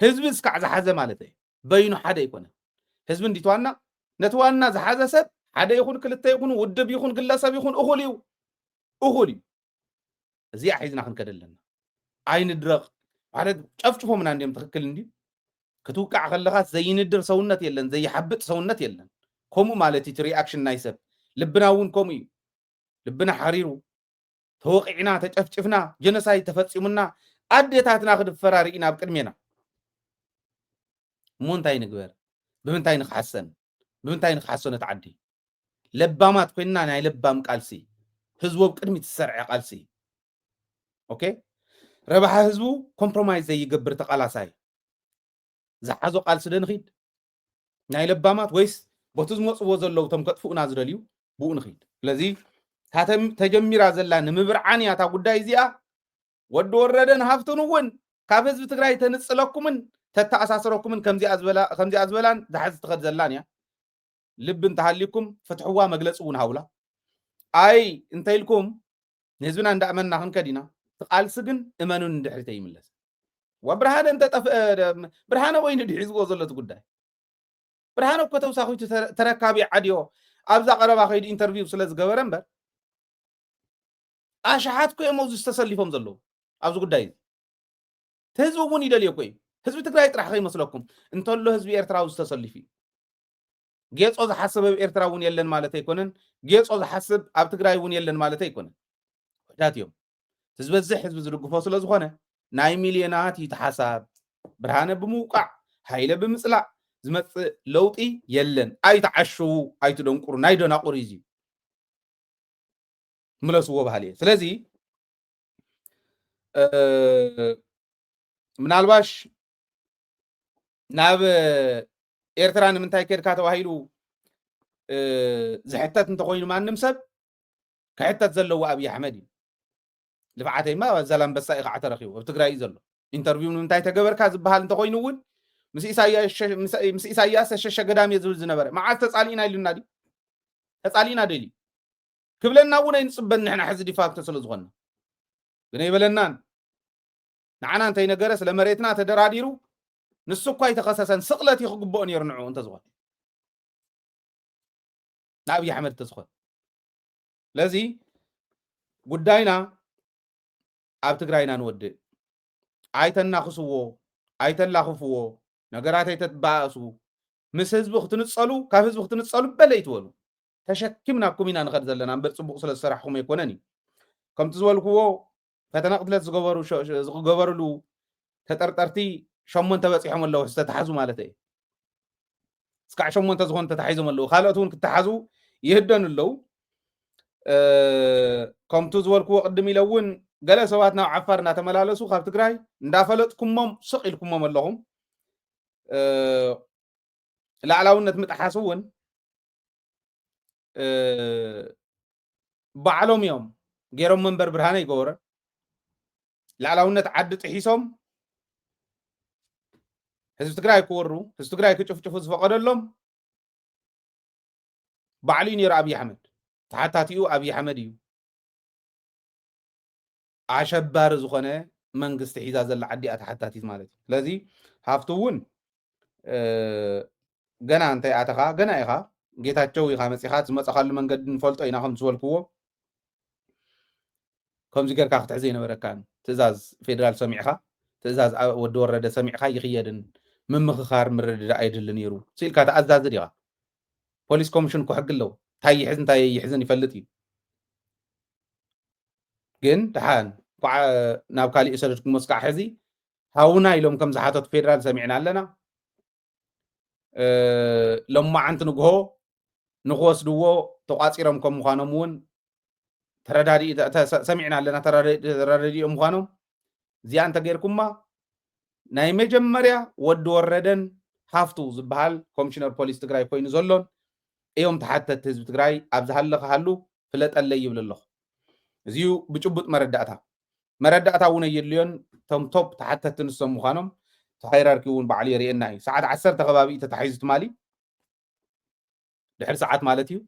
ህዝቢ እስካዕ ዝሓዘ ማለት እዩ በይኑ ሓደ ይኮነ ህዝቢ እንዲትዋና ነቲ ዋና ዝሓዘ ሰብ ሓደ ይኹን ክልተ ይኹን ውድብ ይኹን ግለሰብ ይኹን እኹል እዩ እዚኣ ሒዝና ክንከደ ኣለና ኣይንድረቕ ማለት ጨፍጭፎምና እንዲኦም ትክክል እንዲ ክትውቃዕ ከለኻ ዘይንድር ሰውነት የለን ዘይሓብጥ ሰውነት የለን ከምኡ ማለት እቲ ሪኣክሽን ናይ ሰብ ልብና እውን ከምኡ እዩ ልብና ሓሪሩ ተወቂዕና ተጨፍጭፍና ጀኖሳይድ ተፈፂሙና ኣዴታትና ክድፈራ ርኢና ኣብ ቅድሜና እሞ እንታይ ንግበር ብምንታይ ንክሓሰን ብምንታይ ንክሓሰነ ተዓዲ ለባማት ኮይንና ናይ ለባም ቃልሲ ህዝቡ ቅድሚት ዝሰርዐ ቃልሲ ኦኬ ረባሓ ህዝቡ ኮምፕሮማይዝ ዘይገብር ተቃላሳይ ዝሓዞ ቃልሲ ደንኺድ ናይ ለባማት ወይስ ቦቱ ዝመፅዎ ዘለው ቶም ከጥፍኡና ዝደልዩ ብኡ ንኺድ ስለዚ ተጀሚራ ዘላ ንምብርዓን እያ እታ ጉዳይ እዚኣ ወዲ ወረደን ሃፍቱን እውን ካብ ህዝቢ ትግራይ ተንፅለኩምን ተተኣሳሰረኩምን ከምዚኣ ዝበላን ዝሓዝ ትኸድ ዘላን እያ ልብ እንተሃሊኩም ፍትሕዋ መግለፂ እውን ሃውላ ኣይ እንተኢልኩም ንህዝብና እንዳእመንና ክንከድ ኢና ትቃልሲ ግን እመኑን እንድሕሪተ ይምለስ ወብርሃነ እንተጠፍአ ብርሃነ ወይኒ ድሒዝዎ ዘሎት ጉዳይ ብርሃነ እኮ ተውሳኺ ተረካቢ ዓድዮ ኣብዛ ቀረባ ከይዲ ኢንተርቪው ስለ ዝገበረ እምበር ኣሽሓት ኮ እዮም ዝተሰሊፎም ዘለዉ ኣብዚ ጉዳይ እዚ ህዝቢ እውን ይደልዮ ኮ እዩ ህዝቢ ትግራይ ጥራሕ ከይመስለኩም እንተሎ ህዝቢ ኤርትራዊ ዝተሰሊፍ እዩ ጌፆ ዝሓስብ ኣብ ኤርትራ እውን የለን ማለት ኣይኮነን ጌፆ ዝሓስብ ኣብ ትግራይ እውን የለን ማለት ኣይኮነን ወዳት እዮም ዝበዝሕ ህዝቢ ዝድግፎ ስለ ዝኾነ ናይ ሚልዮናት ይተሓሳብ ብርሃነ ብምውቃዕ ሃይለ ብምፅላእ ዝመፅእ ለውጢ የለን ኣይተዓሽው ኣይትደንቁሩ ናይ ደናቁር እዩ ምለስዎ ባህል እየ ስለዚ ምናልባሽ ናብ ኤርትራ ንምንታይ ከድካ ተባሂሉ ዝሕተት እንተኮይኑ ማንም ሰብ ክሕተት ዘለዎ ኣብይ ኣሕመድ እዩ ልፍዓተይማ ዛላምበሳ ኢኻ ተረኺቡ ኣብ ትግራይ እዩ ዘሎ ኢንተርቪው ንምንታይ ተገበርካ ዝበሃል እንተኮይኑ እውን ምስ ኢሳያስ ሸሸ ገዳም እየ ዝብል ዝነበረ መዓዝ ተፃሊእና ኢሉና ዲ ተፃሊእና ደሊ ክብለና እውን ኣይንፅበን ንሕና ሕዚ ዲፋክቶ ስለ ዝኾነ ግን ኣይበለናን ንዓና እንታይ ነገረ ስለ መሬትና ተደራዲሩ ንሱ እኳ ኣይተኸሰሰን ስቕለት ይክግብኦ ነይሩ ንዑ እንተዝኾነ ንኣብይ ኣሕመድ እንተዝኾነ ስለዚ ጉዳይና ኣብ ትግራይና ንወድእ ኣይተናኽስዎ ኣይተላኽፍዎ ነገራት ኣይተትባእሱ ምስ ህዝቢ ክትንፀሉ ካብ ህዝቢ ክትንፀሉ በለ ይትበሉ ተሸኪምናኩም ኢና ንኸድ ዘለና እምበር ፅቡቕ ስለ ዝሰራሕኩም ኣይኮነን እዩ ከምቲ ዝበልክዎ ፈተና ቅትለት ዝገበርሉ ተጠርጠርቲ 8 በፂሖም ኣለዉ ዝተተሓዙ ማለት እዩ እስካዕ 8 ዝኾኑ ተታሒዞም ኣለዉ ካልኦት እውን ክትሓዙ ይህደኑ ኣለዉ ከምቲ ዝበልክዎ ቅድም ኢለ እውን ገለ ሰባት ናብ ዓፋር እናተመላለሱ ካብ ትግራይ እንዳፈለጥኩሞም ስቕ ኢልኩሞም ኣለኹም ላዕላውነት ምጥሓስ እውን ባዕሎም እዮም ገይሮም መንበር ብርሃነ ይገበረ ላዕላውነት ዓዲ ጥሒሶም ህዝቢ ትግራይ ክወሩ ህዝቢ ትግራይ ክጭፍጭፉ ዝፈቀደሎም ባዕሉ ነይሩ ኣብይ ኣሕመድ ተሓታቲኡ ኣብይ ኣሕመድ እዩ ኣሸባሪ ዝኾነ መንግስቲ ሒዛ ዘላ ዓዲ እያ ተሓታቲት ማለት እዩ ስለዚ ሃፍቱ እውን ገና እንታይ ኣተኻ ገና ኢኻ ጌታቸው ኢኻ መፂኻ ዝመፀኻሉ መንገዲ ንፈልጦ ኢና ከም ዝበልክዎ ከምዚ ጌርካ ክትሕዘ ይነበረካን ትእዛዝ ፌደራል ሰሚዕኻ ትእዛዝ ወዲ ወረደ ሰሚዕኻ ይኽየድን ምምኽኻር ምርድዳእ ኣይድሊ ነይሩ ስኢልካ ተኣዛዚ ዲኻ ፖሊስ ኮሚሽን ክሕጊ ኣለዎ እንታይ ይሕዝ እንታይ ይሕዝን ይፈልጥ እዩ ግን ድሓን ናብ ካሊእ ሰደድኩም መስካዕ ሕዚ ሃውና ኢሎም ከም ዝሓተቱ ፌደራል ሰሚዕና ኣለና ሎማዓንቲ ንግሆ ንክወስድዎ ተቋፂሮም ከም ምዃኖም እውን ሰሚዕና ኣለና ተረዳዲኦም ምዃኖም እዚኣ እንተገይርኩማ ናይ መጀመርያ ወዲ ወረደን ሃፍቱ ዝበሃል ኮሚሽነር ፖሊስ ትግራይ ኮይኑ ዘሎን እዮም ተሓተት ህዝቢ ትግራይ ኣብ ዝሃለኸሃሉ ፍለጠለይ ይብል ኣለኹ እዚኡ ብጭቡጥ መረዳእታ እውን የድልዮን ቶም ቶፕ ተሓተት ንሶም ምዃኖም ሃይራርኪ እውን ባዕሉ የርእየና እዩ ሰዓት 10 ከባቢ ተታሒዙ ትማሊ ድሕሪ ሰዓት ማለት እዩ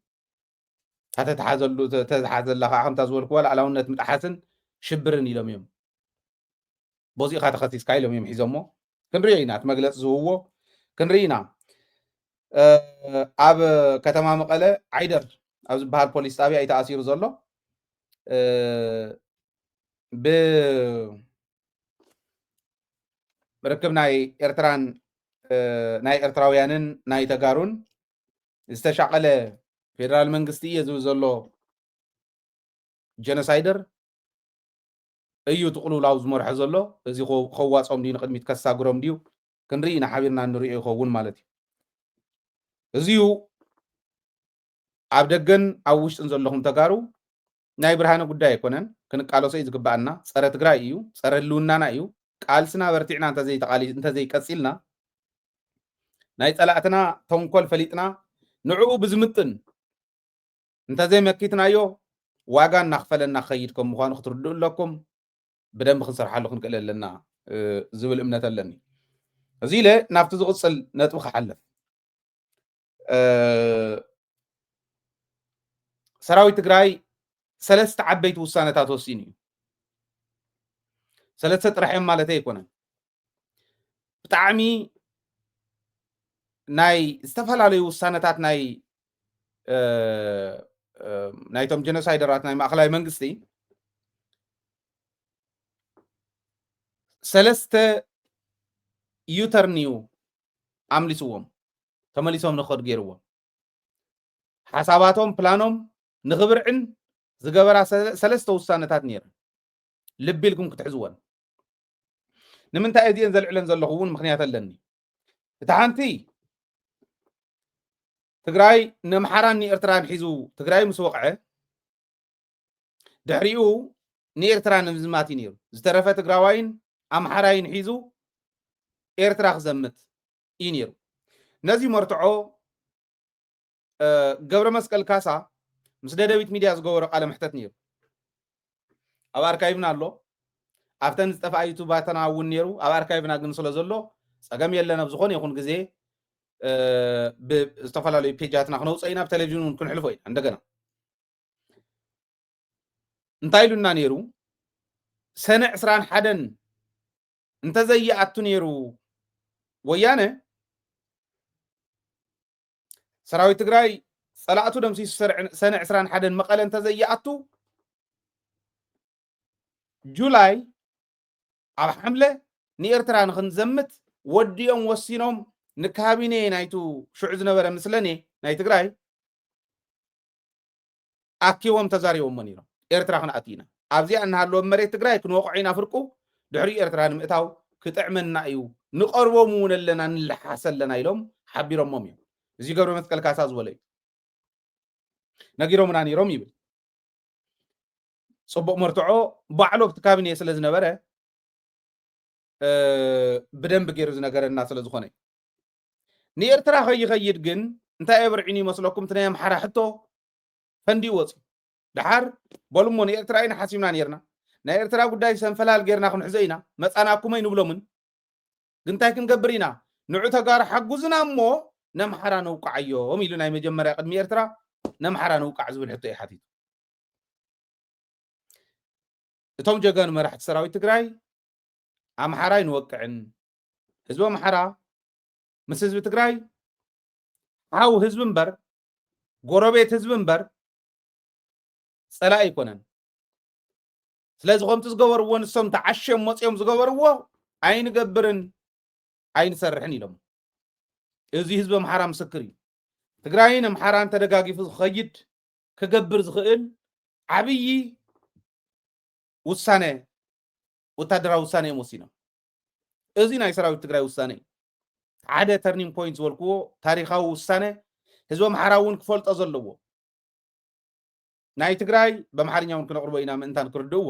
ተተሓዘለኻ ከምታ ዝበልክዎ ላዕላውነት ምጣሓስን ሽብርን ኢሎም እዮም ቦዚእኻ ተኸሲስካ ኢሎም እዮም ሒዞሞ ክንሪኦ ኢና እቲ መግለፂ ዝህብዎ ክንርኢ ኢና ኣብ ከተማ መቐለ ዓይደር ኣብ ዝበሃል ፖሊስ ጣብያ እዩ ተኣሲሩ ዘሎ ብርክብ ናይ ኤርትራን ናይ ኤርትራውያንን ናይ ተጋሩን ዝተሻቀለ ፌደራል መንግስቲ እየ ዝብል ዘሎ ጀኖሳይደር እዩ ትቕልውላው ዝመርሖ ዘሎ እዚ ከዋፆም ድዩ ንቅድሚት ከሳግሮም ድዩ ክንርኢ ኢና ሓቢርና ንሪኦ ይኸውን ማለት እዩ እዚኡ ኣብ ደገን ኣብ ውሽጥን ዘለኹም ተጋሩ ናይ ብርሃነ ጉዳይ ኣይኮነን ክንቃለሶ እዩ ዝግባአና ፀረ ትግራይ እዩ ፀረ ህልውናና እዩ ቃልስና በርቲዕና እንተዘይቀፂልና ናይ ፀላእትና ተንኮል ፈሊጥና ንዕኡ ብዝምጥን እንተዘይመኪትናዮ ዋጋ እናኽፈለና ክኸይድ ከም ምዃኑ ክትርድኡ ኣለኩም ብደንብ ክንሰርሓሉ ክንክእል ኣለና ዝብል እምነት ኣለኒ እዚ ኢለ ናብቲ ዝቕፅል ነጥቢ ክሓልፍ ሰራዊት ትግራይ ሰለስተ ዓበይቲ ውሳነታት ወሲኑ እዩ ሰለስተ ጥራሕዮም ማለት ኣይኮነን ብጣዕሚ ናይ ዝተፈላለዩ ውሳነታት ናይቶም ጀኖሳይደራት ናይ ማእኸላይ መንግስቲ ሰለስተ ዩተርን እዩ ኣምሊስዎም ተመሊሶም ንኽኸዱ ገይርዎም ሓሳባቶም ፕላኖም ንኽብርዕን ዝገበራ ሰለስተ ውሳነታት ነይረን ልቢ ኢልኩም ክትሕዝወን ንምንታይ እዚአን ዘልዕለን ዘለኹ እውን ምክንያት ኣለኒ እቲ ሓንቲ ትግራይ ንኣምሓራን ንኤርትራን ሒዙ ትግራይ ምስ ወቕዐ ድሕሪኡ ንኤርትራ ንምዝማት እዩ ነይሩ ዝተረፈ ትግራዋይን ኣምሓራይን ሒዙ ኤርትራ ክዘምት እዩ ነይሩ ነዚ መርትዖ ገብረ መስቀል ካሳ ምስ ደደቢት ሚድያ ዝገበሮ ቃለ መሕተት ነይሩ ኣብ ኣርካይቭና ኣሎ ኣብተን ዝጠፍኣ ዩቱባትና እውን ነይሩ ኣብ ኣርካይቭና ግን ስለ ዘሎ ፀገም የለን ኣብ ዝኾነ ይኹን ግዜ ብዝተፈላለዩ ፔጃትና ክነውፀ ኢና ብቴሌቭዥን እውን ክንሕልፎ ኢና እንደገና እንታይ ኢሉና ነይሩ ሰነ 21 እንተዘይኣቱ ነይሩ ወያነ ሰራዊት ትግራይ ፀላእቱ ደምሲሱ ሰነ 21 መቐለ እንተዘይኣቱ ጁላይ ኣብ ሓምለ ንኤርትራ ንክንዘምት ወዲኦም ወሲኖም ንካቢኔ ናይቱ ሽዑ ዝነበረ ምስለኔ ናይ ትግራይ ኣኪቦም ተዛሪቦሞ ነይሮም ኤርትራ ክንኣቱ ኢና ኣብዚኣ እናሃለወ መሬት ትግራይ ክንወቕዖ ኢና ፍርቁ ድሕሪ ኤርትራ ንምእታው ክጥዕመና እዩ ንቐርቦም እውን ኣለና ንለሓስ ኣለና ኢሎም ሓቢሮሞም እዮም እዚ ገብረ መስቀል ካሳ ዝበለ እዩ ነጊሮምና ነይሮም ይብል ፅቡቅ መርትዖ ባዕሉ ኣብቲ ካቢኔ ስለ ዝነበረ ብደንብ ገይሩ ዝነገረና ስለ ዝኾነ ንኤርትራ ከይኸይድ ግን እንታይ የብርዒኒ ይመስለኩም እቲ ናይ ኣምሓራ ሕቶ ፈንዲ ወፂ ድሓር በሉሞ ንኤርትራ ኢና ሓሲብና ነርና ናይ ኤርትራ ጉዳይ ሰንፈላል ጌርና ክንሕዞ ኢና መፃናኩመ ይንብሎምን ግን እንታይ ክንገብር ኢና ንዑ ተጋሩ ሓጉዝና እሞ ነምሓራ ነውቃዕዮም ኢሉ ናይ መጀመርያ ቅድሚ ኤርትራ ነምሓራ ነውቃዕ ዝብል ሕቶ እዩ ሓቲቱ እቶም ጀጋኑ መራሕቲ ሰራዊት ትግራይ ኣምሓራ ይንወቅዕን ህዝቢ ኣምሓራ ምስ ህዝቢ ትግራይ ሓው ህዝቢ እምበር ጎረቤት ህዝቢ እምበር ፀላእ ኣይኮነን ስለዚ ከምቲ ዝገበርዎ ንሶም ተዓሽዮም መፅኦም ዝገበርዎ ኣይንገብርን ኣይንሰርሕን ኢሎም እዚ ህዝቢ ኣምሓራ ምስክር እዩ ትግራይን ኣምሓራን ተደጋጊፉ ዝኸይድ ክገብር ዝኽእል ዓብይ ውሳነ ወታደራዊ ውሳነ እዮም ወሲኖም እዚ ናይ ሰራዊት ትግራይ ውሳነ ሓደ ተርኒንግ ፖይንት ዝበልክዎ ታሪካዊ ውሳነ ህዝቢ ኣምሓራ እውን ክፈልጦ ዘለዎ ናይ ትግራይ በአምሓርኛ እውን ክነቅርቦ ኢና ምእንታን ክርድእዎ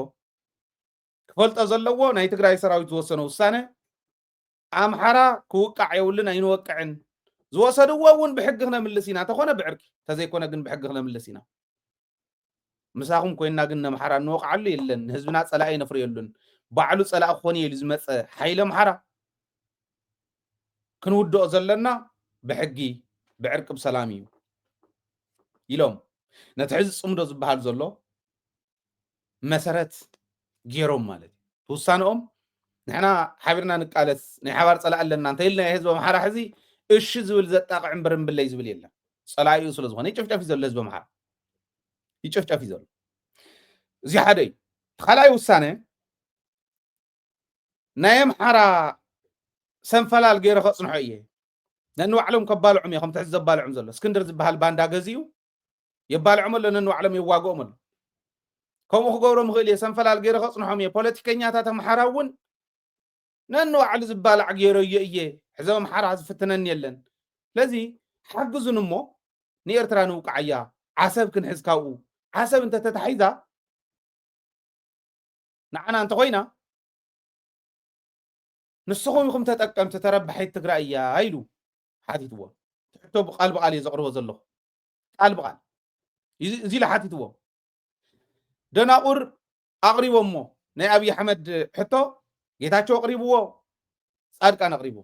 ክፈልጦ ዘለዎ ናይ ትግራይ ሰራዊት ዝወሰነ ውሳነ ኣምሓራ ክውቃዕ የብሉን ኣይንወቅዕን ዝወሰድዎ እውን ብሕጊ ክነምልስ ኢና ተኾነ ብዕርቂ ተዘይኮነ ግን ብሕጊ ክነምልስ ኢና ምሳኹም ኮይና ግን ኣምሓራ እንወቅዓሉ የለን ህዝብና ፀላኢ ነፍርየሉን ባዕሉ ፀላኢ ክኾን እዩ ዝመፀ ሓይሊ ኣምሓራ ክንውድኦ ዘለና ብሕጊ ብዕርቂ ብሰላም እዩ ኢሎም ነቲ ሕዚ ፅምዶ ዝበሃል ዘሎ መሰረት ገይሮም ማለት እዩ ውሳነኦም ንሕና ሓቢርና ንቃለስ ናይ ሓባር ፀላኢ ኣለና እንተኢልና ህዝቢ ኣምሓራ ሕዚ እሺ ዝብል ዘጣቅዕ እምበር እምብለይ ዝብል የለን ፀላኢኡ ስለ ዝኾነ ይጭፍጨፍ እዩ ዘሎ ህዝቢ ኣምሓራ ይጭፍጨፍ እዩ ዘሎ እዚ ሓደ እዩ ካልኣይ ውሳነ ናይ ኣምሓራ ሰንፈላል ገይረ ከፅንሖ እየ ነንባዕሎም ከባልዖም እየ ከምቲ ሕዚ ዘባልዖም ዘሎ እስክንድር ዝበሃል ባንዳ ገዚኡ የባልዖም ኣሎ ነንባዕሎም የዋግኦም ኣሎ ከምኡ ክገብሮም ክእል እየ ሰንፈላል ገይረ ከፅንሖም እየ ፖለቲከኛታት ኣምሓራ እውን ነንባዕሉ ዝባላዕ ገይረዮ እየ ሕዚ ኣምሓራ ዝፍትነኒ የለን ስለዚ ሓግዙን እሞ ንኤርትራ ንውቃዕያ ዓሰብ ክንሕዝ ካብኡ ዓሰብ እንተተታሒዛ ንዓና እንተኮይና ንስኹም ኢኹም ተጠቀምቲ ተረባሒት ትግራይ እያ ኢሉ ሓቲትዎ ትሕቶ ብቃል ብቃል እየ ዘቕርቦ ዘለኹ ቃል ብቃል እዚ ኢሉ ሓቲትዎ ደናቁር ኣቕሪቦ እሞ ናይ ኣብዪ ኣሕመድ ሕቶ ጌታቸው ኣቕሪብዎ ጻድቃን ኣቕሪብዎ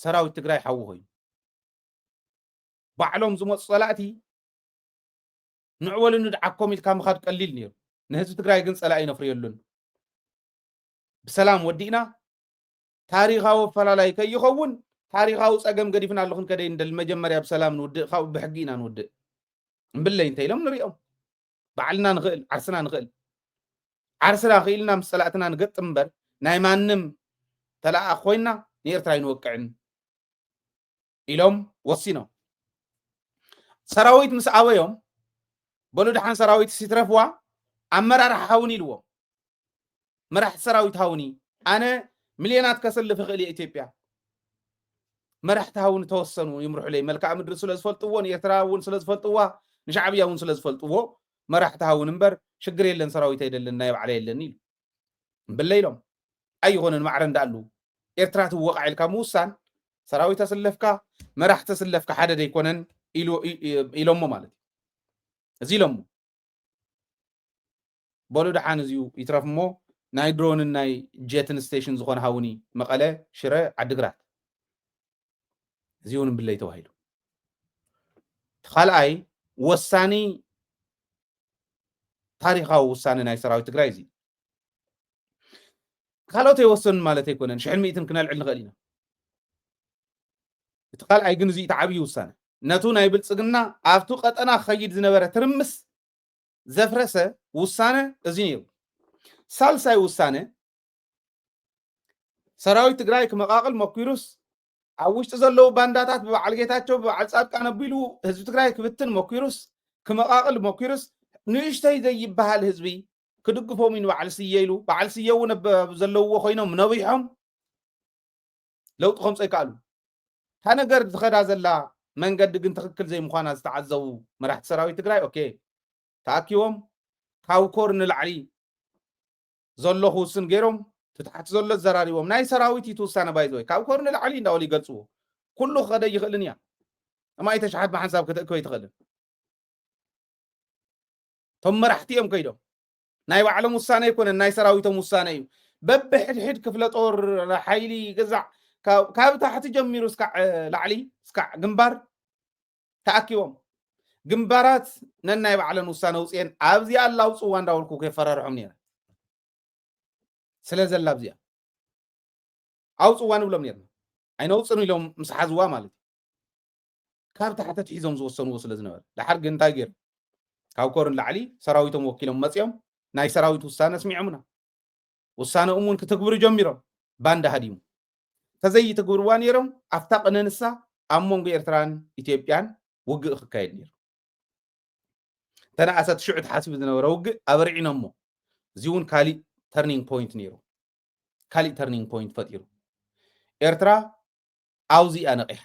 ሰራዊት ትግራይ ሓዊ ኮይኑ ባዕሎም ዝመፁ ፀላእቲ ንዕወሉ ንድዓኮም ኢልካ ምኻድ ቀሊል ነይሩ ንህዝቢ ትግራይ ግን ፀላኢ ነፍርየሉን ብሰላም ወዲእና ታሪኻዊ ኣፈላላይ ከይኸውን ታሪኻዊ ፀገም ገዲፍና ኣለኹን ከደይ እንደል መጀመርያ ብሰላም ንውድእ ካብኡ ብሕጊ ኢና ንውድእ እምብለይ እንተኢሎም ንሪኦም ባዕልና ንኽእል ዓርስና ንኽእል ዓርስና ክኢልና ምስ ፀላእትና ንገጥም እምበር ናይ ማንም ተለኣኽ ኮይና ንኤርትራ ይንወቅዕን ኢሎም ወሲኖም ሰራዊት ምስ ኣበዮም በሉ ድሓን ሰራዊት ሲትረፍዋ ኣመራርሓ ሃውኒ ኢልዎም መራሕቲ ሰራዊት ሃውኒ ኣነ ሚልዮናት ከሰልፍ ይኽእል እየ ኢትዮጵያ መራሕቲ ሃውኒ ተወሰኑ ይምርሑለይ መልክዓ ምድሪ ስለ ዝፈልጥዎ ንኤርትራ እውን ስለ ዝፈልጥዋ ንሻዕብያ እውን ስለ ዝፈልጥዎ መራሕቲ ሃውን እምበር ሽግር የለን ሰራዊት ኣይደለን ናይ ባዕለ የለን ኢሉ እምብለ ኢሎም ኣይኮነን ማዕረ እንዳኣሉ ኤርትራ ትወቃዕ ኢልካ ምውሳን ሰራዊት ተስለፍካ መራሕቲ ተስለፍካ ሓደ ደይኮነን ኢሎሞ ማለት እዩ እዚ ኢሎሞ በሉ ድሓን እዚዩ ይትረፍ እሞ ናይ ድሮንን ናይ ጀትን ስቴሽን ዝኾነ ሃውኒ መቐለ ሽረ ዓዲግራት እዚ እውን እምብለይ ተባሂሉ ካልኣይ ወሳኒ ታሪኻዊ ውሳነ ናይ ሰራዊት ትግራይ እዚ ካልኦት ኣይወሰኑን ማለት ኣይኮነን 100 ክነልዕል ንኽእል ኢና እቲ ካልኣይ ግን እዚ ተዓብዪ ውሳነ ነቱ ናይ ብልፅግና ኣብቱ ቀጠና ክኸይድ ዝነበረ ትርምስ ዘፍረሰ ውሳነ እዚ ነይሩ ሳልሳይ ውሳነ ሰራዊት ትግራይ ክመቃቅል መኪሩስ ኣብ ውሽጢ ዘለዉ ባንዳታት ብበዓል ጌታቸው ብበዓል ጻድቃን ኣቢሉ ህዝቢ ትግራይ ክብትን መኪሩስ ክመቃቅል መኪሩስ ንእሽተይ ዘይበሃል ህዝቢ ክድግፎም ኢኑ በዓል ስየ ኢሉ በዓል ስየ እውን ዘለውዎ ኮይኖም ነቢሖም ለውጢ ከምፀ ይከኣሉ እታ ነገር ዝኸዳ ዘላ መንገዲ ግን ትክክል ዘይምዃና ዝተዓዘቡ መራሕቲ ሰራዊት ትግራይ ኦኬ ተኣኪቦም ካብ ኮር ንላዕሊ ዘሎ ክውስን ገይሮም ትታሕቲ ዘሎ ዘራሪቦም ናይ ሰራዊት ይትውሳነ ባይዘወይ ካብ ኮር ንላዕሊ እንዳበሉ ይገልፅዎ ኩሉ ክኸደ ይኽእልን እያ እማይ ተሸሓት ብሓንሳብ ክትእክበ ይትኽእልን ቶም መራሕቲ እዮም ከይዶም ናይ ባዕሎም ውሳነ ኣይኮነን ናይ ሰራዊቶም ውሳነ እዩ በብሕድሕድ ክፍለ ጦር ሓይሊ ገዛዕ ካብ ታሕቲ ጀሚሩ እስካዕ ላዕሊ እስካዕ ግንባር ተኣኪቦም ግንባራት ነናይ ባዕለን ውሳነ ውፅአን ኣብዚኣ ኣላውፅዋ እንዳበልኩ ከይፈራርሖም ነይረ ስለ ዘላ ኣብዚኣ ኣውፅዋ ንብሎም ነርና ኣይነውፅኑ ኢሎም ምስ ሓዝዋ ማለት እዩ ካብ ታሕቲ ትሒዞም ዝወሰንዎ ስለ ዝነበረ ድሓር ግን እንታይ ገይሩ ካብ ኮርን ላዕሊ ሰራዊቶም ወኪሎም መፅኦም ናይ ሰራዊት ውሳነ ስሚዖምና ውሳነ እውን ክትግብሩ ጀሚሮም ባንዳ ሃዲሙ ተዘይትግብርዋ ነይሮም ኣፍታ ቀነንሳ ኣብ መንጎ ኤርትራን ኢትዮጵያን ውግእ ክካየድ ነይሩ ተነኣሰት ሽዑ ተሓሲቡ ዝነበረ ውግእ ኣበርዒኖ እሞ እዚ እውን ካሊእ ተርኒንግ ፖይንት ነይሩ ካሊእ ተርኒንግ ፖይንት ፈጢሩ ኤርትራ ኣውዚኣ ነቂሓ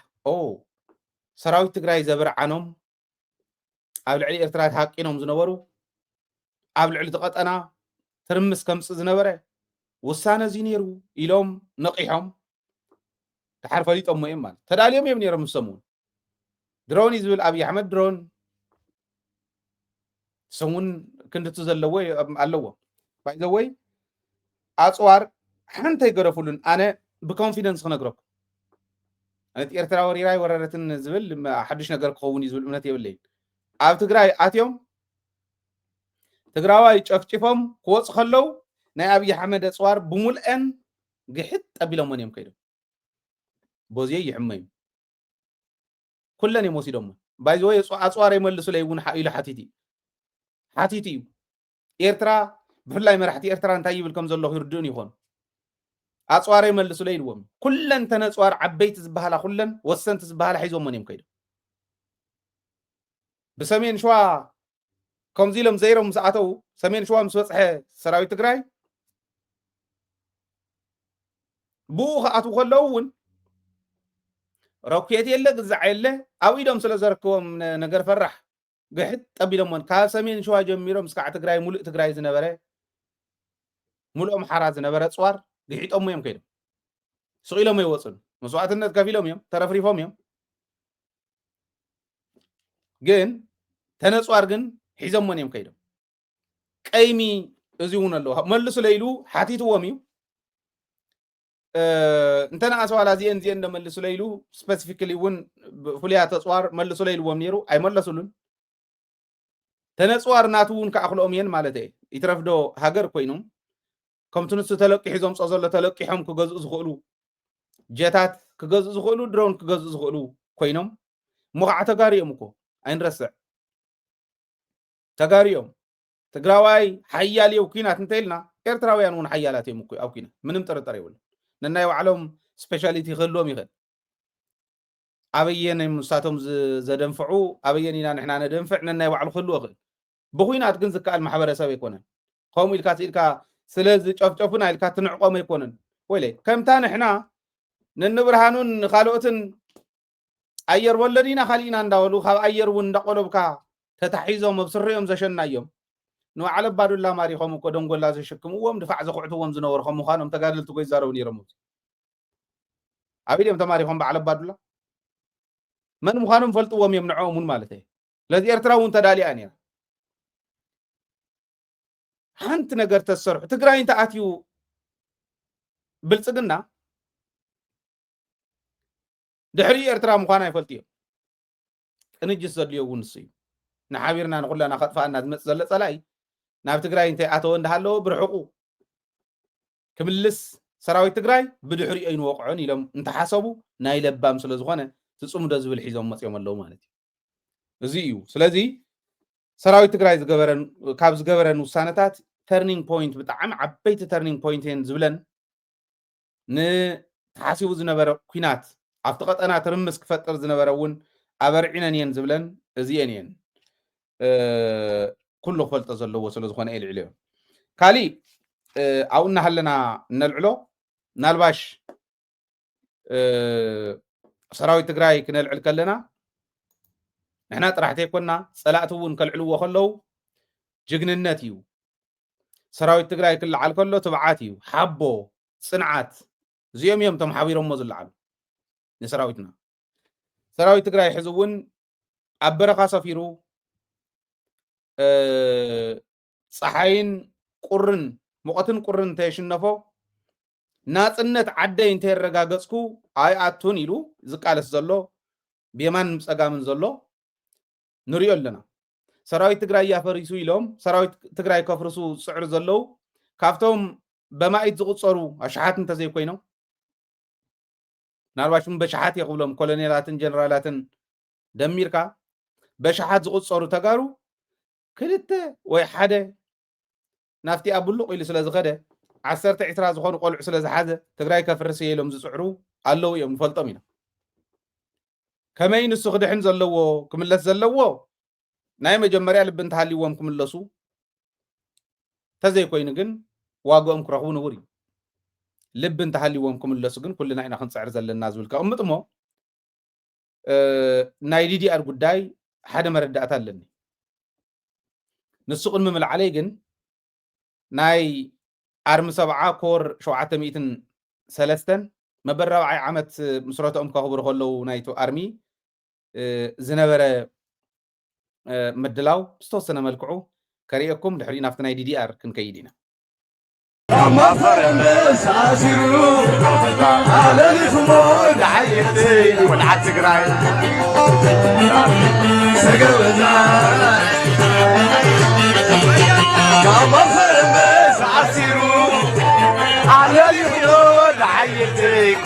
ሰራዊት ትግራይ ዘብርዓኖም ኣብ ልዕሊ ኤርትራ ተሃቂኖም ዝነበሩ ኣብ ልዕሊ ተቐጠና ትርምስ ከምጽ ዝነበረ ውሳነ እዚ ነይሩ ኢሎም ነቂሖም ድሓር ፈሊጦም እዮም ማለት ተዳልዮም እዮም ነይሮም ዝሰምዑ ድሮን እዩ ዝብል ኣብይ ኣሕመድ ድሮን ሰሙን ክንድቱ ዘለዎ ኣለዎ ባይዘወይ ኣፅዋር ሓንቲ ኣይገረፉሉን ኣነ ብኮንፊደንስ ክነግረኩም ኣነት ኤርትራ ወሪራይ ወረረትን ዝብል ሓዱሽ ነገር ክኸውን እዩ ዝብል እምነት የብለይን ኣብ ትግራይ ኣትዮም ትግራዋይ ጨፍጭፎም ክወፁ ከለው ናይ ኣብይ ኣሕመድ ኣፅዋር ብሙልአን ግሕጥ ጠቢሎሞን እዮም ከይዶም ቦዝየ ይሕመዩ ኩለን እዮም ወሲዶሞ ባይዘወይ ኣፅዋር ይመልሱ ለይ እውን ኢሉ ሓቲት እዩ ኤርትራ ብፍላይ መራሕቲ ኤርትራ እንታይ ይብል ከም ዘለኹ ይርድኡን ይኾኑ ኣፅዋር ይመልሱ ለይ ኢልዎም ኩለን ተነፅዋር ዓበይቲ ዝበሃላ ኩለን ወሰንቲ ዝበሃላ ሒዞሞን እዮም ከይዶም ብሰሜን ሸዋ ከምዚ ኢሎም ዘይሮም ምስ ኣተው ሰሜን ሸዋ ምስ በፅሐ ሰራዊት ትግራይ ብኡ ከኣትው ከለዉ እውን ሮኬት የለ ግዛዕ የለ ኣብ ኢዶም ስለ ዘረክቦም ነገር ፈራሕ ግሕጥ ጠቢሎሞን ካብ ሰሜን ሸዋ ጀሚሮም እስካዕ ትግራይ ሙሉእ ትግራይ ዝነበረ ሙሉእ ኣምሓራ ዝነበረ ፅዋር ግሒጦሞ እዮም ከይዶም ስቂሎም ኣይወፁን መስዋዕትነት ከፊሎም እዮም ተረፍሪፎም እዮም ግን ተነፅዋር ግን ሒዞሞን እዮም ከይዶም ቀይሚ እዚ እውን ኣለዎ መልሱ ለይሉ ሓቲትዎም እዩ እንተነኣስ ዋላ እዚአን እንደመልሱ ለይሉ ስፔሲፊካሊ እውን ፍሉያት ኣፅዋር መልሱ ለይልዎም ነይሩ ኣይመለሱሉን ተነፅዋር ናቱ እውን ከኣኽልኦም እየን ማለት እየ ይትረፍዶ ሃገር ኮይኖም ከምቲ ንሱ ተለቂሑ ዘምፆ ዘሎ ተለቂሖም ክገዝኡ ዝኽእሉ ጀታት ክገዝኡ ዝኽእሉ ድሮን ክገዝኡ ዝኽእሉ ኮይኖም እሞ ከዓ ተጋሪኦም እኮ ኣይንረስዕ ተጋሪኦም ትግራዋይ ሓያል እዩ ኩናት እንተኢልና ኤርትራውያን እውን ሓያላት እዮም እኮ ኣብ ኩናት ምንም ጥርጥር የብሉ ነናይ ባዕሎም ስፔሻሊቲ ክህልዎም ይኽእል ኣበየን ምሳቶም ዘደንፍዑ ኣበየን ኢና ንሕና ነደንፍዕ ነናይ ባዕሉ ክህልዎ ይኽእል ብኩናት ግን ዝከኣል ማሕበረሰብ ኣይኮነን ከምኡ ኢልካ ኢልካ ስለዚ ጨፍጨፉና ኢልካ ትንዕቆም ኣይኮነን ወይለ ከምታ ንሕና ንንብርሃኑን ካልኦትን ኣየር ወለዲና ካሊእና እንዳበሉ ካብ ኣየር እውን እንዳቆለብካ ተታሒዞም ኣብ ስርዮም ዘሸና እዮም ንባዕለ ባዱላ ማሪኾም እኮ ደንጎላ ዘሸክምዎም ድፋዕ ዘኩዕትዎም ዝነበሩ ከም ምዃኖም ተጋደልቲ ጎይ ይዛረቡ ነይሮም ኣብ ኢድዮም ተማሪኾም በዓለ ባዱላ መን ምዃኖም ፈልጥዎም እዮም ንዕኦም እውን ማለት እዩ ለዚ ኤርትራ እውን ተዳሊኣ ነይራ ሓንቲ ነገር ተሰርሑ ትግራይ እንተኣትዩ ብልፅግና ድሕሪ ኤርትራ ምዃና ይፈልጡ እዮም ቅንጅት ዘድልዮ እውን ንሱ እዩ ንሓቢርና ንኩለና ከጥፋእና ዝመፅእ ዘሎ ፀላኢ ናብ ትግራይ እንታይ ኣተወ እንዳሃለዎ ብርሕቁ ክምልስ ሰራዊት ትግራይ ብድሕሪኡ ይንወቅዖን ኢሎም እንተሓሰቡ ናይ ለባም ስለ ዝኾነ ትፅምዶ ዝብል ሒዞም መፅኦም ኣለዉ ማለት እዩ እዚ እዩ ስለዚ ሰራዊት ትግራይ ካብ ዝገበረን ውሳነታት ተርኒንግ ፖይንት ብጣዕሚ ዓበይቲ ተርኒንግ ፖይንት እየን ዝብለን ንተሓሲቡ ዝነበረ ኩናት ኣብቲ ቀጠና ትርምስ ክፈጥር ዝነበረ እውን ኣበርዒነን እየን ዝብለን እዚአን እየን ኩሉ ክፈልጦ ዘለዎ ስለ ዝኾነ እየ ልዕልዮ ካሊእ ኣብኡ እናሃለና እነልዕሎ ናልባሽ ሰራዊት ትግራይ ክነልዕል ከለና ንሕና ጥራሕቲ ኣይኮንና ፀላእቲ እውን ከልዕልዎ ከለዉ ጅግንነት እዩ ሰራዊት ትግራይ ክልዓል ከሎ ትብዓት እዩ ሓቦ ፅንዓት እዚኦም እዮም ቶም ሓቢሮሞ ዝለዓሉ ንሰራዊትና ሰራዊት ትግራይ ሕዚ እውን ኣብ በረኻ ሰፊሩ ፀሓይን ቁርን ሙቐትን ቁርን እንተየሽነፎ ናፅነት ዓደይ እንተየረጋገፅኩ ኣይኣቱን ኢሉ ዝቃለስ ዘሎ ብየማን ፀጋምን ዘሎ ንሪኦ ኣለና ሰራዊት ትግራይ ያፈሪሱ ኢሎም ሰራዊት ትግራይ ከፍርሱ ዝፅዕሩ ዘለው ካብቶም በማኢት ዝቁፀሩ ኣሽሓት እንተዘይኮይኖም ናልባሽ በሽሓት የኽብሎም ኮሎኔላትን ጀነራላትን ደሚርካ በሽሓት ዝቁፀሩ ተጋሩ ክልተ ወይ ሓደ ናፍቲ ኣብሉቕ ኢሉ ስለ ዝኸደ 10-20 ዝኾኑ ቆልዑ ስለ ዝሓዘ ትግራይ ከፍርስ ኢሎም ዝፅዕሩ ኣለዉ እዮም ንፈልጦም ኢና ከመይ ንሱ ክድሕን ዘለዎ ክምለስ ዘለዎ ናይ መጀመርያ ልቢ እንተሃልይዎም ክምለሱ ተዘይኮይኑ ግን ዋግኦም ክረኽቡ ንቡር እዩ ልቢ እንተሃልይዎም ክምለሱ ግን ኩልና ኢና ክንፅዕር ዘለና ዝብል ከቕምጥ እሞ ናይ ዲዲኣር ጉዳይ ሓደ መረዳእታ ኣለኒ ንሱ ቅድሚ ምልዓለይ ግን ናይ ኣርሚ 70 ኮር 703 መበል 4 ዓመት ምስረቶም ከኽብሩ ከለዉ ናይቱ ኣርሚ ዝነበረ ምድላው ዝተወሰነ መልክዑ ከሪአኩም ድሕሪ ናፍቲ ናይ ዲዲአር ክንከይድ ኢና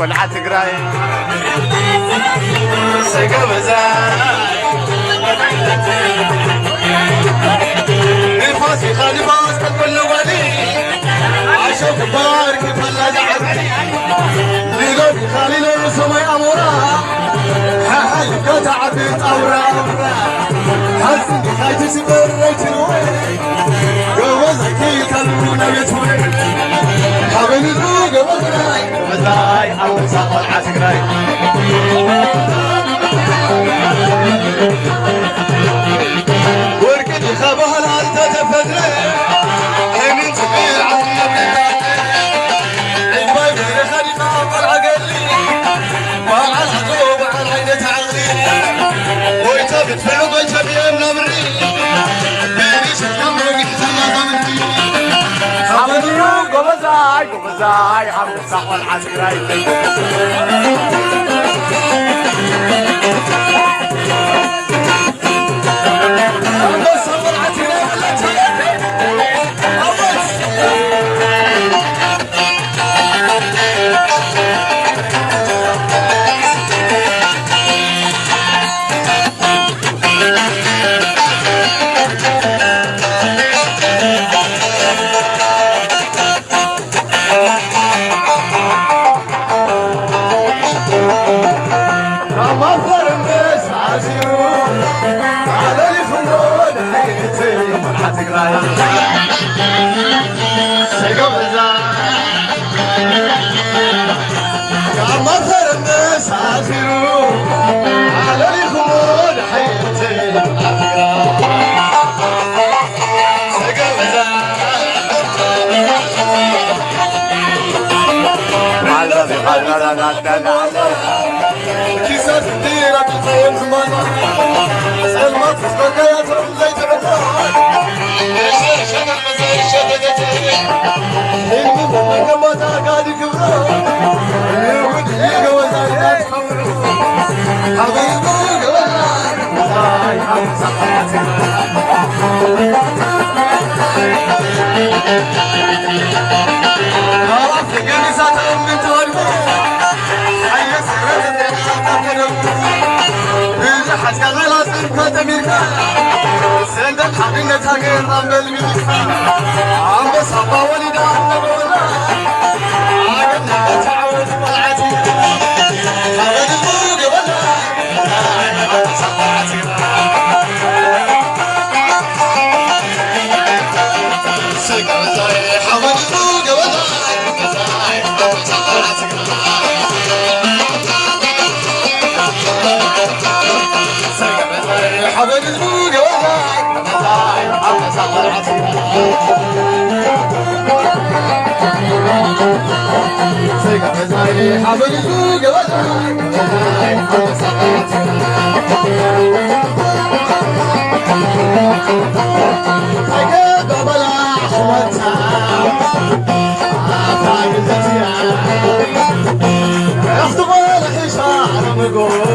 كلعة تقراي الفاسي خالي باس كل ولي عاشق بارك فلا دعتي لقد خالي لو سمي امورا حال قطعت اورا حسن خايت سبرت الوين جوزك كلنا يتوي حبيبي جوزك وزاي او ساقل عسكراي وركد خبها لا تتفدري من تقيل عظيم البايب خلي خاطر عقلي وعلى العقوب وعلى عينة عقلي ويتابت في عضو يتابي نمري بيني شكرا ويحزن ضمني حمديو قبزاي حمد صاحب العسكري كيسات الديرة تخيم زمانا سلمات فستقيات زيت عطان شغل مزاي شددتين حلمي بمك ما تاقاد كبران يودي وزاي لا تخورو حبيبو قوان وزاي حبيب صحاتي عرفت قنسات من توربو حتى غلاس كتميركا سندك حقنا تغير رمل الملكا عم بصبا ولد عمنا عقدنا تعود طلعتي هذا الفوق ولا صبعتي سكر زي حمد الفوق ولا صبعتي حبيب الفوق وزاي عم صغر عصير سيقف زاي حبيب الفوق وزاي عم صغر عصير سيقف بلا حمتها عفاق الزيان اخطبوا الحشار مقول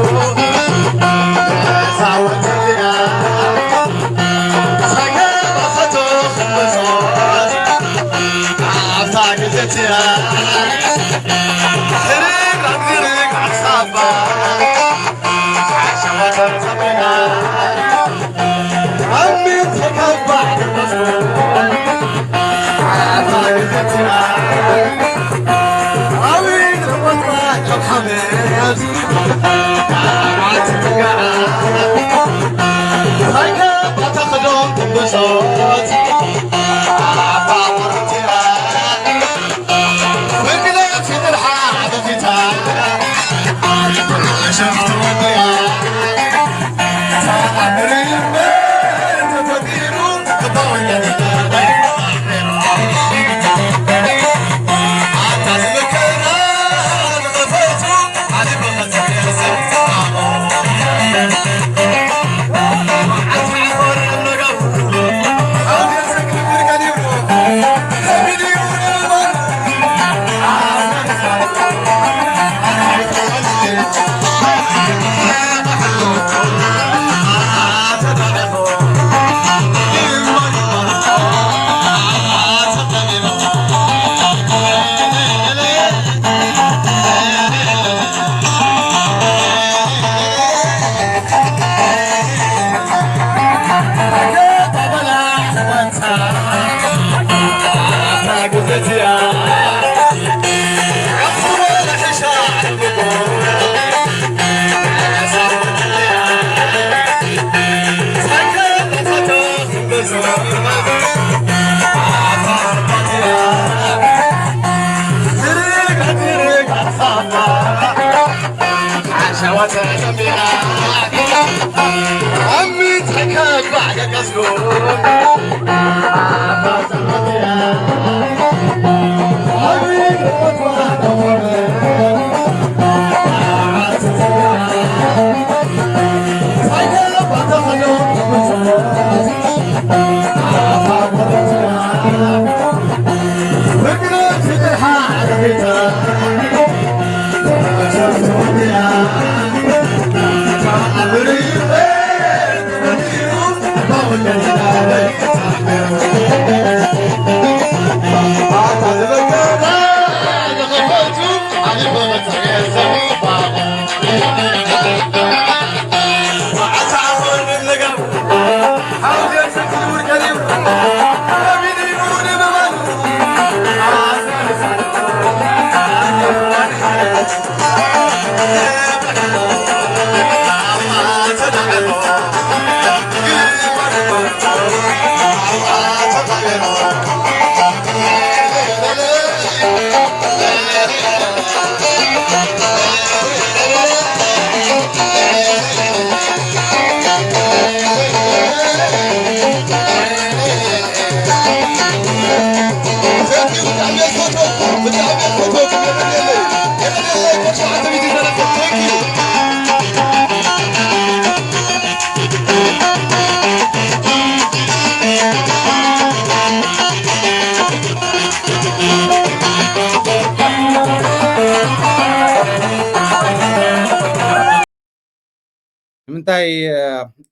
عمي تحكاك بعد قصدون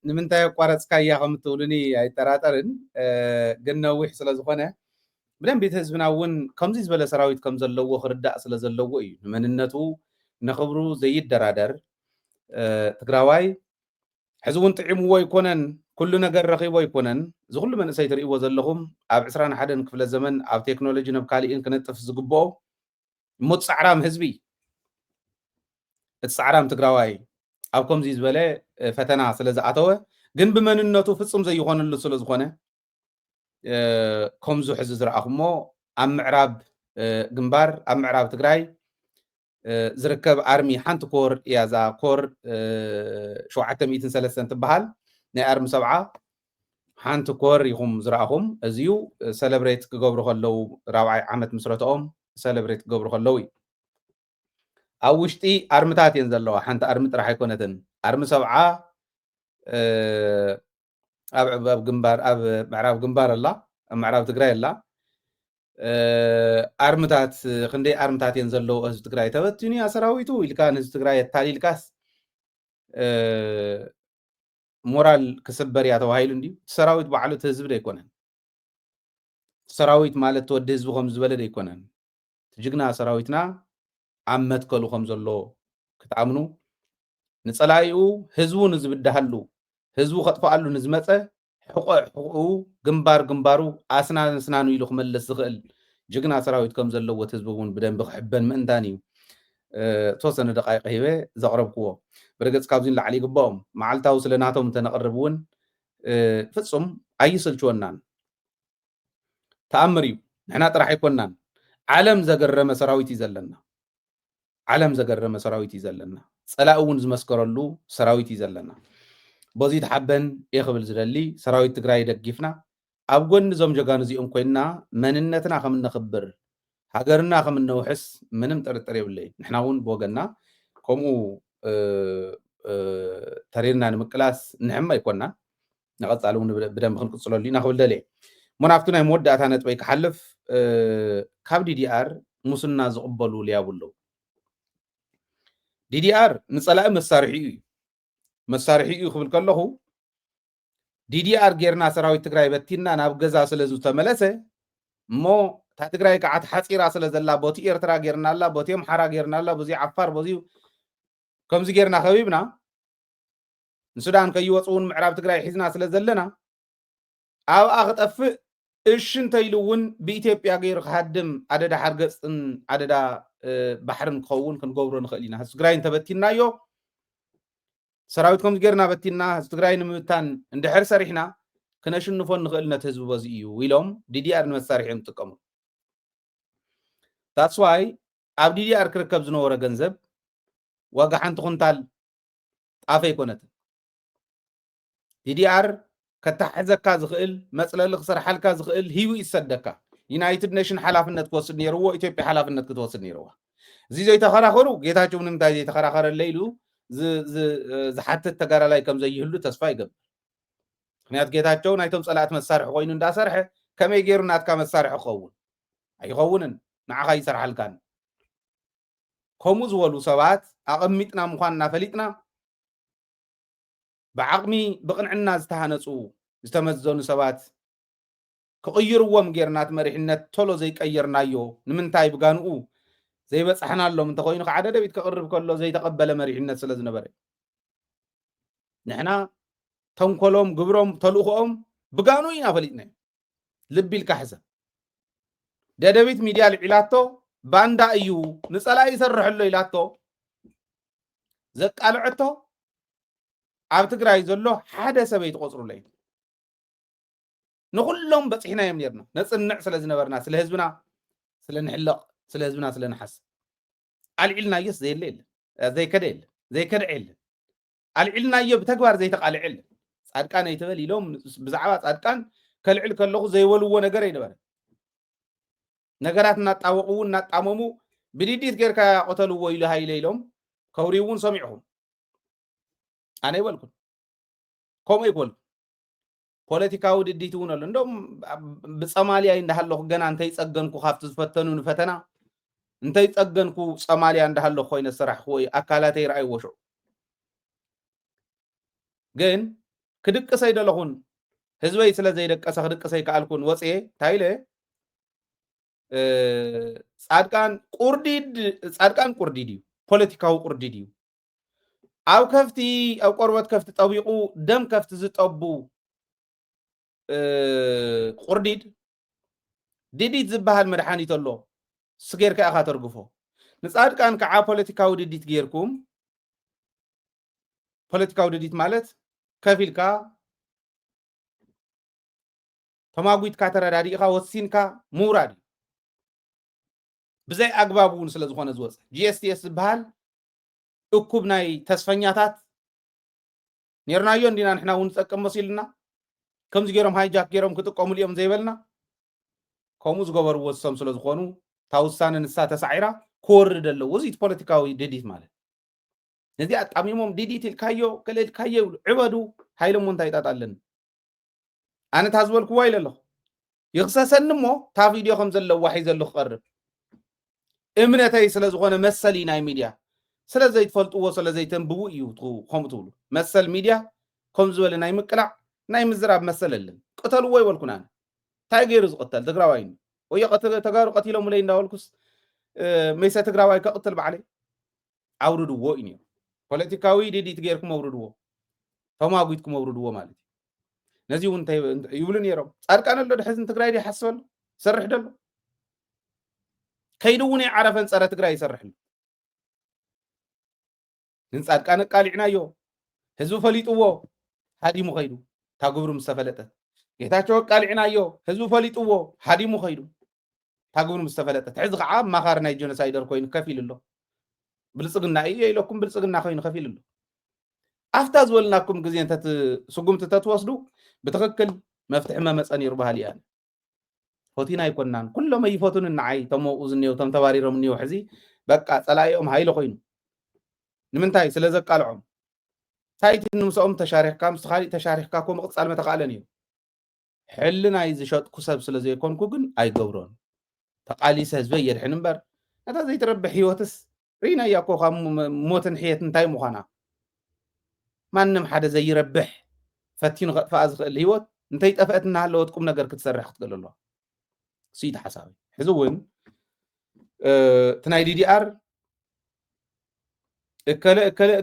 ንምንታይ ቋረፅካያ ከም ትብሉኒ ኣይጠራጠርን ግን ነዊሕ ስለ ዝኾነ ብደንብ ቤተ ህዝብና እውን ከምዚ ዝበለ ሰራዊት ከም ዘለዎ ክርዳእ ስለ ዘለዎ እዩ ንመንነቱ ንክብሩ ዘይደራደር ትግራዋይ ሕዚ እውን ጥዒምዎ ኣይኮነን ኩሉ ነገር ረኺቦ ኣይኮነን እዚ ኩሉ መንእሰይ ትርእይዎ ዘለኹም ኣብ 21 ክፍለ ዘመን ኣብ ቴክኖሎጂ ናብ ካሊእን ክነጥፍ ዝግብኦ እሞ ፃዕራም ህዝቢ እቲ ፃዕራም ትግራዋይ ኣብ ከምዚ ዝበለ ፈተና ስለ ዝኣተወ ግን ብመንነቱ ፍጹም ዘይኾነሉ ስለ ዝኾነ ከምዚ ሕዚ ዝረኣኹሞ ኣብ ምዕራብ ግንባር ኣብ ምዕራብ ትግራይ ዝርከብ ኣርሚ ሓንቲ ኮር እያ እዛ ኮር 703 ትበሃል ናይ ኣርሚ 70 ሓንቲ ኮር ኢኹም ዝረኣኹም እዚዩ ሰለብሬት ክገብሩ ከለው 4ይ ዓመት ምስረትኦም ሰለብሬት ክገብሩ ከለው እዩ ኣብ ውሽጢ ኣርምታት እየን ዘለዋ ሓንቲ ኣርሚ ጥራሕ ኣይኮነትን ኣርሚ 70 ኣብ ግንባር ኣብ ምዕራብ ግንባር ኣላ ኣብ ምዕራብ ትግራይ ኣላ ኣርምታት ክንደይ ኣርምታት እየን ዘለዎ ህዝቢ ትግራይ ተበቲኑ እያ ሰራዊቱ ኢልካ ንህዝቢ ትግራይ የታሊልካስ ሞራል ክስበር እያ ተባሂሉ እንድዩ ሰራዊት ባዕሉ እቲ ህዝቢ ዶ ኣይኮነን ሰራዊት ማለት ተወዲ ህዝቢ ከም ዝበለ ዶ ኣይኮነን ጅግና ሰራዊትና ኣብ መትከሉ ከም ዘሎ ክትኣምኑ ንፀላኢኡ ህዝቡ ንዝብድሃሉ ህዝቡ ከጥፍኣሉ ንዝመፀ ሕቁኡ ግንባር ግንባሩ ኣስናን ስናኑ ኢሉ ክመለስ ዝኽእል ጅግና ሰራዊት ከም ዘለዎ እቲ ህዝቢ እውን ብደንቢ ክሕበን ምእንታን እዩ ተወሰነ ደቃይቅ ሂበ ዘቕረብክዎ ብረገፅ ካብዚ ንላዕሊ ይግብኦም መዓልታዊ ስለ ናቶም እንተነቕርብ እውን ፍጹም ኣይስልችወናን ተኣምር እዩ ንሕና ጥራሕ ኣይኮናን ዓለም ዘገረመ ሰራዊት እዩ ዘለና ዓለም ዘገረመ ሰራዊት እዩ ዘለና ፀላኢ እውን ዝመስከረሉ ሰራዊት እዩ ዘለና በዚ ተሓበን የኽብል ዝደሊ ሰራዊት ትግራይ ደጊፍና ኣብ ጎኒ ዞም ጀጋኑ እዚኦም ኮይንና መንነትና ከም ነኽብር ሃገርና ከም ነውሕስ ምንም ጥርጥር የብለይ ንሕና እውን ብወገንና ከምኡ ተሪርና ንምቅላስ ንሕማ ኣይኮና ንቐፃሊ እውን ብደንብ ክንቅፅለሉ ኢና ክብል ደልየ ሞናፍቱ ናይ መወዳእታ ነጥበይ ክሓልፍ ካብ ዲዲኣር ሙስና ዝቕበሉ ልያብለው ዲዲኣር ንፀላኢ መሳርሒ እዩ መሳርሒ እዩ ክብል ከለኹ ዲዲኣር ጌርና ሰራዊት ትግራይ በቲና ናብ ገዛ ስለ ዝተመለሰ እሞ እታ ትግራይ ከዓ ሓፂራ ስለ ዘላ ቦቲ ኤርትራ ጌርና ኣላ ቦቲ ኣምሓራ ጌርና ኣላ በዚ ዓፋር በዚ ከምዚ ጌርና ከቢብና ንሱዳን ከይወፁ እውን ምዕራብ ትግራይ ሒዝና ስለ ዘለና ኣብኣ ክጠፍእ እሺ እንተኢሉ እውን ብኢትዮጵያ ገይሩ ክሃድም ኣደዳ ሓርገፅን ኣደዳ ባሕርን ክኸውን ክንገብሮ ንኽእል ኢና ህዝቢ ትግራይ እንተበቲናዮ ሰራዊት ከምዚ ጌርና በቲና ህዝቢ ትግራይ ንምብታን እንድሕር ሰሪሕና ክነሽንፎ ንኽእል ነቲ ህዝቢ በዚ እዩ ኢሎም ዲዲኣር ንመሳርሒ እዮም ዝጥቀሙ ታትስ ዋይ ኣብ ዲዲኣር ክርከብ ዝነበረ ገንዘብ ዋጋ ሓንቲ ኩንታል ጣፈ ይኮነት ዲዲአር ከተሕዘካ ዝኽእል መፅለሊ ክሰርሓልካ ዝኽእል ሂቡ ይሰደካ ዩናይትድ ኔሽን ሓላፍነት ክወስድ ነይርዎ ኢትዮጵያ ሓላፍነት ክትወስድ ነይርዋ እዚ ዘይተኸራኸሩ ጌታቸው ንምንታይ ዘይተኸራኸረለ ኢሉ ዝሓትት ተጋዳላይ ከም ዘይህሉ ተስፋ ይገብር ምክንያት ጌታቸው ናይቶም ፀላእት መሳርሒ ኮይኑ እንዳሰርሐ ከመይ ገይሩ ናትካ መሳርሒ ክኸውን ኣይኸውንን ንዓኻ ይሰርሓልካን ከምኡ ዝበሉ ሰባት ኣቐሚጥና ምዃንና ፈሊጥና بعقمي بقنعنا زتهانصو زتمززونو سبات كقيرዎም ጌርናት መሪሕነት ቶሎ ዘይቀየርናዮ ንምንታይ ብጋንኡ ዘይበጽሕናሎም እንተ ኮይኑ ከዓደ ደቢት ከቅርብ ከሎ ዘይተቀበለ መሪሕነት ስለ ዝነበረ ንሕና ተንኮሎም ግብሮም ተልእኾኦም ብጋኑ ኢና ፈሊጥና ልቢ ኢልካ ሕሰብ ደደቢት ሚድያ ልዒላቶ ባንዳ እዩ ንጸላይ ይሰርሐሎ ኢላቶ ዘቃልዕቶ ኣብ ትግራይ ዘሎ ሓደ ሰበይ ተቆጽሩለይ نخلهم بصحنا يوم نيرنا نصنع سلا زنبرنا سلا حزبنا سلا نحلق سلا حزبنا سلا نحس العلنا يس زي الليل زي كدل زي كدعل العلنا يب تكبر زي تقال عل صادقان يتبل يلوم بزعبا صادقان كالعل كلو زي ولو ነገር ይነበር ነገራትና ጣወቁና ጣመሙ ብዲዲት ገርካ ቆተልዎ ይሉ ሃይለ ይሎም ከውሪውን ሰሚዕሁም አነ ይወልኩ ኮሞ ይቆል ፖለቲካው ድዲት ሆነል እንደም በጸማሊያ እንዳሃለሁ ገና እንተይ ጸገንኩ ኻፍት ዝፈተኑን ፈተና እንተይ ጸገንኩ ጸማሊያ እንዳሃለሁ ኮይነ ስራሕ ወይ አካላተይ ራይ ወሾ ግን ክድቅሰይ ደለኹን ህዝበይ ስለ ዘይደቀሰ ክድቅሰይ ካልኩን ወጽኤ ታይለ ጻድቃን ቁርዲድ ፖለቲካው ቁርዲድ አው ከፍቲ አው ቆርበት ከፍቲ ጠቢቁ ደም ከፍቲ ዝጠቡ ቁርዲድ ዲዲት ዝበሃል መድሓኒት ኣሎ ስጌርካ አኻ ተርግፎ ንጻድቃን ከዓ ፖለቲካው ዲዲት ጌርኩም ፖለቲካው ዲዲት ማለት ከፊልካ ተማጉይትካ ተረዳዲኢኻ ወሲንካ ሙራድ ብዘይ አግባቡን ስለ ዝኾነ ዝወጽ ጂኤስቲኤስ ዝበሃል እኩብ ናይ ተስፈኛታት ነርናዮ እንዲና ንሕና ውን ጸቀም መሲልና ከምዚ ገይሮም ሃይጃክ ገይሮም ክጥቀሙ ልዮም ዘይበልና ከምኡ ዝገበርዎ ዝሰም ስለ ዝኾኑ ታውሳነ ንሳ ተሳዒራ ክወርድ ኣለዎ እዚ ፖለቲካዊ ዲዲት ማለት ነዚ አጣሚሞም ዲዲት ኢልካዮ ከለልካዮ ዕበዱ ሃይሎም እንታይ ጣጣለን አነ ታዝበልኩ ወይ ለለኹ ይኽሰሰን እሞ ታ ቪድዮ ከም ዘለዎ ዋሒ ዘሎ ክቀርብ እምነተይ ስለ ዝኾነ መሰሊ ናይ ሚድያ ስለ ዘይትፈልጥዎ ስለ ዘይተንብቡ እዩ ከምኡ ትብሉ መሰል ሚድያ ከም ዝበለ ናይ ምቅላዕ ናይ ምዝራብ መሰለልን ቅተልዎ ይበልኩና ታይ ገይሩ ዝቅተል ትግራዋይ ወይ ተጋሩ ቀቲሎም ለይ እንዳወልኩስ መይሰ ትግራዋይ ከቅትል ባዕለ አውርድዎ እዩ ፖለቲካዊ ዲዲት ገይርኩም አውርድዎ ተማጉይትኩም አውርድዎ ማለት ነዚ ውን ይብሉ ነይሮም ጻድቃን ኣሎ ድሕዝን ትግራይ ይሓስበሉ ሰርሕ ደሎ ከይዱውን ዓረፈን ጸረ ትግራይ ይሰርሕሉ ንጻድቃን ቃሊዕናዮ ህዝቡ ፈሊጥዎ ሃዲሙ ኸይዱ ታግብሩ ምስተፈለጠ ጌታቸው ቃሊዕናዮ ህዝቡ ፈሊጥዎ ሃዲሙ ኸይዱ ታግብሩ ምስተፈለጠ ሕዚ ከዓ ማኻር ናይ ጄኖሳይደር ኮይኑ ከፊል ኣሎ ብልጽግና እዩ ኢለኩም ብልጽግና ኮይኑ ከፊል ኣሎ አፍታ ዝወልናኩም ግዜ እንተት ስጉምት ተትወስዱ بتخكل مفتح ما مساني ربها ليان فوتينا يكونان كل ما يفوتون النعي تمو وزنيو تم تواريرهم نيو حزي بقى صلايهم هاي لخوين نمنتاي سلازق قالعهم سايت نمسوم تشاريح كام سخالي تشاريح كاكم قصال متقالنيو حلنا يزشط كسب سلازي يكونكو جن اي قورون تقالي سهزبي يدحن نمبر هذا زي تربح حيوتس رينا ياكو خام موتن حيات انتاي مخانا ما نم حدا زي يربح فتين فاز الهيوت انتي طفاتنا هلوتكم ነገር ክትሰርሕ ክትገለሎ ሲት حسابي ሕዝውን ትናይ ዲዲአር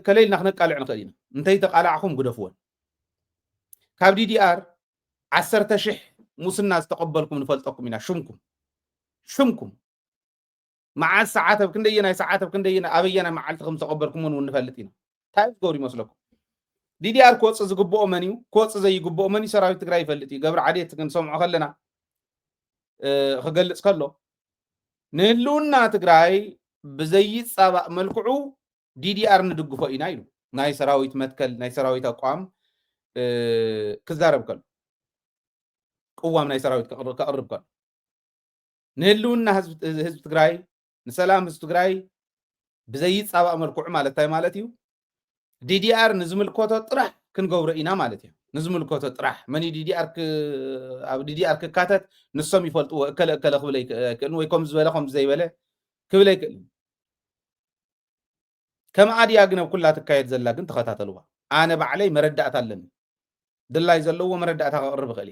ከለል ናኽነቃልዕ ንኸዲና እንተይ ተቃላዕኹም ግደፍዎን ካብ ዲዲአር 10000 ሙስና ዝተቀበልኩም ንፈልጠኩም ኢና ሽምኩም መዓዝ ሰዓት ክንደየና ሰዓት ክንደየና አበየና መዓልቲ ከም ተቀበልኩም ውን ንፈልጥ ኢና ታይፍ ጎሪ መስለኩም ዲዲአር ኮጽ ዝግብኦ መንዩ ኮጽ ዘይግብኦ መኒ ሰራዊት ትግራይ ይፈልጥ ገብረ ዓዴት ክንሰምዖ ከለና ክገልጽ ከሎ ንህልውና ትግራይ ብዘይጻባእ መልክዑ ዲዲአር ንድግፎ ኢና ኢሉ ናይ ሰራዊት መትከል ናይ ሰራዊት ኣቋም ክዛረብ ከሎ ቅዋም ናይ ሰራዊት ከቅርብ ከሎ ንህልውና ህዝቢ ትግራይ ንሰላም ህዝቢ ትግራይ ብዘይፃባእ መልክዑ ማለት እንታይ ማለት እዩ ዲዲአር ንዝምልከቶ ጥራሕ ክንገብሮ ኢና ማለት እዩ ንዝምልከቶ ጥራሕ መን ዲዲአር ኣብ ዲዲአር ክካተት ንሶም ይፈልጥዎ እከለ ክብል ኣይክእልን ወይ ከም ዝበለ ከም ዘይበለ ክብል ኣይክእልን ከም ኣድያ ግን ኣብ ኩላ ትካየድ ዘላ ግን ተኸታተልዋ ኣነ ባዕለይ መረዳእታ ኣለኒ ድላይ ዘለዎ መረዳእታ ከቅርብ ክእል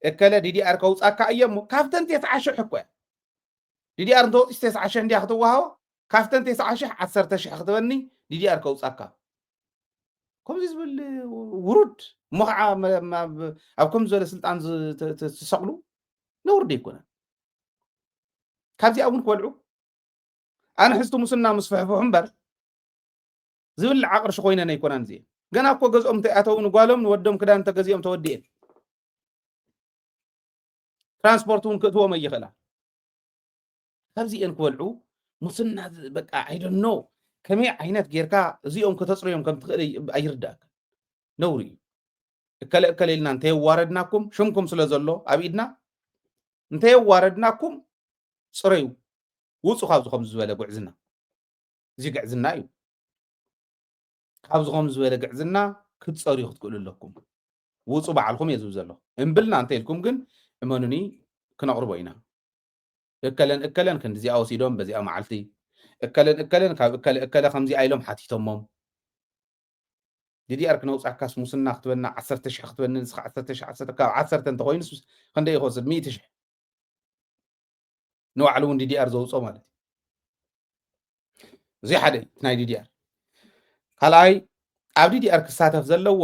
እከለ ዲዲአር ከውፃካ እየሞ ካብተን 9,000 እኮ ዲዲአር እንተወፂስ 9,000 እንዲያ ክትዋሃቦ ካብተን 9,000 10,000 ክትበኒ ዲዲአር ከውፃካ ከምዚ ዝብል ውሩድ እሞ ከዓ ኣብ ከም ዝበለ ስልጣን ዝሰቕሉ ነውርዲ ኣይኮነን ካብዚኣ እውን ክበልዑ ኣነ ሕዝቱ ሙስና ምስ ፍሕፍሑ እምበር ዝብልዕ ቅርሺ ኮይነን ኣይኮናን እዚአን ገና እኮ ገዝኦም እንተይኣተው ንጓሎም ንወዶም ክዳን እንተገዚኦም ተወዲአን ትራንስፖርት እውን ክእትዎም ኣይኽእላ ካብዚአን ክበልዑ ሙስና በቃ ኣይዶን ኖ ከመይ ዓይነት ጌርካ እዚኦም ከተፅርዮም ከም ትኽእል ኣይርዳእክን ነውሪ እዩ እከለ ኢልና እንተየዋረድናኩም ሽምኩም ስለ ዘሎ ኣብ ኢድና እንተየዋረድናኩም ፅረዩ ውፁ ካብዚ ከም ዝበለ ጉዕዝና እዚ ግዕዝና እዩ ካብዚ ከም ዝበለ ግዕዝና ክትፀርዩ ክትክእሉ ኣለኩም ውፁ በዓልኩም እየ ዝብል ዘሎ እምብልና እንተኢልኩም ግን እመኑኒ ክነቕርቦ ኢና እከለን ክንዲዚኣ ወሲዶም በዚኣ መዓልቲ እከለን ካብ እከለ ከምዚ ኢሎም ሓቲቶሞም ዲዲአር ክነውፃካስ ሙስና ክትበና 10,000 ክትበኒ ንስኻ 10,000 ካብ 10 እንተኮይኑስ ክንደይ ይኸስድ 100,000 ንባዕሉ እውን ዲዲአር ዘውፅኦ ማለት እዩ እዚ ሓደ ናይ ዲዲአር ካልኣይ ኣብ ዲዲአር ክሳተፍ ዘለዎ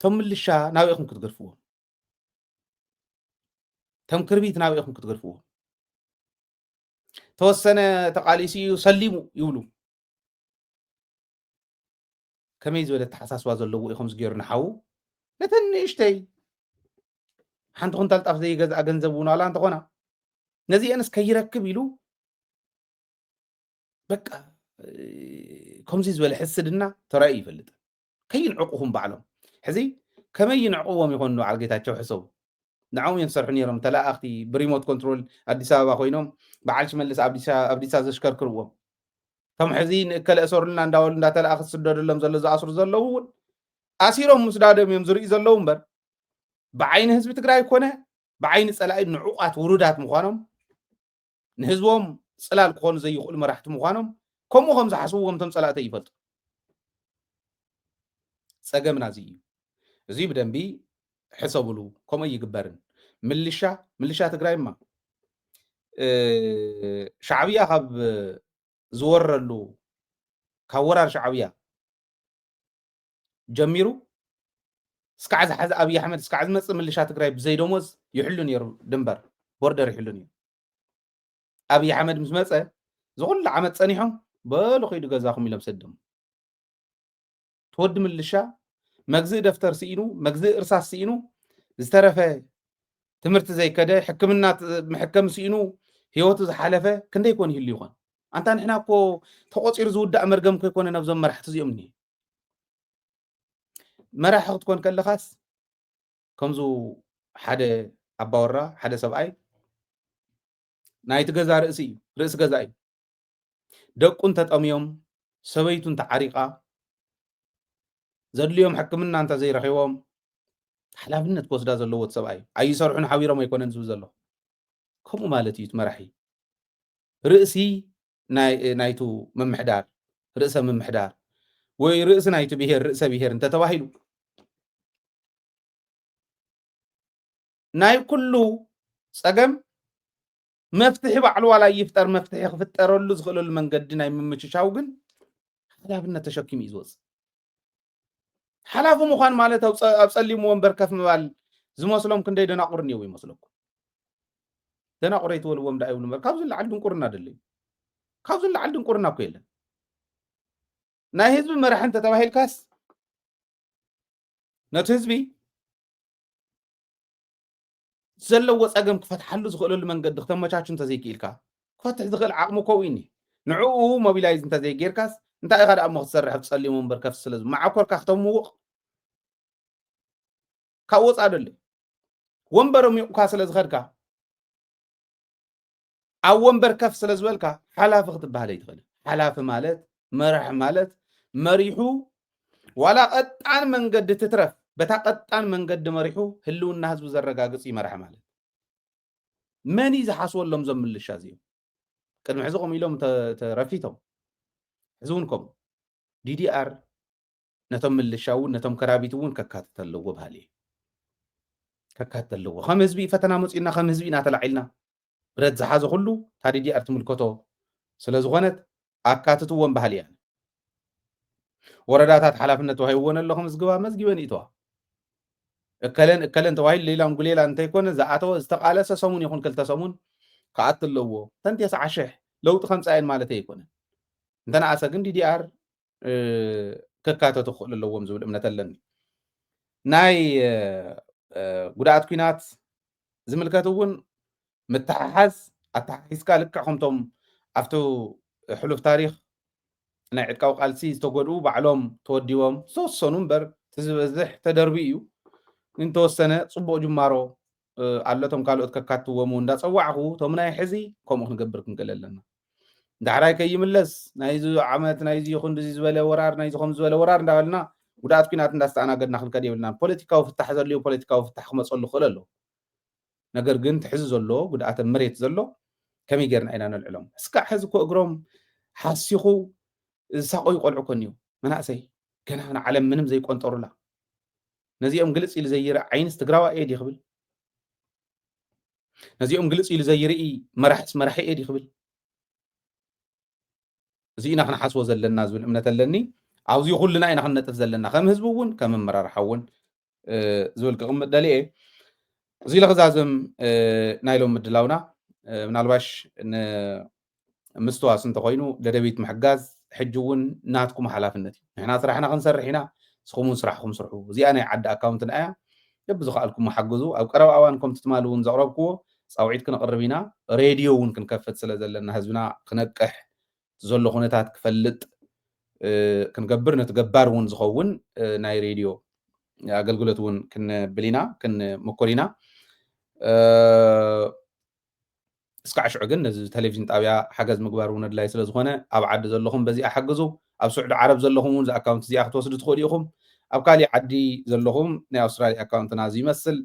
ቶም ምልሻ ናብኢኹም ክትገርፍዎም ቶም ክርቢት ናብኢኹም ክትገርፍዎም ተወሰነ ተቃሊሲ ሰሊሙ ይብሉ ከመይ ዝበለ ተሓሳስባ ዘለዎ ኢኹም ዝገይሩ ንሓው ነተንእሽተይ ሓንቲ ኩንታል ጣፍ ዘይገዝኣ ገንዘብ እውን ዋላ እንተኾና ነዚአንስ ከይረክብ ኢሉ በቃ ከምዚ ዝበለ ሕስድና ተራእዩ ይፈልጥ ከይንዕቁኹም ባዕሎም ሕዚ ከመይ ይንዕቁዎም ይኾኑ በዓል ጌታቸው ሕሰቡ ንዓኦም እዮም ዝሰርሑ ነይሮም ተላእኽቲ ብሪሞት ኮንትሮል ኣዲስ ኣበባ ኮይኖም በዓል ሽመልስ ኣብዲሳ ዘሽከርክርዎምቶም ሕዚ ንእከለ እሰሩልና እንዳበሉ እንዳተላእኽ ዝስደደሎም ዘሎ ዝኣስሩ ዘለው እውን ኣሲሮም ምስዳዶም እዮም ዝርኢ ዘለው እምበር ብዓይኒ ህዝቢ ትግራይ ኮነ ብዓይኒ ፀላኢ ንዑቃት ውሩዳት ምዃኖም ንህዝቦም ፅላል ክኾኑ ዘይኽእሉ መራሕቲ ምዃኖም ከምኡ ከም ዝሓስብዎም ቶም ፀላእተይ ይፈልጡ ፀገምና እዚ እዩ እዚ ብደንቢ ሕሰብሉ ከምኡ ይግበርን ምልሻ ትግራይ ማ ሻዕብያ ካብ ዝወረሉ ካብ ወራር ሻዕብያ ጀሚሩ እስካዕ ዝሓዘ ኣብይ ኣሕመድ እስካዕ ዝመፅእ ምልሻ ትግራይ ብዘይ ደሞዝ ይሕሉ ነይሩ ድንበር ቦርደር ይሕሉ ነይሩ ኣብይ ኣሕመድ ምስ መፀ ዝኩሉ ዓመት ፀኒሖም በሉ ከይዱ ገዛኹም ኢሎም ሰድም ትወዲ ምልሻ መግዝእ ደፍተር ስኢኑ መግዝእ እርሳስ ስኢኑ ዝተረፈ ትምህርቲ ዘይከደ ሕክምና ምሕከም ስኢኑ ህይወቱ ዝሓለፈ ክንደይ ኮን ይህሉ ይኾን አንታ ንሕና እኮ ተቆፂሩ ዝውዳእ መርገም ከይኮነ ናብዞም መራሕቲ እዚኦም እኒሄ መራሒ ክትኮን ከለኻስ ከምዙ ሓደ ኣባወራ ሓደ ሰብኣይ ናይቲ ገዛ ርእሲ እዩ ርእሲ ገዛ እዩ ደቁን ተጠምዮም ሰበይቱን ተዓሪቃ ዘድልዮም ሕክምና እንተ ዘይረኺቦም ሓላፍነት ክወስዳ ዘለዎ ሰብኣይ ኣይሰርሑን ሓቢሮም ኣይኮነን ዝብል ዘሎ ከምኡ ማለት እዩ መራሒ ርእሲ ናይቱ ምምሕዳር ርእሰ ምምሕዳር ወይ ርእሲ ናይቱ ብሄር ርእሰ ብሄር እንተተባሂሉ ናይ ኩሉ ፀገም መፍትሒ ባዕሉ ዋላ ይፍጠር መፍትሒ ክፍጠረሉ ዝኽእለሉ መንገዲ ናይ ምምችቻው ግን ሓላፍነት ተሸኪሙ እዩ ዝወፅእ ሓላፉ ምዃን ማለት ኣብ ፀሊሙ ወንበር ከፍ ምባል ዝመስሎም ክንደይ ደናቁር እኒአው ይመስለኩም ደናቁር ኣይትበልዎም ዳ ይብሉ እምበር ካብዚ ላዓል ድንቁርና ደለዩ ካብዚ ላዓል ድንቁርና እኮ የለን ናይ ህዝቢ መራሒ እንተተባሂልካስ ነቲ ህዝቢ ዘለዎ ፀገም ክፈትሓሉ ዝኽእለሉ መንገዲ ክተመቻቹ እንተዘይክኢልካ ክፈትሕ ዝኽእል ዓቕሙ ከው እኒ ንዕኡ ሞቢላይዝ እንተዘይጌርካስ እንታይ ኢኻ ደኣ እሞ ክትሰርሕ ብፀሊም ወንበር ከፍ ስለዝ ማዓኮርካ ክተምውቕ ካብ ወፃ ደሎ ወንበሮም ይቑካ ስለ ዝኸድካ ኣብ ወንበር ከፍ ስለ ዝበልካ ሓላፊ ክትበሃል ኣይትኽእልን ሓላፊ ማለት መራሒ ማለት መሪሑ ዋላ ቀጣን መንገዲ ትትረፍ በታ ቀጣን መንገዲ መሪሑ ህልውና ህዝቢ ዘረጋግፅ ይመርሕ ማለት መን እዩ ዝሓስበሎም ዞም ምልሻ እዚኦም ቅድሚ ሕዚ ቆም ኢሎም ተረፊቶም ሕዚ እውን ከምኡ ዲዲኣር ነቶም ምልሻ እውን ነቶም ከራቢት እውን ከካትት ኣለዎ ባህሊ ከካትት ኣለዎ ከም ህዝቢ ፈተና መፂና ከም ህዝቢ ኢና ተላዒልና ብረት ዝሓዘ ኩሉ እታ ዲዲኣር ትምልከቶ ስለ ዝኾነት ኣካትትዎን ባህሊ እያ ወረዳታት ሓላፍነት ተዋሂብዎን ኣለኹም ዝግባ መዝጊበን ኢተዋ እከለን ተዋሂሉ ሌላን ጉሌላ እንተይኮነ ዝኣተወ ዝተቃለሰ ሰሙን ይኹን ክልተ ሰሙን ከኣት ኣለዎ ተንቴስ ዓሽሕ ለውጢ ከምፃየን ማለት ኣይኮነን እንተነኣሰ ግን ዲዲኣር ከካተቱ ክኽእል ኣለዎም ዝብል እምነት ኣለኒ ናይ ጉድኣት ኩናት ዝምልከት እውን ምትሓሓዝ ኣተሓሒዝካ ልክዕ ከምቶም ኣብቲ ሕሉፍ ታሪክ ናይ ዕድቃዊ ቃልሲ ዝተጎድኡ ባዕሎም ተወዲቦም ዝተወሰኑ እምበር ትዝበዝሕ ተደርቢ እዩ እንተወሰነ ፅቡቅ ጅማሮ ኣለቶም ካልኦት ከካትዎም እውን እንዳፀዋዕኹ ቶም ናይ ሕዚ ከምኡ ክንገብር ክንክእል ኣለና ዳሕራይ ከይምለስ ናይዚ ዓመት ናይዚ ይኹን እዚ ዝበለ ወራር ናይዚ ከም ዝበለ ወራር እንዳበልና ጉድኣት ኩናት እንዳስተኣናገድና ክንከድ የብልና ፖለቲካዊ ፍታሕ ዘድልዮ ፖለቲካዊ ፍታሕ ክመፀሉ ክእል ኣሎ ነገር ግን ትሕዚ ዘሎ ጉድኣት መሬት ዘሎ ከመይ ጌርና ኢና ነልዕሎም እስካዕ ሕዚ እኮ እግሮም ሓሲኹ ዝሳቆዩ ቆልዑ ኮን እዩ መናእሰይ ገና ንዓለም ምንም ዘይቆንጠሩላ ነዚኦም ግልፅ ኢሉ ዘይርእ ዓይንስ ትግራዋይ እየ ይኽብል ነዚኦም ግልፅ ኢሉ ዘይርኢ መራሕስ መራሒ እየ ይኽብል እዚ ኢና ክንሓስቦ ዘለና ዝብል እምነት ኣለኒ ኣብዚኡ ኩሉና ኢና ክንነጥፍ ዘለና ከም ህዝቢ እውን ከም ኣመራርሓ እውን ዝብል ክቕምጥ ደልየ እዚ ለክዛዝም ናይ ሎም ምድላውና ምናልባሽ ምስትዋስ እንተኮይኑ ደደቢት ምሕጋዝ ሕጂ እውን ናትኩም ሓላፍነት እዩ ንሕና ስራሕና ክንሰርሕ ኢና ንስኹም እውን ስራሕኩም ስርሑ እዚኣ ናይ ዓዲ ኣካውንት ንኣያ በብዝኽኣልኩም ሓግዙ ኣብ ቀረባ እዋን ከምቲ ትማል እውን ዘቕረብክዎ ፃውዒት ክነቕርብ ኢና ሬድዮ እውን ክንከፍት ስለ ዘለና ህዝብና ክነቅሕ ዘሎ ኩነታት ክፈልጥ ክንገብር ነቲ ገባር እውን ዝኸውን ናይ ሬድዮ ኣገልግሎት እውን ክንብል ኢና ክንምኮር ኢና እስካዕ ሽዑ ግን ነዚ ቴሌቭዥን ጣብያ ሓገዝ ምግባር እውን ኣድላይ ስለ ዝኾነ ኣብ ዓዲ ዘለኹም በዚኣ ሓግዙ ኣብ ስዑድ ዓረብ ዘለኹም እውን እዚ ኣካውንት እዚኣ ክትወስዱ ትኽእሉ ኢኹም ኣብ ካሊእ ዓዲ ዘለኹም ናይ ኣውስትራልያ ኣካውንትና ዝይመስል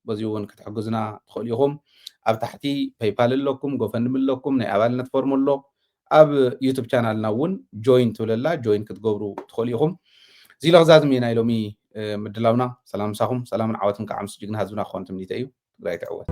በዚኡ እውን ክትሕግዙና ትኽእሉ ኢኹም ኣብ ታሕቲ ፔይፓል ኣለኩም ጎፈንድሚ ኣለኩም ናይ ኣባልነት ፎርም ኣሎ ኣብ ዩቱብ ቻናልና እውን ጆይን ትብለላ ጆይን ክትገብሩ ትኽእሉ ኢኹም እዚ ለክዛዝም እየ ናይ ሎሚ ምድላውና ሰላም ምሳኹም ሰላምን ዓወትን ከዓ ምስ ጅግና ህዝብና ክኾን ትምኒተ እዩ ትግራይ ትዕወት